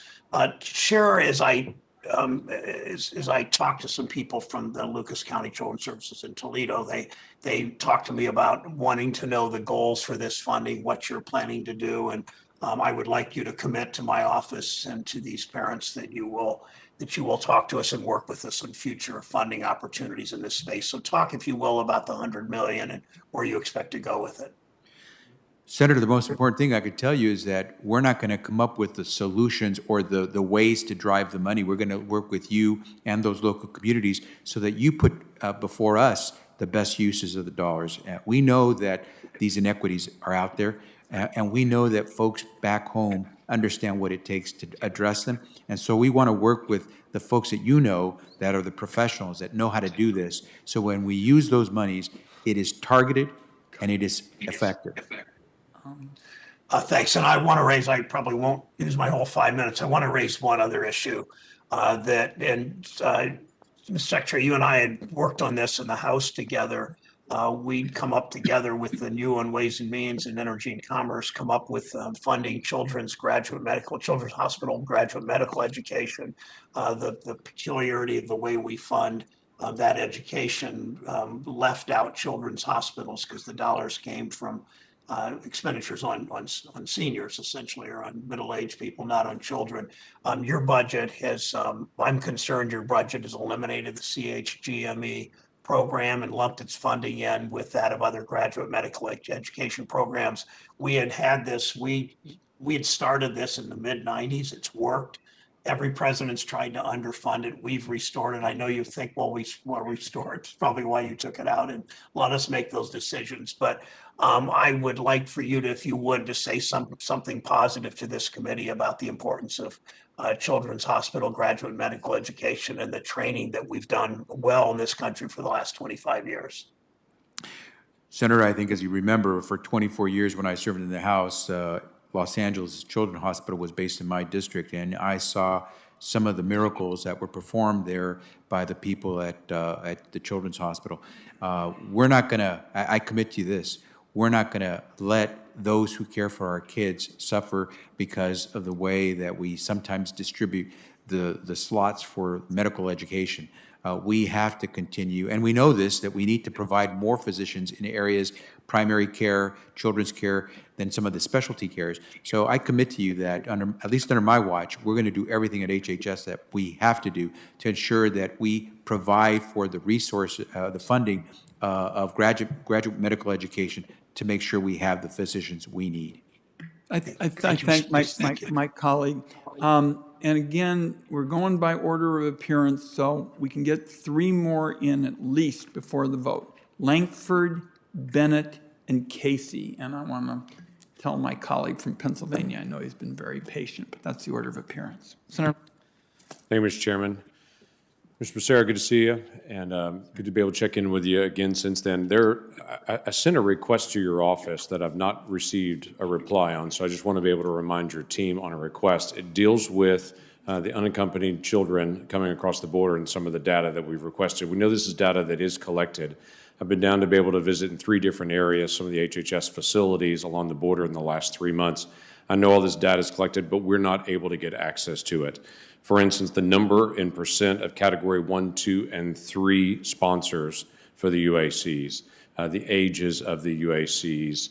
M: Share as I talked to some people from the Lucas County Children's Services in Toledo, they talked to me about wanting to know the goals for this funding, what you're planning to do, and I would like you to commit to my office and to these parents that you will talk to us and work with us on future funding opportunities in this space. So talk, if you will, about the $100 million and where you expect to go with it.
C: Senator, the most important thing I could tell you is that we're not going to come up with the solutions or the ways to drive the money. We're going to work with you and those local communities so that you put before us the best uses of the dollars. We know that these inequities are out there, and we know that folks back home understand what it takes to address them. And so we want to work with the folks that you know that are the professionals that know how to do this. So when we use those monies, it is targeted and it is effective.
M: Thanks. And I want to raise, I probably won't use my whole 5 minutes. I want to raise one other issue Mr. Secretary, you and I had worked on this in the House together. We'd come up together with the new on Ways and Means and Energy and Commerce, come up with funding children's hospital graduate medical education. The peculiarity of the way we fund that education left out children's hospitals because the dollars came from expenditures on seniors essentially, or on middle-aged people, not on children. Your budget has, I'm concerned your budget has eliminated the CHGME program and lumped its funding in with that of other graduate medical education programs. We had this, we had started this in the mid-90s. It's worked. Every president's tried to underfund it. We've restored it. I know you think, well, we restored. It's probably why you took it out, and let us make those decisions. But I would like for you to, if you would, to say something positive to this committee about the importance of Children's Hospital graduate medical education and the training that we've done well in this country for the last 25 years.
C: Senator, I think as you remember, for 24 years when I served in the House, Los Angeles Children's Hospital was based in my district, and I saw some of the miracles that were performed there by the people at the Children's Hospital. We're not going to, I commit to you this, we're not going to let those who care for our kids suffer because of the way that we sometimes distribute the slots for medical education. We have to continue, and we know this, that we need to provide more physicians in areas, primary care, children's care, than some of the specialty cares. So I commit to you that, at least under my watch, we're going to do everything at HHS that we have to do to ensure that we provide for the resources, the funding of graduate medical education to make sure we have the physicians we need.
A: I thank my colleague. And again, we're going by order of appearance, so we can get 3 more in at least before the vote. Langford, Bennett, and Casey. And I want to tell my colleague from Pennsylvania, I know he's been very patient, but that's the order of appearance. Senator.
N: Thank you, Mr. Chairman. Mr. Becerra, good to see you, and good to be able to check in with you again since then. I sent a request to your office that I've not received a reply on, so I just want to be able to remind your team on a request. It deals with the unaccompanied children coming across the border and some of the data that we've requested. We know this is data that is collected. I've been down to be able to visit in 3 different areas, some of the HHS facilities along the border in the last 3 months. I know all this data is collected, but we're not able to get access to it. For instance, the number in percent of Category 1, 2, and 3 sponsors for the UACs, the ages of the UACs.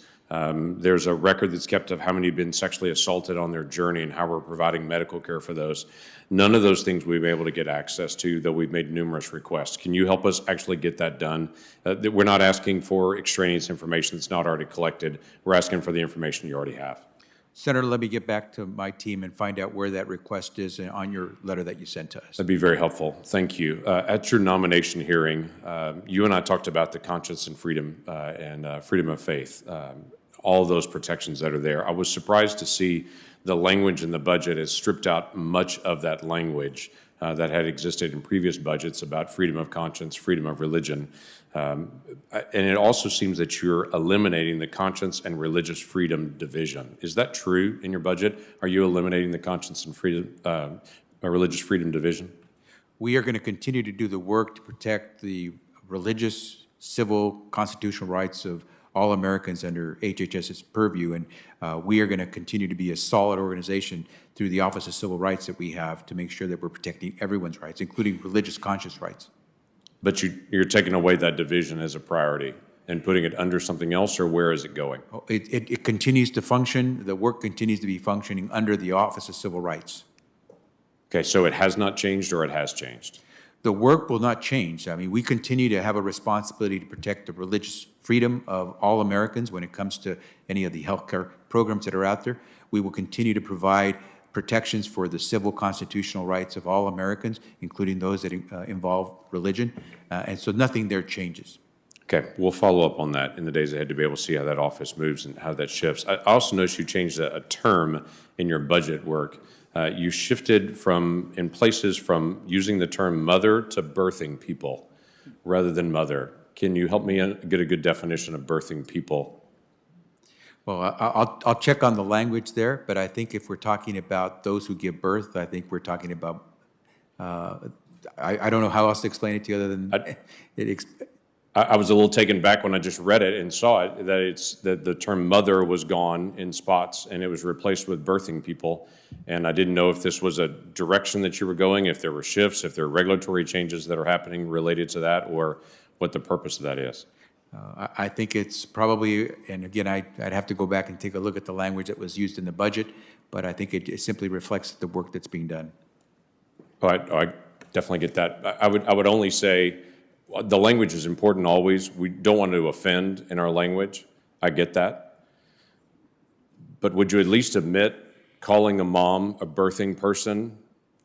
N: There's a record that's kept of how many have been sexually assaulted on their journey and how we're providing medical care for those. None of those things we've been able to get access to, though we've made numerous requests. Can you help us actually get that done? We're not asking for extraneous information that's not already collected. We're asking for the information you already have.
C: Senator, let me get back to my team and find out where that request is on your letter that you sent to us.
N: That'd be very helpful. Thank you. At your nomination hearing, you and I talked about the conscience and freedom of faith, all those protections that are there. I was surprised to see the language in the budget has stripped out much of that language that had existed in previous budgets about freedom of conscience, freedom of religion. And it also seems that you're eliminating the conscience and religious freedom division. Is that true in your budget? Are you eliminating the conscience and freedom, religious freedom division?
C: We are going to continue to do the work to protect the religious, civil, constitutional rights of all Americans under HHS's purview, and we are going to continue to be a solid organization through the Office of Civil Rights that we have to make sure that we're protecting everyone's rights, including religious conscience rights.
N: But you're taking away that division as a priority and putting it under something else, or where is it going?
C: It continues to function. The work continues to be functioning under the Office of Civil Rights.
N: Okay, so it has not changed, or it has changed?
C: The work will not change. I mean, we continue to have a responsibility to protect the religious freedom of all Americans when it comes to any of the healthcare programs that are out there. We will continue to provide protections for the civil constitutional rights of all Americans, including those that involve religion, and so nothing there changes.
N: Okay, we'll follow up on that in the days ahead to be able to see how that office moves and how that shifts. I also noticed you changed a term in your budget work. You shifted from using the term mother to birthing people rather than mother. Can you help me get a good definition of birthing people?
C: Well, I'll check on the language there, but I think if we're talking about those who give birth, I think we're talking about, I don't know how else to explain it to you other than
N: I was a little taken back when I just read it and saw it, that the term mother was gone in spots and it was replaced with birthing people. And I didn't know if this was a direction that you were going, if there were shifts, if there are regulatory changes that are happening related to that, or what the purpose of that is.
C: I think it's probably, and again, I'd have to go back and take a look at the language that was used in the budget, but I think it simply reflects the work that's being done.
N: Oh, I definitely get that. I would only say the language is important always. We don't want to offend in our language. I get that. But would you at least admit calling a mom a birthing person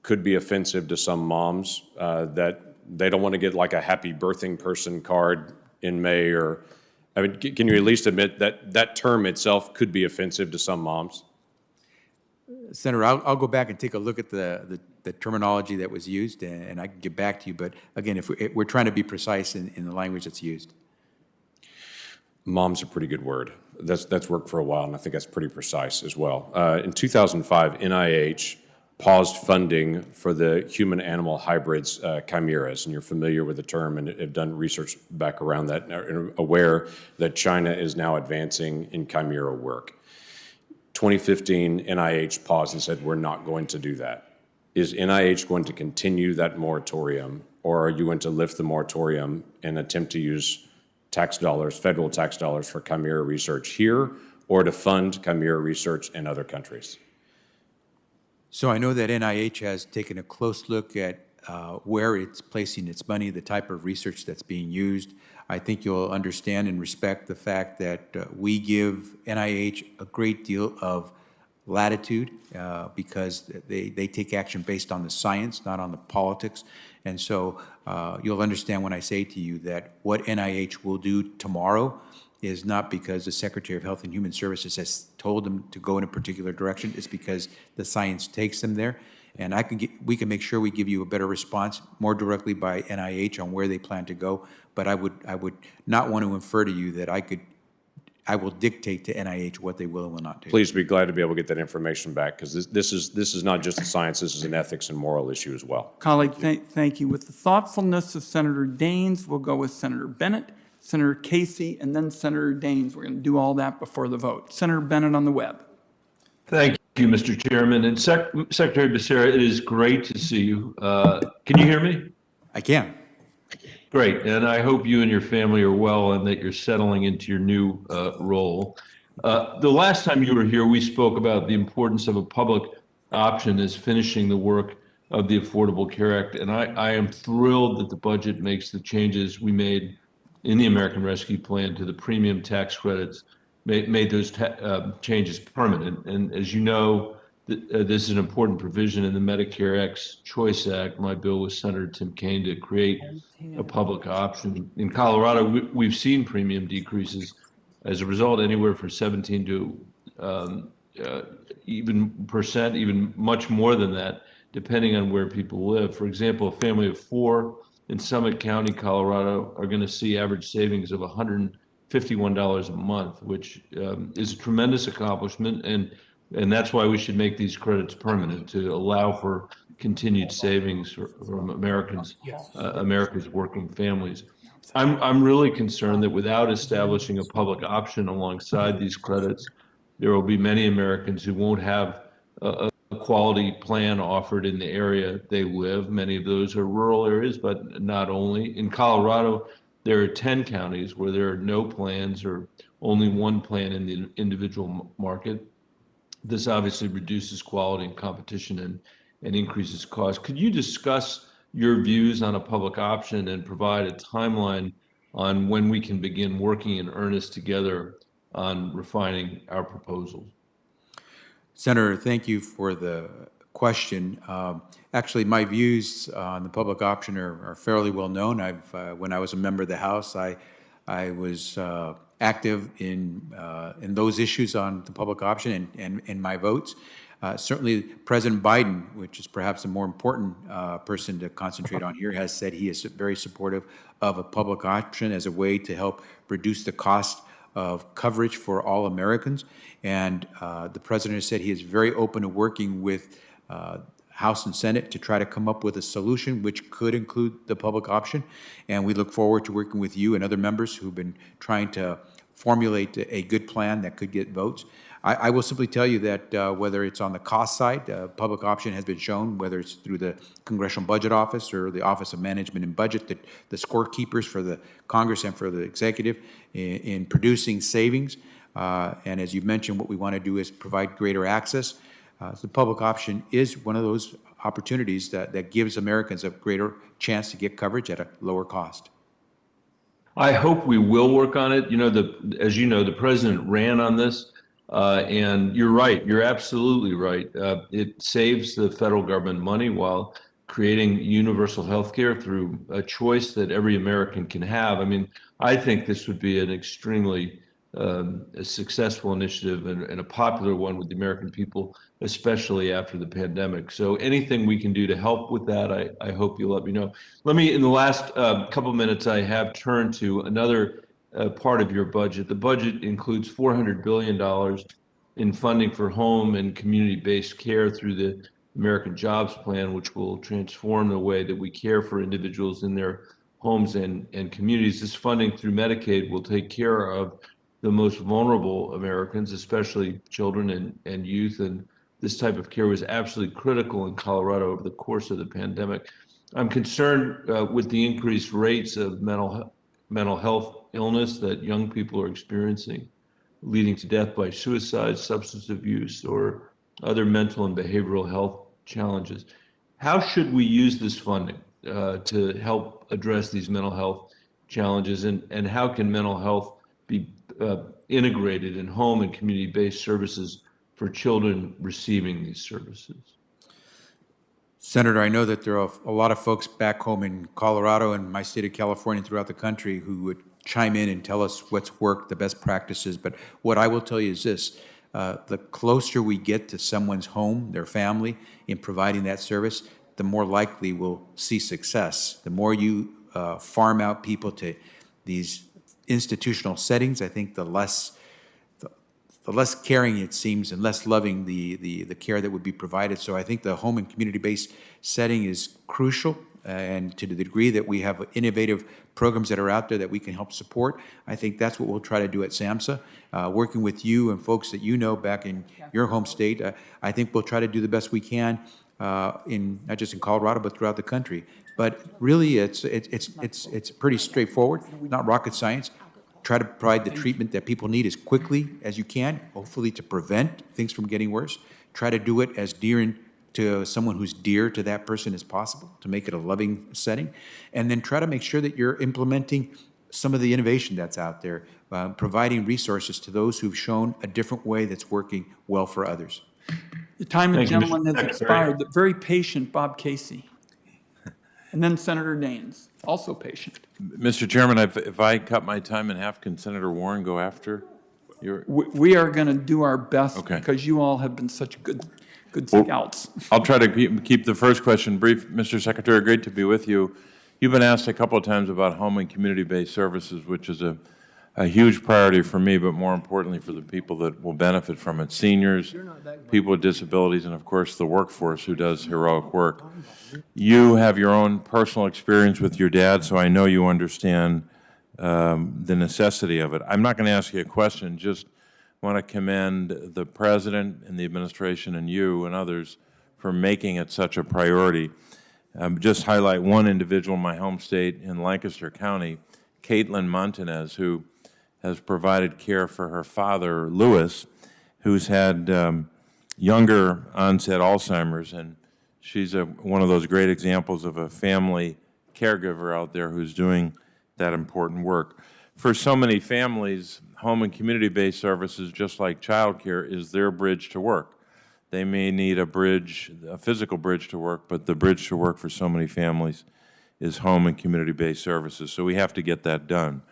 N: could be offensive to some moms, that they don't want to get like a happy birthing person card in May, or, I mean, can you at least admit that that term itself could be offensive to some moms?
C: Senator, I'll go back and take a look at the terminology that was used, and I can get back to you. But again, if we're trying to be precise in the language that's used.
N: Mom's a pretty good word. That's worked for a while, and I think that's pretty precise as well. In 2005, NIH paused funding for the human-animal hybrids, chimeras, and you're familiar with the term and have done research back around that, and are aware that China is now advancing in chimera work. 2015, NIH paused and said, we're not going to do that. Is NIH going to continue that moratorium, or are you going to lift the moratorium and attempt to use tax dollars, federal tax dollars, for chimera research here, or to fund chimera research in other countries?
C: So I know that NIH has taken a close look at where it's placing its money, the type of research that's being used. I think you'll understand and respect the fact that we give NIH a great deal of latitude because they take action based on the science, not on the politics. And so you'll understand when I say to you that what NIH will do tomorrow is not because the Secretary of Health and Human Services has told them to go in a particular direction. It's because the science takes them there. And we can make sure we give you a better response more directly by NIH on where they plan to go. But I would not want to infer to you that I will dictate to NIH what they will and will not do.
N: Please be glad to be able to get that information back, because this is not just a science, this is an ethics and moral issue as well.
A: Colleague, thank you. With the thoughtfulness of Senator Daines, we'll go with Senator Bennett, Senator Casey, and then Senator Daines. We're going to do all that before the vote. Senator Bennett on the web.
O: Thank you, Mr. Chairman. And Secretary Becerra, it is great to see you. Can you hear me?
C: I can.
O: Great. And I hope you and your family are well and that you're settling into your new role. The last time you were here, we spoke about the importance of a public option as finishing the work of the Affordable Care Act. And I am thrilled that the budget makes the changes we made in the American Rescue Plan to the premium tax credits, made those changes permanent. And as you know, this is an important provision in the Medicare X Choice Act, my bill with Senator Tim Kaine, to create a public option. In Colorado, we've seen premium decreases as a result, anywhere from 17 to even much more than that, depending on where people live. For example, a family of 4 in Summit County, Colorado, are going to see average savings of $151 a month, which is a tremendous accomplishment, and that's why we should make these credits permanent, to allow for continued savings from America's working families. I'm really concerned that without establishing a public option alongside these credits, there will be many Americans who won't have a quality plan offered in the area they live. Many of those are rural areas, but not only. In Colorado, there are 10 counties where there are no plans or only one plan in the individual market. This obviously reduces quality and competition and increases cost. Could you discuss your views on a public option and provide a timeline on when we can begin working in earnest together on refining our proposals?
C: Senator, thank you for the question. Actually, my views on the public option are fairly well known. When I was a member of the House, I was active in those issues on the public option and in my votes. Certainly, President Biden, which is perhaps a more important person to concentrate on here, has said he is very supportive of a public option as a way to help reduce the cost of coverage for all Americans. And the president has said he is very open to working with House and Senate to try to come up with a solution which could include the public option. And we look forward to working with you and other members who've been trying to formulate a good plan that could get votes. I will simply tell you that whether it's on the cost side, public option has been shown, whether it's through the Congressional Budget Office or the Office of Management and Budget, that the scorekeepers for the Congress and for the executive in producing savings. And as you mentioned, what we want to do is provide greater access. The public option is one of those opportunities that gives Americans a greater chance to get coverage at a lower cost.
O: I hope we will work on it. As you know, the president ran on this, and you're right. You're absolutely right. It saves the federal government money while creating universal health care through a choice that every American can have. I mean, I think this would be an extremely a successful initiative and a popular one with the American people, especially after the pandemic. So anything we can do to help with that, I hope you'll let me know. Let me, in the last couple minutes I have, turn to another part of your budget. The budget includes $400 billion in funding for home and community-based care through the American Jobs Plan, which will transform the way that we care for individuals in their homes and communities. This funding through Medicaid will take care of the most vulnerable Americans, especially children and youth, and this type of care was absolutely critical in Colorado over the course of the pandemic. I'm concerned with the increased rates of mental health illness that young people are experiencing, leading to death by suicide, substance abuse, or other mental and behavioral health challenges. How should we use this funding to help address these mental health challenges, and how can mental health be integrated in home and community-based services for children receiving these services?
C: Senator, I know that there are a lot of folks back home in Colorado and my state of California, throughout the country, who would chime in and tell us what's worked, the best practices. But what I will tell you is this: the closer we get to someone's home, their family, in providing that service, the more likely we'll see success. The more you farm out people to these institutional settings, I think the less caring it seems and less loving the care that would be provided. So I think the home and community-based setting is crucial, and to the degree that we have innovative programs that are out there that we can help support, I think that's what we'll try to do at SAMHSA. Working with you and folks that you know back in your home state, I think we'll try to do the best we can in not just in Colorado but throughout the country. But really, it's pretty straightforward, not rocket science. Try to provide the treatment that people need as quickly as you can, hopefully to prevent things from getting worse. Try to do it as dear to someone who's dear to that person as possible, to make it a loving setting. And then try to make sure that you're implementing some of the innovation that's out there, providing resources to those who've shown a different way that's working well for others.
A: The time of
O: Thank you,
A: gentleman
O: Mr.
A: has expired. The very patient Bob Casey. And then Senator Daines, also patient.
P: Mr. Chairman, if I cut my time in half, can Senator Warren go after your?
A: We are going to do our best,
P: Okay.
A: because you all have been such good scouts.
P: I'll try to keep the first question brief. Mr. Secretary, great to be with you. You've been asked a couple of times about home and community-based services, which is a huge priority for me, but more importantly for the people that will benefit from it: seniors, people with disabilities, and of course the workforce who does heroic work. You have your own personal experience with your dad, so I know you understand the necessity of it. I'm not going to ask you a question, just want to commend the President and the administration and you and others for making it such a priority. Just highlight one individual in my home state in Lancaster County, Caitlin Montanez, who has provided care for her father, Louis, who's had younger onset Alzheimer's, and she's one of those great examples of a family caregiver out there who's doing that important work. For so many families, home and community-based services, just like childcare, is their bridge to work. They may need a bridge, a physical bridge to work, but the bridge to work for so many families is home and community-based services. So we have to get that done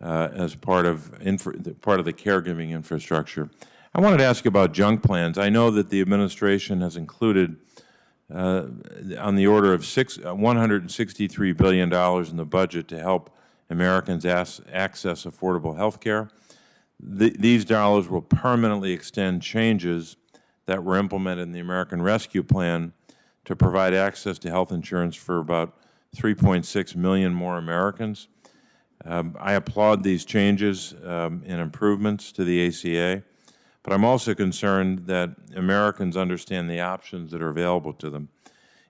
P: as part of the caregiving infrastructure. I wanted to ask you about junk plans. I know that the administration has included on the order of $163 billion in the budget to help Americans access affordable health care. These dollars will permanently extend changes that were implemented in the American Rescue Plan to provide access to health insurance for about 3.6 million more Americans. I applaud these changes and improvements to the ACA, but I'm also concerned that Americans understand the options that are available to them.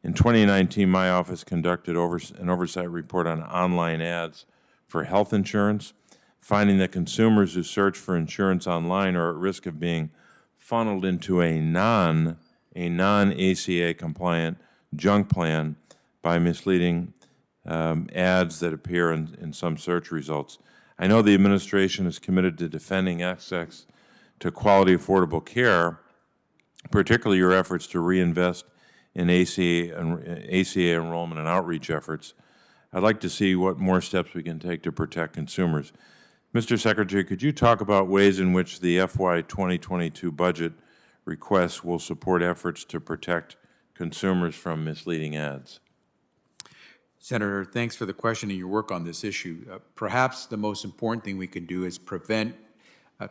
P: In 2019, my office conducted an oversight report on online ads for health insurance, finding that consumers who search for insurance online are at risk of being funneled into a non-ACA compliant junk plan by misleading ads that appear in some search results. I know the administration is committed to defending access to quality, affordable care, particularly your efforts to reinvest in ACA enrollment and outreach efforts. I'd like to see what more steps we can take to protect consumers. Mr. Secretary, could you talk about ways in which the FY 2022 budget requests will support efforts to protect consumers from misleading ads?
C: Senator, thanks for the question and your work on this issue. Perhaps the most important thing we can do is prevent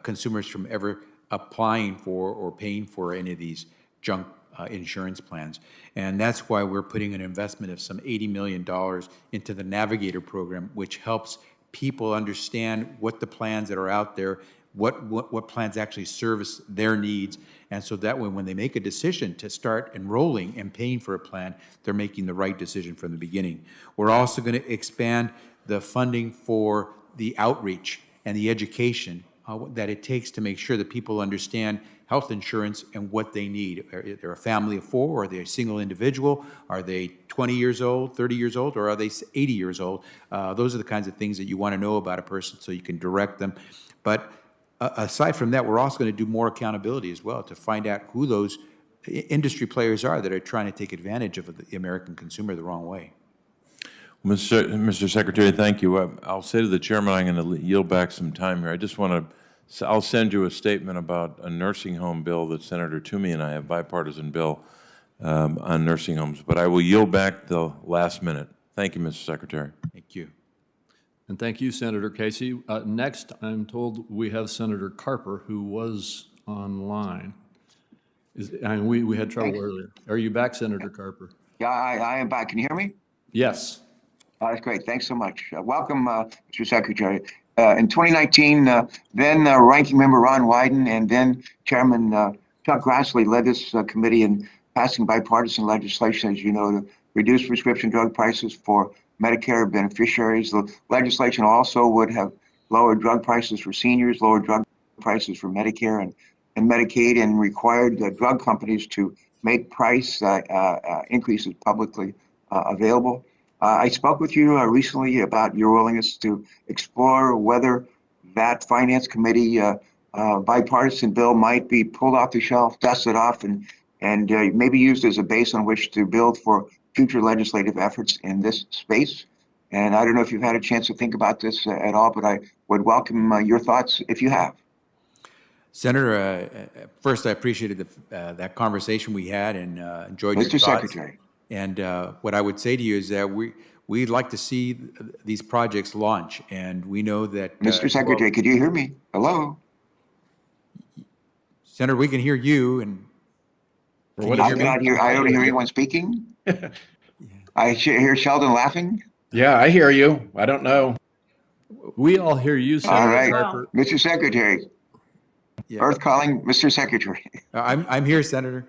C: consumers from ever applying for or paying for any of these junk insurance plans. And that's why we're putting an investment of some $80 million into the Navigator program, which helps people understand what the plans that are out there, what plans actually service their needs. And so that way, when they make a decision to start enrolling and paying for a plan, they're making the right decision from the beginning. We're also going to expand the funding for the outreach and the education that it takes to make sure that people understand health insurance and what they need. Are they a family of four? Are they a single individual? Are they 20 years old, 30 years old, or are they 80 years old? Those are the kinds of things that you want to know about a person so you can direct them. But aside from that, we're also going to do more accountability as well to find out who those industry players are that are trying to take advantage of the American consumer the wrong way.
P: Mr. Secretary, thank you. I'll say to the chairman, I'm going to yield back some time here. I just want to, I'll send you a statement about a nursing home bill that Senator Toomey and I have, bipartisan bill on nursing homes, but I will yield back the last minute. Thank you, Mr. Secretary.
C: Thank you.
B: And thank you, Senator Casey. Next, I'm told we have Senator Carper, who was online. We had trouble earlier. Are you back, Senator Carper?
Q: Yeah, I am back. Can you hear me?
B: Yes.
Q: That's great. Thanks so much. Welcome, Mr. Secretary. In 2019, then Ranking Member Ron Wyden and then Chairman Chuck Grassley led this committee in passing bipartisan legislation, as you know, to reduce prescription drug prices for Medicare beneficiaries. The legislation also would have lowered drug prices for seniors, lowered drug prices for Medicare and Medicaid, and required drug companies to make price increases publicly available. I spoke with you recently about your willingness to explore whether that Finance Committee bipartisan bill might be pulled off the shelf, dusted off, and maybe used as a base on which to build for future legislative efforts in this space. And I don't know if you've had a chance to think about this at all, but I would welcome your thoughts if you have.
C: Senator, first, I appreciated that conversation we had and enjoyed your thoughts.
Q: Mr. Secretary.
C: And what I would say to you is that we'd like to see these projects launch, and we know that—
Q: Mr. Secretary, could you hear me? Hello?
C: Senator, we can hear you, and—
Q: I don't hear anyone speaking. I hear Sheldon laughing.
R: Yeah, I hear you. I don't know.
B: We all hear you, Senator
Q: All right,
B: Carper.
Q: Mr. Secretary.
C: Yeah.
Q: Earth calling, Mr. Secretary.
C: I'm here, Senator.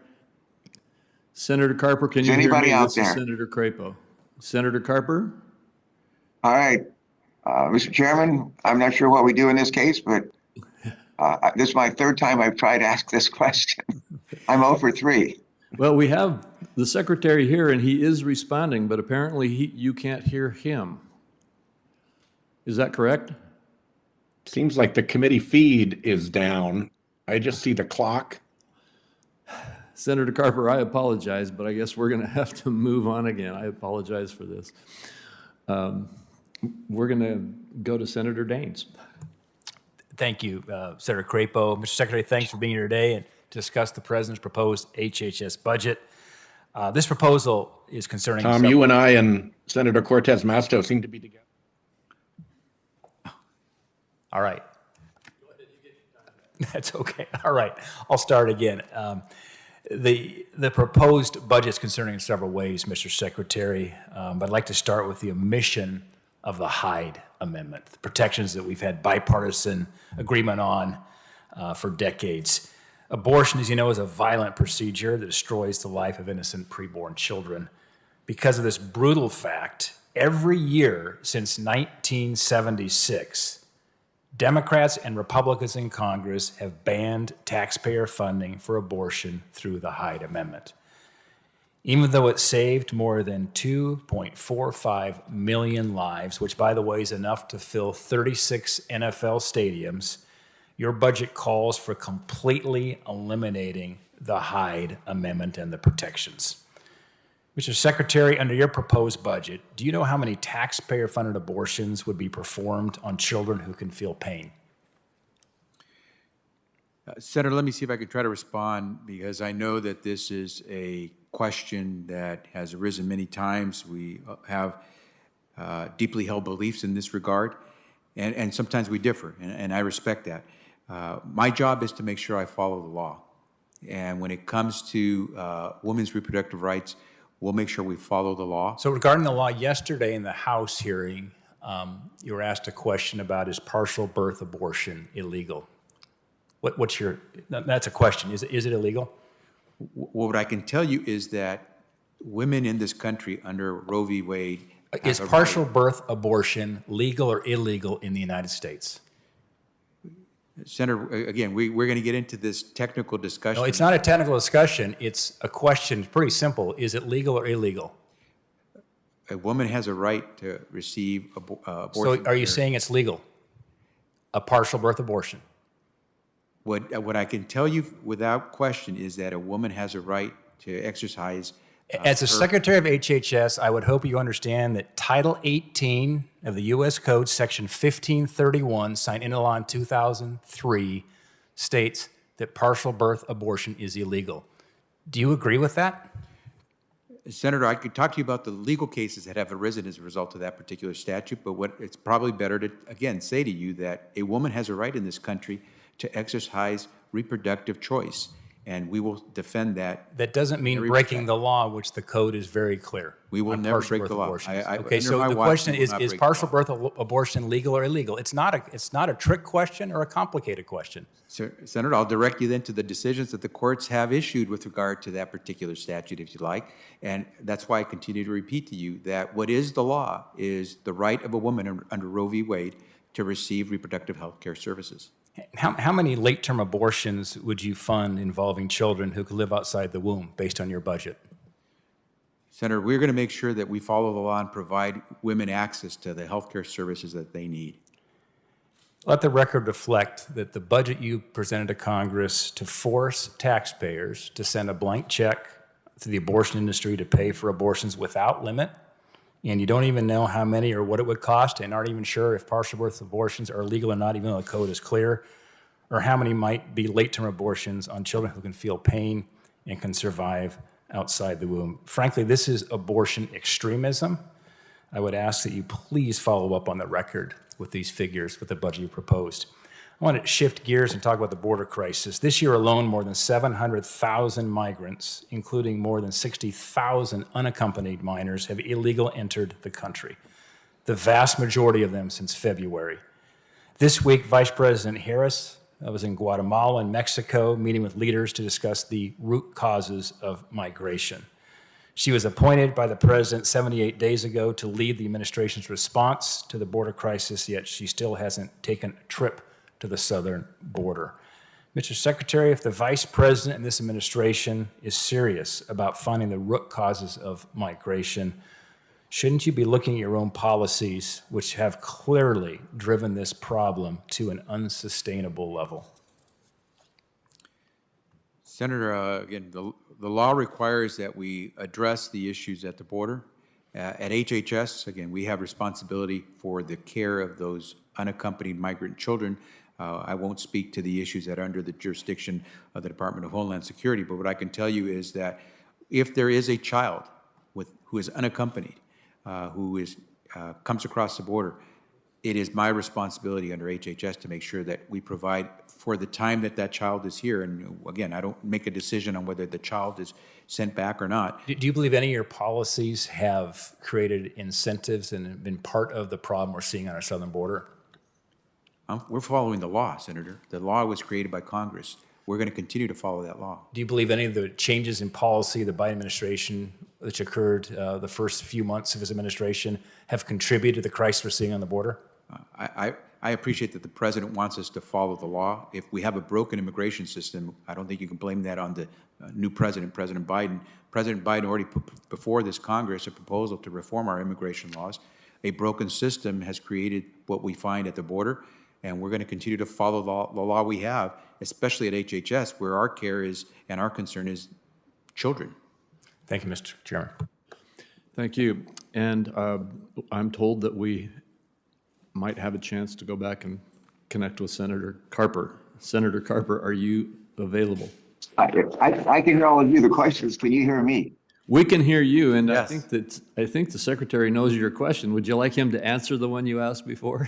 B: Senator Carper, can
Q: Is
B: you hear
Q: anybody
B: me?
Q: out
B: This
Q: there?
B: is Senator Crapo. Senator Carper?
Q: All right, Mr. Chairman, I'm not sure what we do in this case, but this is my third time I've tried to ask this question. I'm 0 for 3.
B: Well, we have the secretary here, and he is responding, but apparently you can't hear him. Is that correct?
R: Seems like the committee feed is down. I just see the clock.
B: Senator Carper, I apologize, but I guess we're going to have to move on again. I apologize for this. We're going to go to Senator Daines.
S: Thank you, Senator Crapo. Mr. Secretary, thanks for being here today and to discuss the President's proposed HHS budget. This proposal is concerning—
R: Tom, you and I and Senator Cortez Masto seem to be together.
S: All right. That's okay. All right. I'll start again. The proposed budget is concerning in several ways, Mr. Secretary, but I'd like to start with the omission of the Hyde Amendment, the protections that we've had bipartisan agreement on for decades. Abortion, as you know, is a violent procedure that destroys the life of innocent preborn children. Because of this brutal fact, every year since 1976, Democrats and Republicans in Congress have banned taxpayer funding for abortion through the Hyde Amendment. Even though it saved more than 2.45 million lives, which, by the way, is enough to fill 36 NFL stadiums, your budget calls for completely eliminating the Hyde Amendment and the protections. Mr. Secretary, under your proposed budget, do you know how many taxpayer-funded abortions would be performed on children who can feel pain?
C: Senator, let me see if I can try to respond, because I know that this is a question that has arisen many times. We have deeply held beliefs in this regard, and sometimes we differ, and I respect that. My job is to make sure I follow the law. And when it comes to women's reproductive rights, we'll make sure we follow the law.
S: So regarding the law, yesterday in the House hearing, you were asked a question about, is partial birth abortion illegal? What's your, that's a question. Is it illegal?
C: What I can tell you is that women in this country under Roe v. Wade.
S: Is partial birth abortion legal or illegal in the United States?
C: Senator, again, we're going to get into this technical discussion.
S: No, it's not a technical discussion. It's a question. It's pretty simple. Is it legal or illegal?
C: A woman has a right to receive abortion.
S: So are you saying it's legal? A partial birth abortion?
C: What I can tell you without question is that a woman has a right to exercise.
S: As a Secretary of HHS, I would hope you understand that Title 18 of the U.S. Code, Section 1531, signed into law in 2003, states that partial birth abortion is illegal. Do you agree with that?
C: Senator, I could talk to you about the legal cases that have arisen as a result of that particular statute, but it's probably better to, again, say to you that a woman has a right in this country to exercise reproductive choice, and we will defend that.
S: That doesn't mean breaking the law, which the code is very clear.
C: We will never break the law.
S: Okay, so the question is partial birth abortion legal or illegal? It's not a trick question or a complicated question.
C: Senator, I'll direct you then to the decisions that the courts have issued with regard to that particular statute, if you like, and that's why I continue to repeat to you that what is the law is the right of a woman under Roe v. Wade to receive reproductive health care services.
S: How many late-term abortions would you fund involving children who could live outside the womb based on your budget?
C: Senator, we're going to make sure that we follow the law and provide women access to the health care services that they need.
S: Let the record reflect that the budget you presented to Congress to force taxpayers to send a blank check to the abortion industry to pay for abortions without limit, and you don't even know how many or what it would cost, and aren't even sure if partial birth abortions are legal or not, even though the code is clear, or how many might be late-term abortions on children who can feel pain and can survive outside the womb. Frankly, this is abortion extremism. I would ask that you please follow up on the record with these figures, with the budget you proposed. I want to shift gears and talk about the border crisis. This year alone, more than 700,000 migrants, including more than 60,000 unaccompanied minors, have illegally entered the country, the vast majority of them since February. This week, Vice President Harris was in Guatemala and Mexico, meeting with leaders to discuss the root causes of migration. She was appointed by the president 78 days ago to lead the administration's response to the border crisis, yet she still hasn't taken a trip to the southern border. Mr. Secretary, if the vice president and this administration is serious about finding the root causes of migration, shouldn't you be looking at your own policies, which have clearly driven this problem to an unsustainable level?
C: Senator, again, the law requires that we address the issues at the border. At HHS, again, we have responsibility for the care of those unaccompanied migrant children. I won't speak to the issues that are under the jurisdiction of the Department of Homeland Security, but what I can tell you is that if there is a child who is unaccompanied, who comes across the border, it is my responsibility under HHS to make sure that we provide for the time that that child is here. And again, I don't make a decision on whether the child is sent back or not.
S: Do you believe any of your policies have created incentives and been part of the problem we're seeing on our southern border?
C: We're following the law, Senator. The law was created by Congress. we're going to continue to follow that law.
S: Do you believe any of the changes in policy of the Biden administration, which occurred the first few months of his administration, have contributed to the crisis we're seeing on the border?
C: I appreciate that the president wants us to follow the law. If we have a broken immigration system, I don't think you can blame that on the new president, President Biden. President Biden already put before this Congress a proposal to reform our immigration laws. A broken system has created what we find at the border, and we're going to continue to follow the law we have, especially at HHS, where our care is and our concern is children.
S: Thank you, Mr. Chairman.
B: Thank you. And I'm told that we might have a chance to go back and connect with Senator Carper. Senator Carper, are you available?
Q: I can hear all of you. The question is, can you hear me?
B: We can hear you, and
C: Yes.
B: I think the secretary knows your question. Would you like him to answer the one you asked before?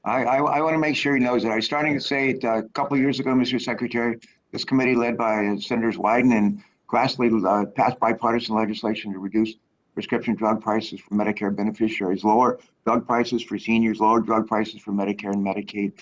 Q: I want to make sure he knows it. I was starting to say it a couple of years ago, Mr. Secretary. This committee led by Senators Wyden and Grassley passed bipartisan legislation to reduce prescription drug prices for Medicare beneficiaries, lower drug prices for seniors, lower drug prices for Medicare and Medicaid.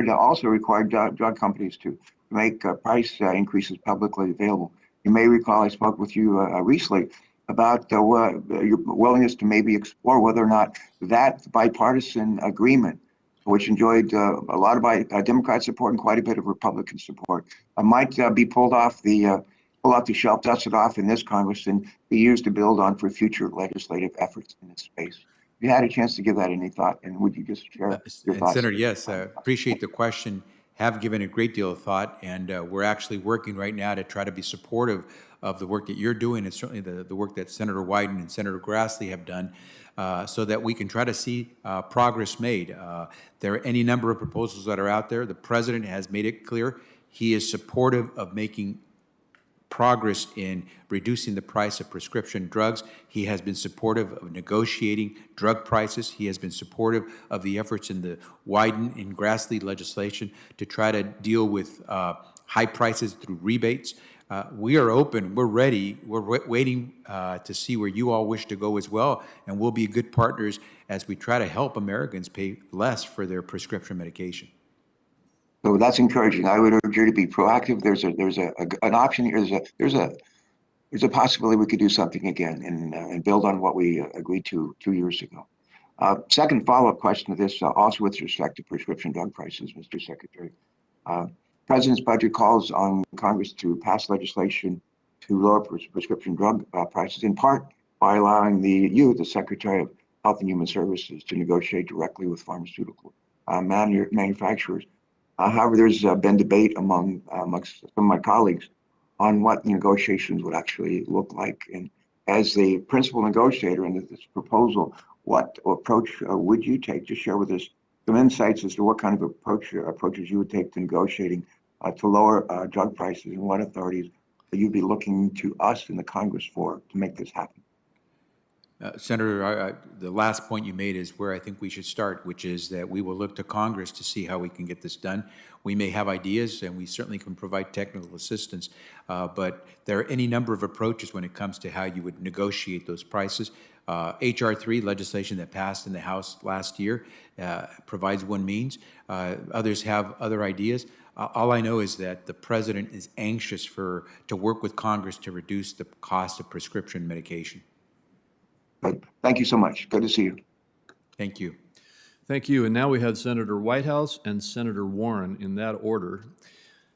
Q: Also required drug companies to make price increases publicly available. You may recall I spoke with you recently about your willingness to maybe explore whether or not that bipartisan agreement, which enjoyed a lot of Democrat support and quite a bit of Republican support, might be pulled off the shelf, dusted off in this Congress, and be used to build on for future legislative efforts in this space. You had a chance to give that any thought, and would you just share your thoughts?
C: Senator, yes, I appreciate the question. Have given a great deal of thought, and we're actually working right now to try to be supportive of the work that you're doing, and certainly the work that Senator Wyden and Senator Grassley have done, so that we can try to see progress made. There are any number of proposals that are out there. The president has made it clear he is supportive of making progress in reducing the price of prescription drugs. He has been supportive of negotiating drug prices. He has been supportive of the efforts in the Wyden and Grassley legislation to try to deal with high prices through rebates. We are open, we're ready, we're waiting to see where you all wish to go as well, and we'll be good partners as we try to help Americans pay less for their prescription medication.
Q: So that's encouraging. I would urge you to be proactive. There's an option here. There's a possibility we could do something again and build on what we agreed to 2 years ago. Second follow-up question to this, also with respect to prescription drug prices, Mr. Secretary. President's budget calls on Congress to pass legislation to lower prescription drug prices, in part by allowing the Secretary of Health and Human Services to negotiate directly with pharmaceutical manufacturers. However, there's been debate amongst some of my colleagues on what negotiations would actually look like. And as the principal negotiator in this proposal, what approach would you take? Just share with us some insights as to what kind of approaches you would take to negotiating to lower drug prices, and what authorities you'd be looking to us in the Congress for to make this happen.
C: Senator, the last point you made is where I think we should start, which is that we will look to Congress to see how we can get this done. We may have ideas, and we certainly can provide technical assistance, but there are any number of approaches when it comes to how you would negotiate those prices. H.R. 3, legislation that passed in the House last year, provides one means. Others have other ideas. All I know is that the president is anxious to work with Congress to reduce the cost of prescription medication.
Q: Thank you so much. Good to see you.
C: Thank you.
B: Thank you. And now we have Senator Whitehouse and Senator Warren in that order.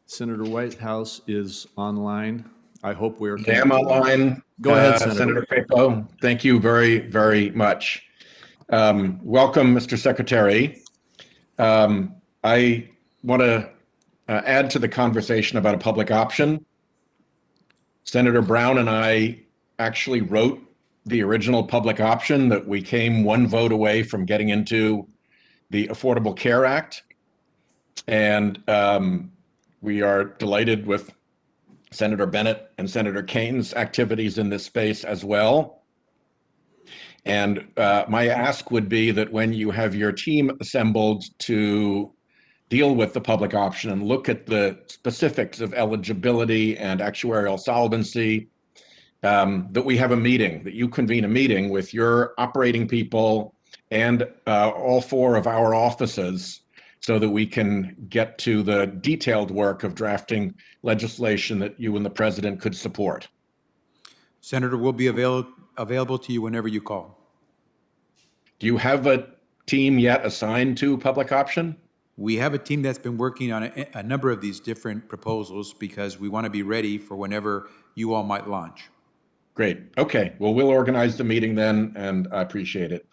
B: Senator Whitehouse is online. I hope we're...
R: I am online.
B: Go ahead, Senator.
R: Senator Crapo. Thank you very, very much. Welcome, Mr. Secretary. I want to add to the conversation about a public option. Senator Brown and I actually wrote the original public option that we came one vote away from getting into the Affordable Care Act. And we are delighted with Senator Bennett and Senator Kane's activities in this space as well. And my ask would be that when you have your team assembled to deal with the public option and look at the specifics of eligibility and actuarial solvency, that we have a meeting, that you convene a meeting with your operating people and all four of our offices so that we can get to the detailed work of drafting legislation that you and the president could support.
C: Senator, we'll be available to you whenever you call.
R: Do you have a team yet assigned to public option?
C: We have a team that's been working on a number of these different proposals because we want to be ready for whenever you all might launch.
R: Great. Okay. Well, we'll organize the meeting then, and I appreciate it.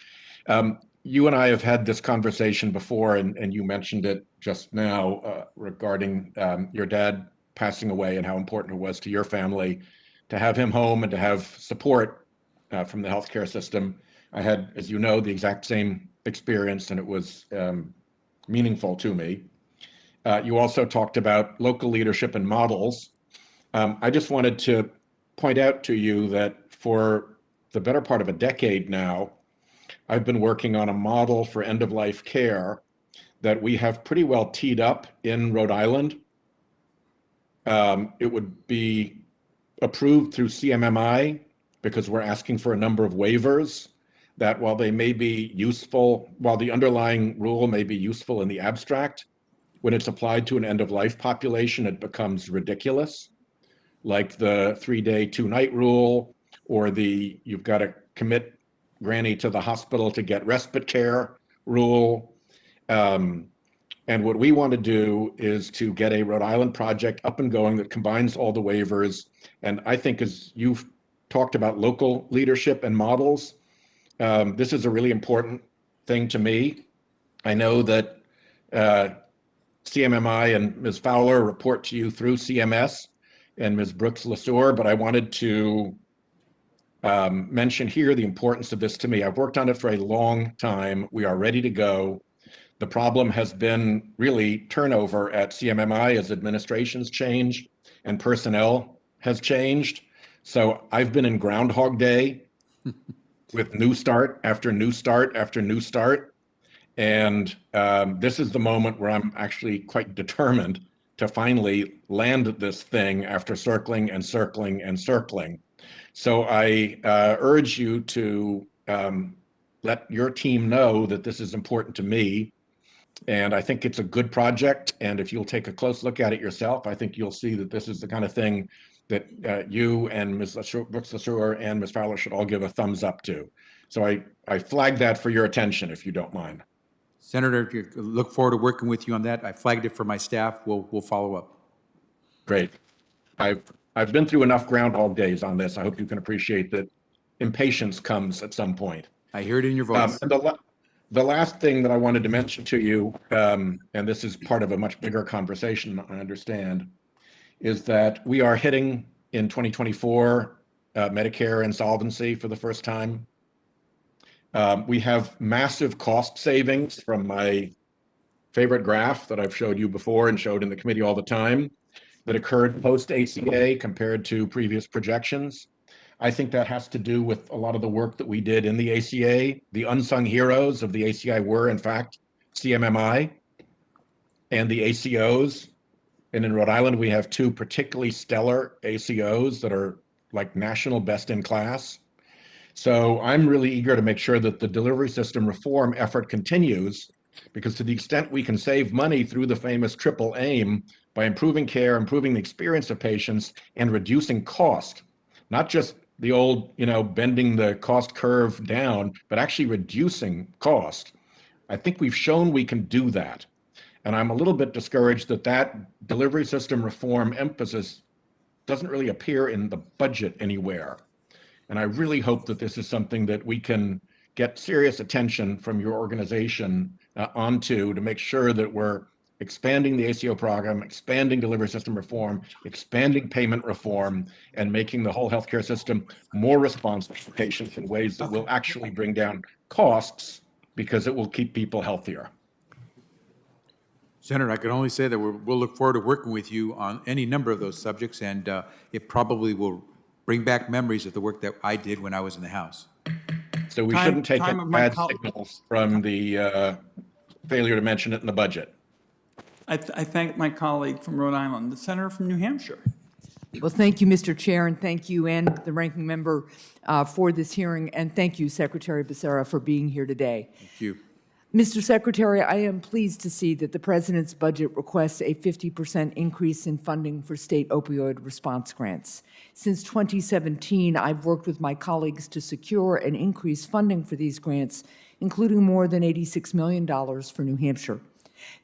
R: You and I have had this conversation before, and you mentioned it just now regarding your dad passing away and how important it was to your family to have him home and to have support from the healthcare system. I had, as you know, the exact same experience, and it was meaningful to me. You also talked about local leadership and models. I just wanted to point out to you that for the better part of a decade now, I've been working on a model for end-of-life care that we have pretty well teed up in Rhode Island. It would be approved through CMMI because we're asking for a number of waivers that while they may be useful, while the underlying rule may be useful in the abstract, when it's applied to an end-of-life population, it becomes ridiculous, like the 3-day, 2-night rule, or the you've got to commit granny to the hospital to get respite care rule. And what we want to do is to get a Rhode Island project up and going that combines all the waivers. And I think as you've talked about local leadership and models, this is a really important thing to me. I know that CMMI and Ms. Fowler report to you through CMS and Ms. Brooks-LaSure, but I wanted to mention here the importance of this to me. I've worked on it for a long time. We are ready to go. The problem has been really turnover at CMMI as administrations change and personnel has changed. So I've been in Groundhog Day with new start after new start after new start. And this is the moment where I'm actually quite determined to finally land this thing after circling and circling and circling. So I urge you to let your team know that this is important to me. And I think it's a good project. And if you'll take a close look at it yourself, I think you'll see that this is the kind of thing that you and Ms. Brooks-LaSure and Ms. Fowler should all give a thumbs up to. So I flag that for your attention, if you don't mind.
C: Senator, look forward to working with you on that. I flagged it for my staff. We'll follow up.
R: Great. I've been through enough Groundhog Days on this. I hope you can appreciate that impatience comes at some point.
C: I hear it in your voice.
R: The last thing that I wanted to mention to you, and this is part of a much bigger conversation, I understand, is that we are hitting in 2024 Medicare insolvency for the first time. We have massive cost savings from my favorite graph that I've showed you before and showed in the committee all the time that occurred post-ACA compared to previous projections. I think that has to do with a lot of the work that we did in the ACA. The unsung heroes of the ACA were, in fact, CMMI and the ACOs. And in Rhode Island, we have two particularly stellar ACOs that are like national best in class. So I'm really eager to make sure that the delivery system reform effort continues, because to the extent we can save money through the famous triple aim by improving care, improving the experience of patients, and reducing cost, not just the old, bending the cost curve down, but actually reducing cost. I think we've shown we can do that. And I'm a little bit discouraged that that delivery system reform emphasis doesn't really appear in the budget anywhere. And I really hope that this is something that we can get serious attention from your organization onto to make sure that we're expanding the ACO program, expanding delivery system reform, expanding payment reform, and making the whole healthcare system more responsive to patients in ways that will actually bring down costs because it will keep people healthier.
C: Senator, I can only say that we'll look forward to working with you on any number of those subjects, and it probably will bring back memories of the work that I did when I was in the House.
R: So we shouldn't take any bad signals from the failure to mention it in the budget.
A: I thank my colleague from Rhode Island, the senator from New Hampshire.
T: Well, thank you, Mr. Chair, and thank you and the ranking member for this hearing, and thank you, Secretary Becerra, for being here today.
C: Thank you.
T: Mr. Secretary, I am pleased to see that the President's budget requests a 50% increase in funding for state opioid response grants. Since 2017, I've worked with my colleagues to secure and increase funding for these grants, including more than $86 million for New Hampshire.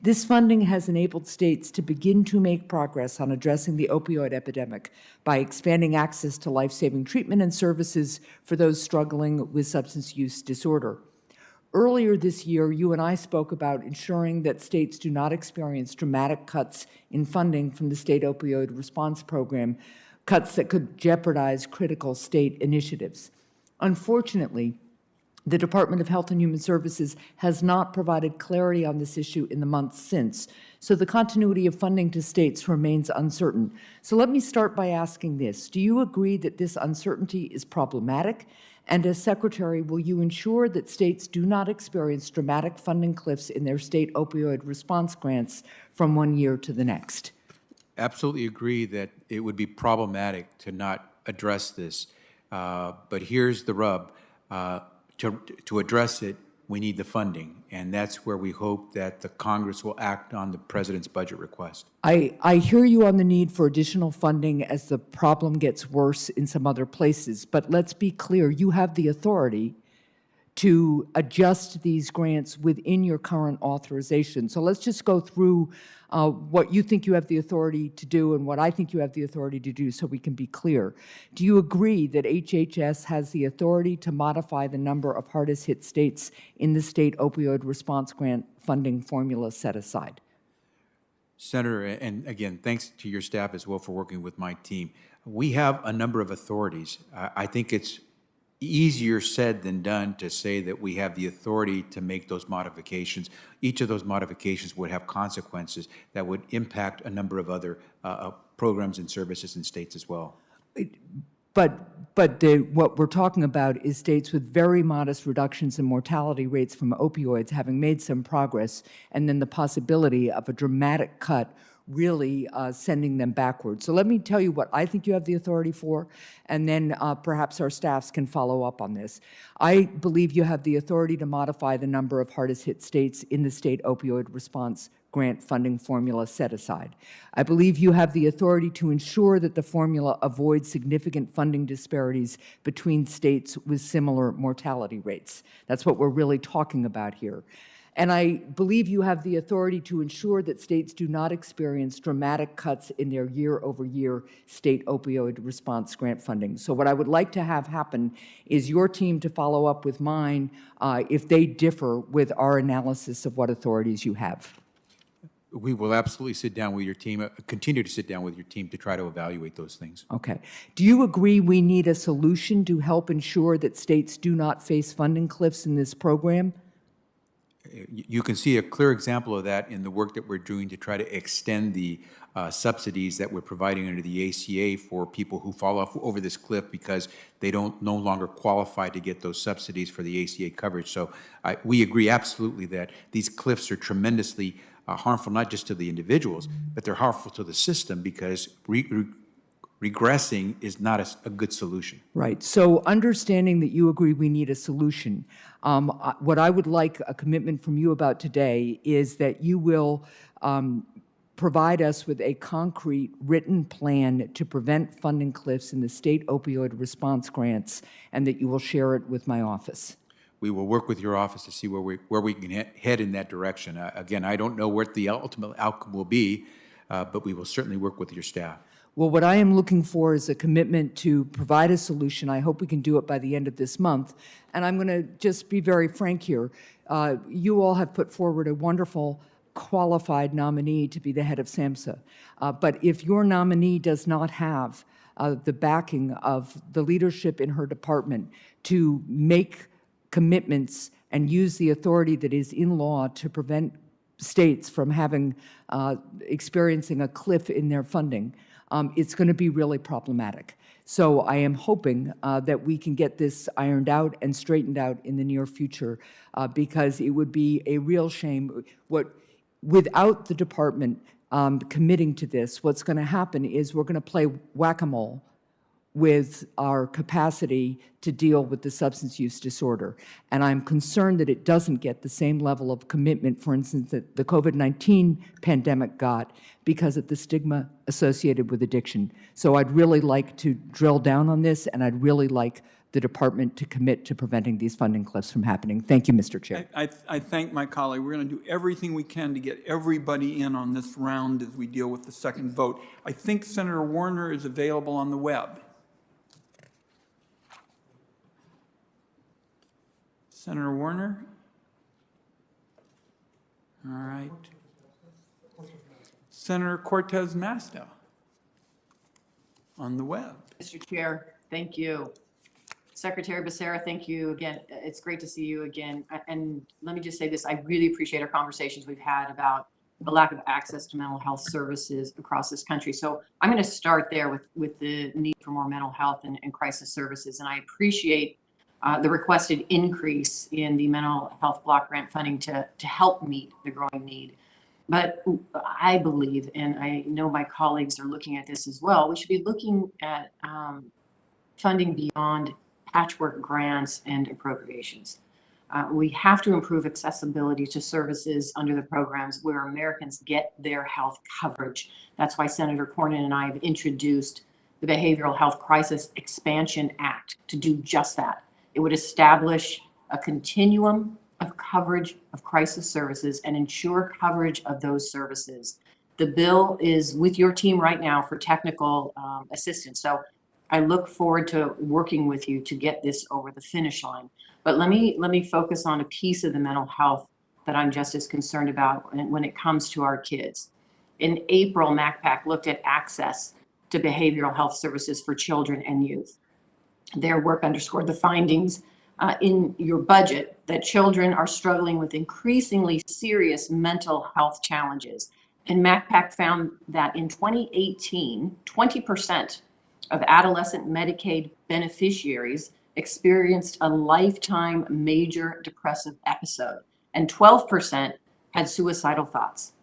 T: This funding has enabled states to begin to make progress on addressing the opioid epidemic by expanding access to life-saving treatment and services for those struggling with substance use disorder. Earlier this year, you and I spoke about ensuring that states do not experience dramatic cuts in funding from the state opioid response program, cuts that could jeopardize critical state initiatives. Unfortunately, the Department of Health and Human Services has not provided clarity on this issue in the months since, so the continuity of funding to states remains uncertain. So let me start by asking this. Do you agree that this uncertainty is problematic? And as Secretary, will you ensure that states do not experience dramatic funding cliffs in their state opioid response grants from one year to the next?
C: Absolutely agree that it would be problematic to not address this. But here's the rub. To address it, we need the funding, and that's where we hope that the Congress will act on the President's budget request.
T: I hear you on the need for additional funding as the problem gets worse in some other places, but let's be clear, you have the authority to adjust these grants within your current authorization. So let's just go through what you think you have the authority to do and what I think you have the authority to do so we can be clear. Do you agree that HHS has the authority to modify the number of hardest hit states in the state opioid response grant funding formula set aside?
C: Senator, and again, thanks to your staff as well for working with my team. We have a number of authorities. I think it's easier said than done to say that we have the authority to make those modifications. Each of those modifications would have consequences that would impact a number of other programs and services in states as well.
T: But what we're talking about is states with very modest reductions in mortality rates from opioids having made some progress, and then the possibility of a dramatic cut really sending them backwards. So let me tell you what I think you have the authority for, and then perhaps our staffs can follow up on this. I believe you have the authority to modify the number of hardest hit states in the state opioid response grant funding formula set aside. I believe you have the authority to ensure that the formula avoids significant funding disparities between states with similar mortality rates. That's what we're really talking about here. And I believe you have the authority to ensure that states do not experience dramatic cuts in their year-over-year state opioid response grant funding. So what I would like to have happen is your team to follow up with mine if they differ with our analysis of what authorities you have.
C: We will absolutely sit down with your team, continue to sit down with your team to try to evaluate those things.
T: Okay. Do you agree we need a solution to help ensure that states do not face funding cliffs in this program?
C: You can see a clear example of that in the work that we're doing to try to extend the subsidies that we're providing under the ACA for people who fall off over this cliff because they don't no longer qualify to get those subsidies for the ACA coverage. So we agree absolutely that these cliffs are tremendously harmful, not just to the individuals, but they're harmful to the system because regressing is not a good solution.
T: Right. So understanding that you agree we need a solution, what I would like a commitment from you about today is that you will provide us with a concrete written plan to prevent funding cliffs in the state opioid response grants and that you will share it with my office.
C: We will work with your office to see where we can head in that direction. Again, I don't know what the ultimate outcome will be, but we will certainly work with your staff.
T: Well, what I am looking for is a commitment to provide a solution. I hope we can do it by the end of this month. And I'm going to just be very frank here. You all have put forward a wonderful, qualified nominee to be the head of SAMHSA. But if your nominee does not have the backing of the leadership in her department to make commitments and use the authority that is in law to prevent states from having experiencing a cliff in their funding, it's going to be really problematic. So I am hoping that we can get this ironed out and straightened out in the near future because it would be a real shame. Without the department committing to this, what's going to happen is we're going to play whack-a-mole with our capacity to deal with the substance use disorder. And I'm concerned that it doesn't get the same level of commitment, for instance, that the COVID-19 pandemic got because of the stigma associated with addiction. So I'd really like to drill down on this, and I'd really like the department to commit to preventing these funding cliffs from happening. Thank you, Mr. Chair.
A: I thank my colleague. We're going to do everything we can to get everybody in on this round as we deal with the second vote. I think Senator Warner is available on the web. Senator Warner? All right. Senator Cortez Masto on the web.
U: Mr. Chair, thank you. Secretary Becerra, thank you again. It's great to see you again. And let me just say this, I really appreciate our conversations we've had about the lack of access to mental health services across this country. So I'm going to start there with the need for more mental health and crisis services. And I appreciate the requested increase in the mental health block grant funding to help meet the growing need. But I believe, and I know my colleagues are looking at this as well, we should be looking at funding beyond patchwork grants and appropriations. We have to improve accessibility to services under the programs where Americans get their health coverage. That's why Senator Cornyn and I have introduced the Behavioral Health Crisis Expansion Act to do just that. It would establish a continuum of coverage of crisis services and ensure coverage of those services. The bill is with your team right now for technical assistance. So I look forward to working with you to get this over the finish line. But let me focus on a piece of the mental health that I'm just as concerned about when it comes to our kids. In April, MACPAC looked at access to behavioral health services for children and youth. Their work underscored the findings in your budget that children are struggling with increasingly serious mental health challenges. And MACPAC found that in 2018, 20% of adolescent Medicaid beneficiaries experienced a lifetime major depressive episode, and 12% had suicidal thoughts.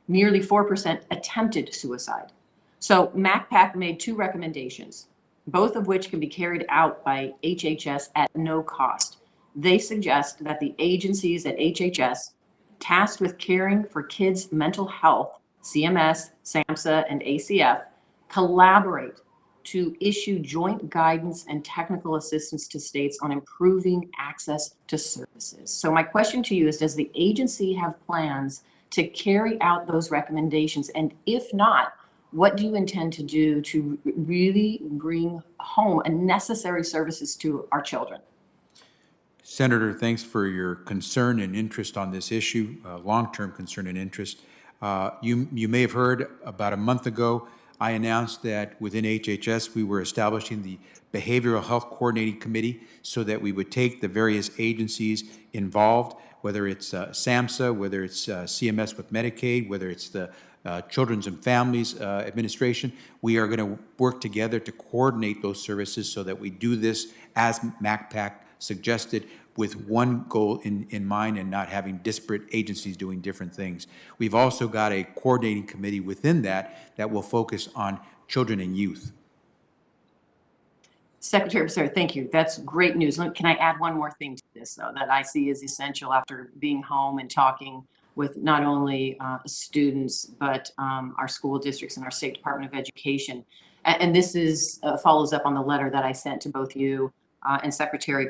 U: Nearly 4% attempted suicide. So MACPAC made two recommendations, both of which can be carried out by HHS at no cost. They suggest that the agencies at HHS tasked with caring for kids' mental health, CMS, SAMHSA, and ACF, collaborate to issue joint guidance and technical assistance to states on improving access to services. So my question to you is, does the agency have plans to carry out those recommendations? And if not, what do you intend to do to really bring home necessary services to our children?
C: Senator, thanks for your concern and interest on this issue, long-term concern and interest. You may have heard about a month ago, I announced that within HHS, we were establishing the Behavioral Health Coordinating Committee so that we would take the various agencies involved, whether it's SAMHSA, whether it's CMS with Medicaid, whether it's the Children's and Families Administration. We are going to work together to coordinate those services so that we do this as MACPAC suggested, with one goal in mind and not having disparate agencies doing different things. We've also got a coordinating committee within that will focus on children and youth.
U: Secretary Becerra, thank you. That's great news. Can I add one more thing to this, though, that I see as essential after being home and talking with not only students, but our school districts and our State Department of Education. And this is follows up on the letter that I sent to both you and Secretary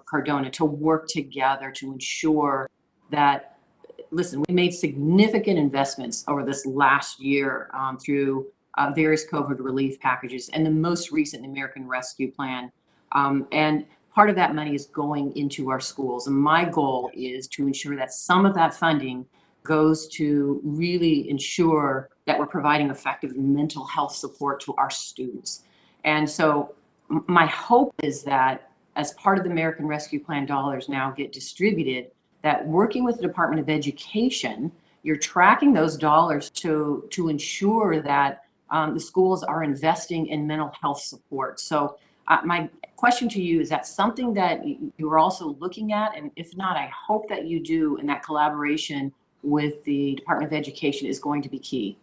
U: Cardona to work together to ensure that, listen, we made significant investments over this last year through various COVID relief packages and the most recent American Rescue Plan. And part of that money is going into our schools. And my goal is to ensure that some of that funding goes to really ensure that we're providing effective mental health support to our students. And so my hope is that as part of the American Rescue Plan dollars now get distributed, that working with the Department of Education, you're tracking those dollars to ensure that the schools are investing in mental health support. So my question to you, is that something that you're also looking at? And if not, I hope that you do, and that collaboration with the Department of Education is going to be key.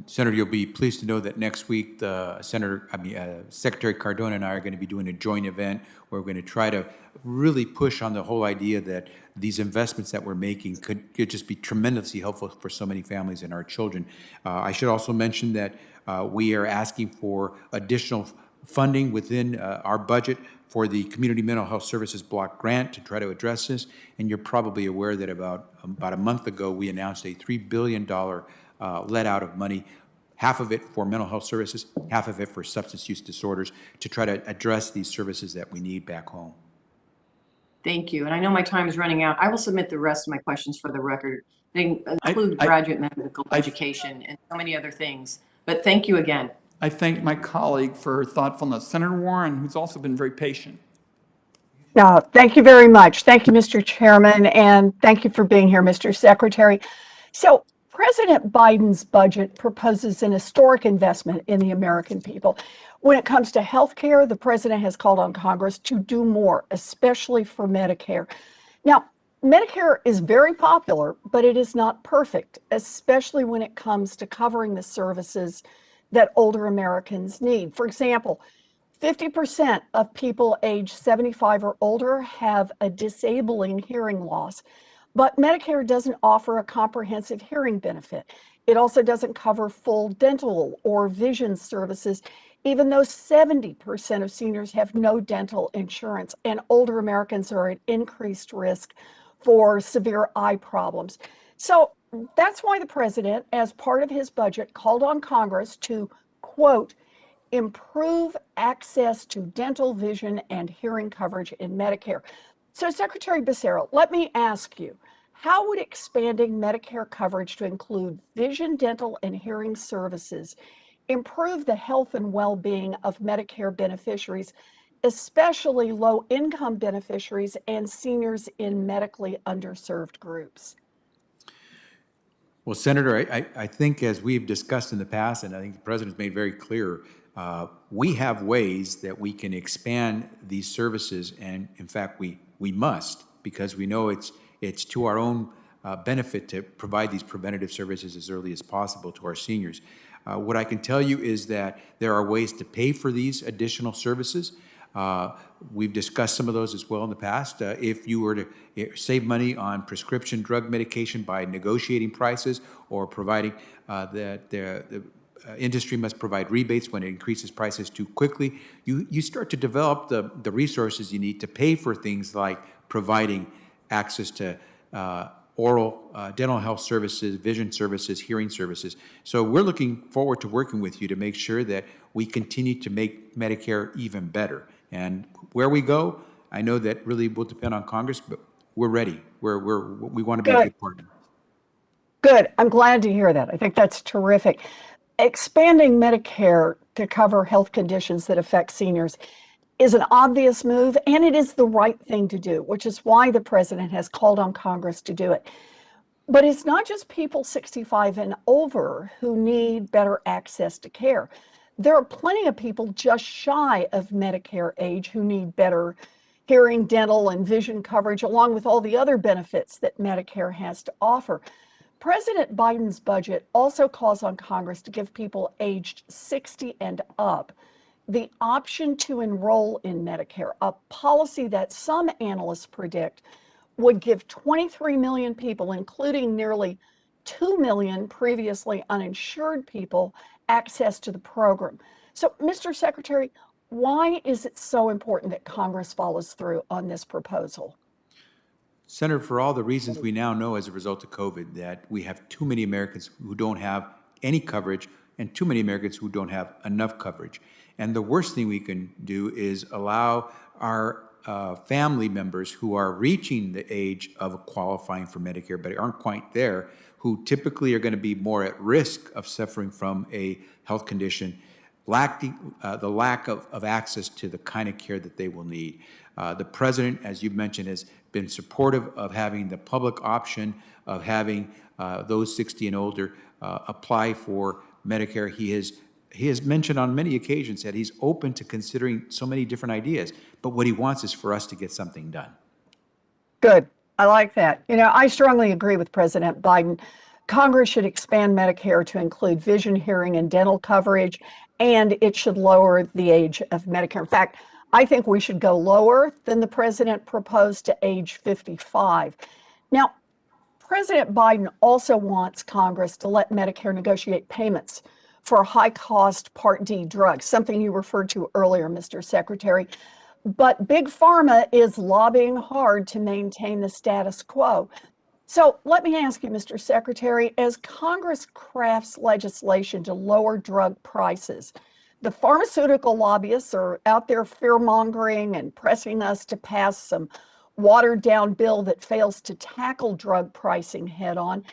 C: Senator, you'll be pleased to know that next week, Secretary Cardona and I are going to be doing a joint event where we're going to try to really push on the whole idea that these investments that we're making could just be tremendously helpful for so many families and our children. I should also mention that we are asking for additional funding within our budget for the Community Mental Health Services Block Grant to try to address this. And you're probably aware that about a month ago, we announced a $3 billion let out of money, half of it for mental health services, half of it for substance use disorders, to try to address these services that we need back home.
U: Thank you. And I know my time is running out. I will submit the rest of my questions for the record. They include graduate medical education and so many other things. But thank you again.
A: I thank my colleague for her thoughtfulness. Senator Warren, who's also been very patient.
D: Thank you very much. Thank you, Mr. Chairman, and thank you for being here, Mr. Secretary. So President Biden's budget proposes an historic investment in the American people. When it comes to health care, the president has called on Congress to do more, especially for Medicare. Now, Medicare is very popular, but it is not perfect, especially when it comes to covering the services that older Americans need. For example, 50% of people age 75 or older have a disabling hearing loss, but Medicare doesn't offer a comprehensive hearing benefit. It also doesn't cover full dental or vision services, even though 70% of seniors have no dental insurance, and older Americans are at increased risk for severe eye problems. So that's why the president, as part of his budget, called on Congress to, quote, improve access to dental, vision, and hearing coverage in Medicare. So Secretary Becerra, let me ask you, how would expanding Medicare coverage to include vision, dental, and hearing services improve the health and well-being of Medicare beneficiaries, especially low-income beneficiaries and seniors in medically underserved groups?
C: Well, Senator, I think as we've discussed in the past, and I think the president's made very clear, we have ways that we can expand these services, and in fact, we must, because we know it's to our own benefit to provide these preventative services as early as possible to our seniors. What I can tell you is that there are ways to pay for these additional services. We've discussed some of those as well in the past. If you were to save money on prescription drug medication by negotiating prices or providing that the industry must provide rebates when it increases prices too quickly, you start to develop the resources you need to pay for things like providing access to oral dental health services, vision services, hearing services. So we're looking forward to working with you to make sure that we continue to make Medicare even better. And where we go, I know that really will depend on Congress, but we're ready. We want to be a good partner.
D: Good. I'm glad to hear that. I think that's terrific. Expanding Medicare to cover health conditions that affect seniors is an obvious move, and it is the right thing to do, which is why the president has called on Congress to do it. But it's not just people 65 and over who need better access to care. There are plenty of people just shy of Medicare age who need better hearing, dental, and vision coverage, along with all the other benefits that Medicare has to offer. President Biden's budget also calls on Congress to give people aged 60 and up the option to enroll in Medicare, a policy that some analysts predict would give 23 million people, including nearly 2 million previously uninsured people, access to the program. So, Mr. Secretary, why is it so important that Congress follows through on this proposal?
C: Senator, for all the reasons we now know as a result of COVID, that we have too many Americans who don't have any coverage and too many Americans who don't have enough coverage. And the worst thing we can do is allow our family members who are reaching the age of qualifying for Medicare but aren't quite there, who typically are going to be more at risk of suffering from a health condition, the lack of access to the kind of care that they will need. The president, as you mentioned, has been supportive of having the public option of having those 60 and older apply for Medicare. He has mentioned on many occasions that he's open to considering so many different ideas, but what he wants is for us to get something done.
D: Good. I like that. You know, I strongly agree with President Biden. Congress should expand Medicare to include vision, hearing, and dental coverage, and it should lower the age of Medicare. In fact, I think we should go lower than the president proposed to age 55. Now, President Biden also wants Congress to let Medicare negotiate payments for high-cost Part D drugs, something you referred to earlier, Mr. Secretary. But Big Pharma is lobbying hard to maintain the status quo. So let me ask you, Mr. Secretary, as Congress crafts legislation to lower drug prices, the pharmaceutical lobbyists are out there fear-mongering and pressing us to pass some watered-down bill that fails to tackle drug pricing head-on.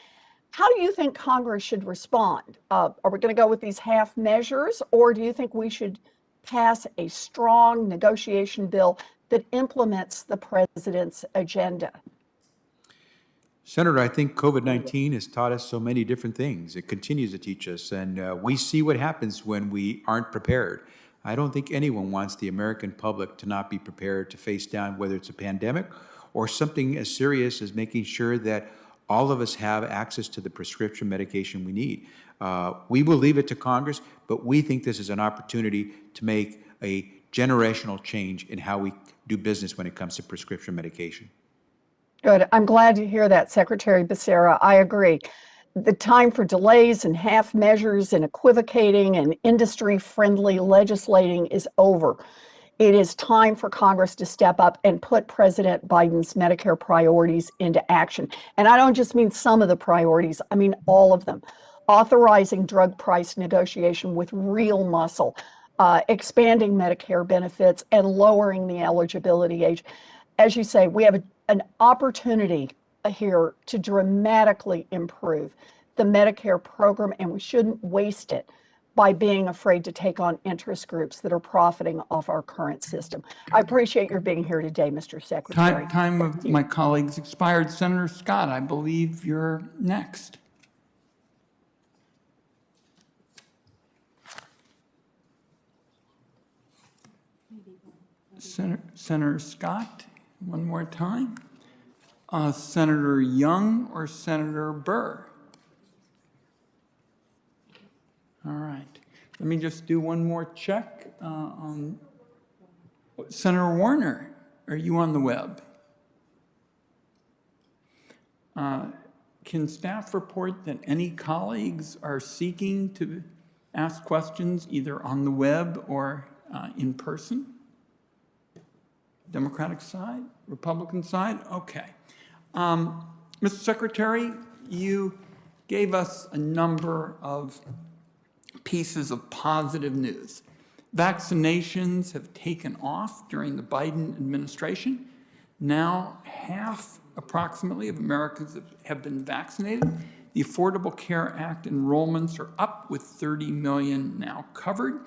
D: How do you think Congress should respond? Are we going to go with these half measures, or do you think we should pass a strong negotiation bill that implements the president's agenda?
C: Senator, I think COVID-19 has taught us so many different things. It continues to teach us, and we see what happens when we aren't prepared. I don't think anyone wants the American public to not be prepared to face down whether it's a pandemic or something as serious as making sure that all of us have access to the prescription medication we need. We will leave it to Congress, but we think this is an opportunity to make a generational change in how we do business when it comes to prescription medication.
D: Good. I'm glad to hear that, Secretary Becerra. I agree. The time for delays and half measures and equivocating and industry-friendly legislating is over. It is time for Congress to step up and put President Biden's Medicare priorities into action. And I don't just mean some of the priorities, I mean all of them. Authorizing drug price negotiation with real muscle, expanding Medicare benefits, and lowering the eligibility age. As you say, we have an opportunity here to dramatically improve the Medicare program, and we shouldn't waste it by being afraid to take on interest groups that are profiting off our current system. I appreciate your being here today, Mr. Secretary.
A: Time of my colleagues expired. Senator Scott, I believe you're next. Senator Scott, one more time. Senator Young or Senator Burr? All right. Let me just do one more check on Senator Warner. Are you on the web? Can staff report that any colleagues are seeking to ask questions either on the web or in person? Democratic side, Republican side? Okay. Mr. Secretary, you gave us a number of pieces of positive news. Vaccinations have taken off during the Biden administration. Now, half approximately of Americans have been vaccinated. The Affordable Care Act enrollments are up with 30 million now covered.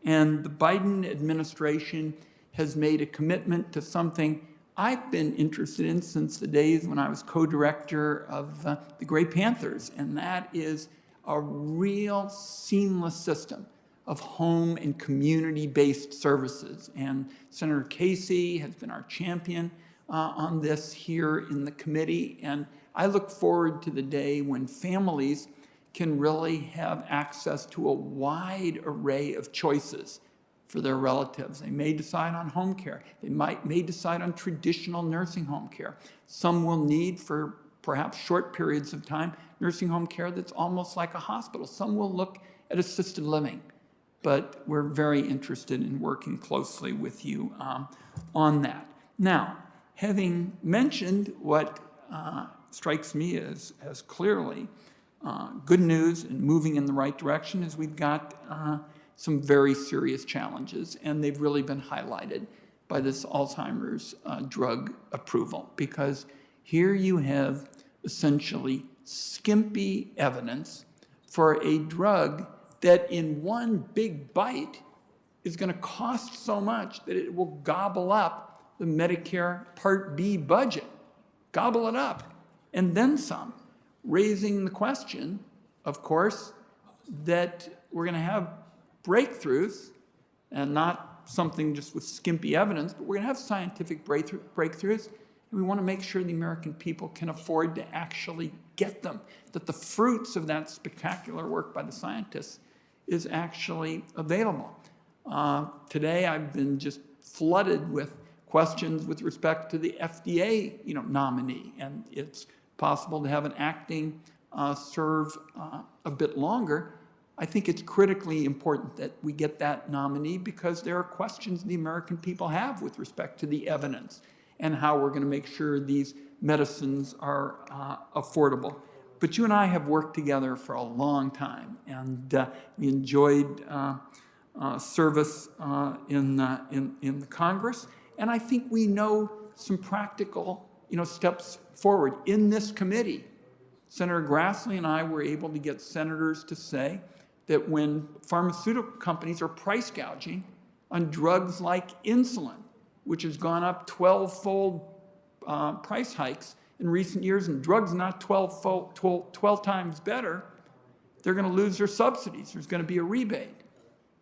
A: And the Biden administration has made a commitment to something I've been interested in since the days when I was co-director of the Gray Panthers, and that is a real seamless system of home and community-based services. And Senator Casey has been our champion on this here in the committee, and I look forward to the day when families can really have access to a wide array of choices for their relatives. They may decide on home care. They may decide on traditional nursing home care. Some will need, for perhaps short periods of time, nursing home care that's almost like a hospital. Some will look at assisted living. But we're very interested in working closely with you on that. Now, having mentioned what strikes me as clearly good news and moving in the right direction is we've got some very serious challenges, and they've really been highlighted by this Alzheimer's drug approval, because here you have essentially skimpy evidence for a drug that in one big bite is going to cost so much that it will gobble up the Medicare Part B budget, gobble it up, and then some, raising the question, of course, that we're going to have breakthroughs, and not something just with skimpy evidence, but we're going to have scientific breakthroughs, And we want to make sure the American people can afford to actually get them, that the fruits of that spectacular work by the scientists is actually available. Today, I've been just flooded with questions with respect to the FDA, nominee, and it's possible to have an acting serve a bit longer. I think it's critically important that we get that nominee because there are questions the American people have with respect to the evidence and how we're going to make sure these medicines are affordable. But you and I have worked together for a long time, and we enjoyed service in the Congress. And I think we know some practical, steps forward. In this committee, Senator Grassley and I were able to get senators to say that when pharmaceutical companies are price gouging on drugs like insulin, which has gone up 12-fold price hikes in recent years, and drugs not 12 times better, they're going to lose their subsidies. There's going to be a rebate.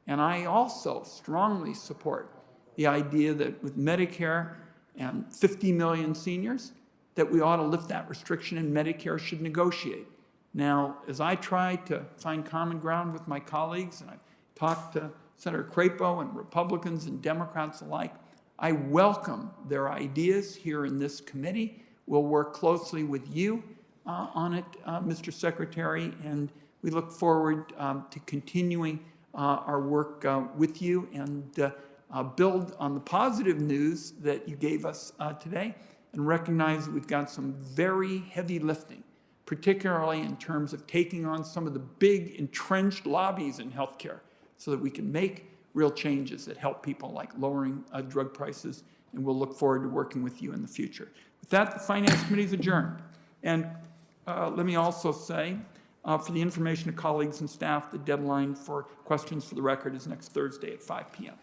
A: And I also strongly support the idea that with Medicare and 50 million seniors, that we ought to lift that restriction and Medicare should negotiate. Now, as I try to find common ground with my colleagues, and I've talked to Senator Crapo and Republicans and Democrats alike, I welcome their ideas here in this committee. We'll work closely with you on it, Mr. Secretary, and we look forward to continuing our work with you and build on the positive news that you gave us today and recognize that we've got some very heavy lifting, particularly in terms of taking on some of the big entrenched lobbies in healthcare so that we can make real changes that help people, like lowering drug prices, and we'll look forward to working with you in the future. With that, the Finance Committee is adjourned. And let me also say, for the information of colleagues and staff, the deadline for questions for the record is next Thursday at 5 p.m.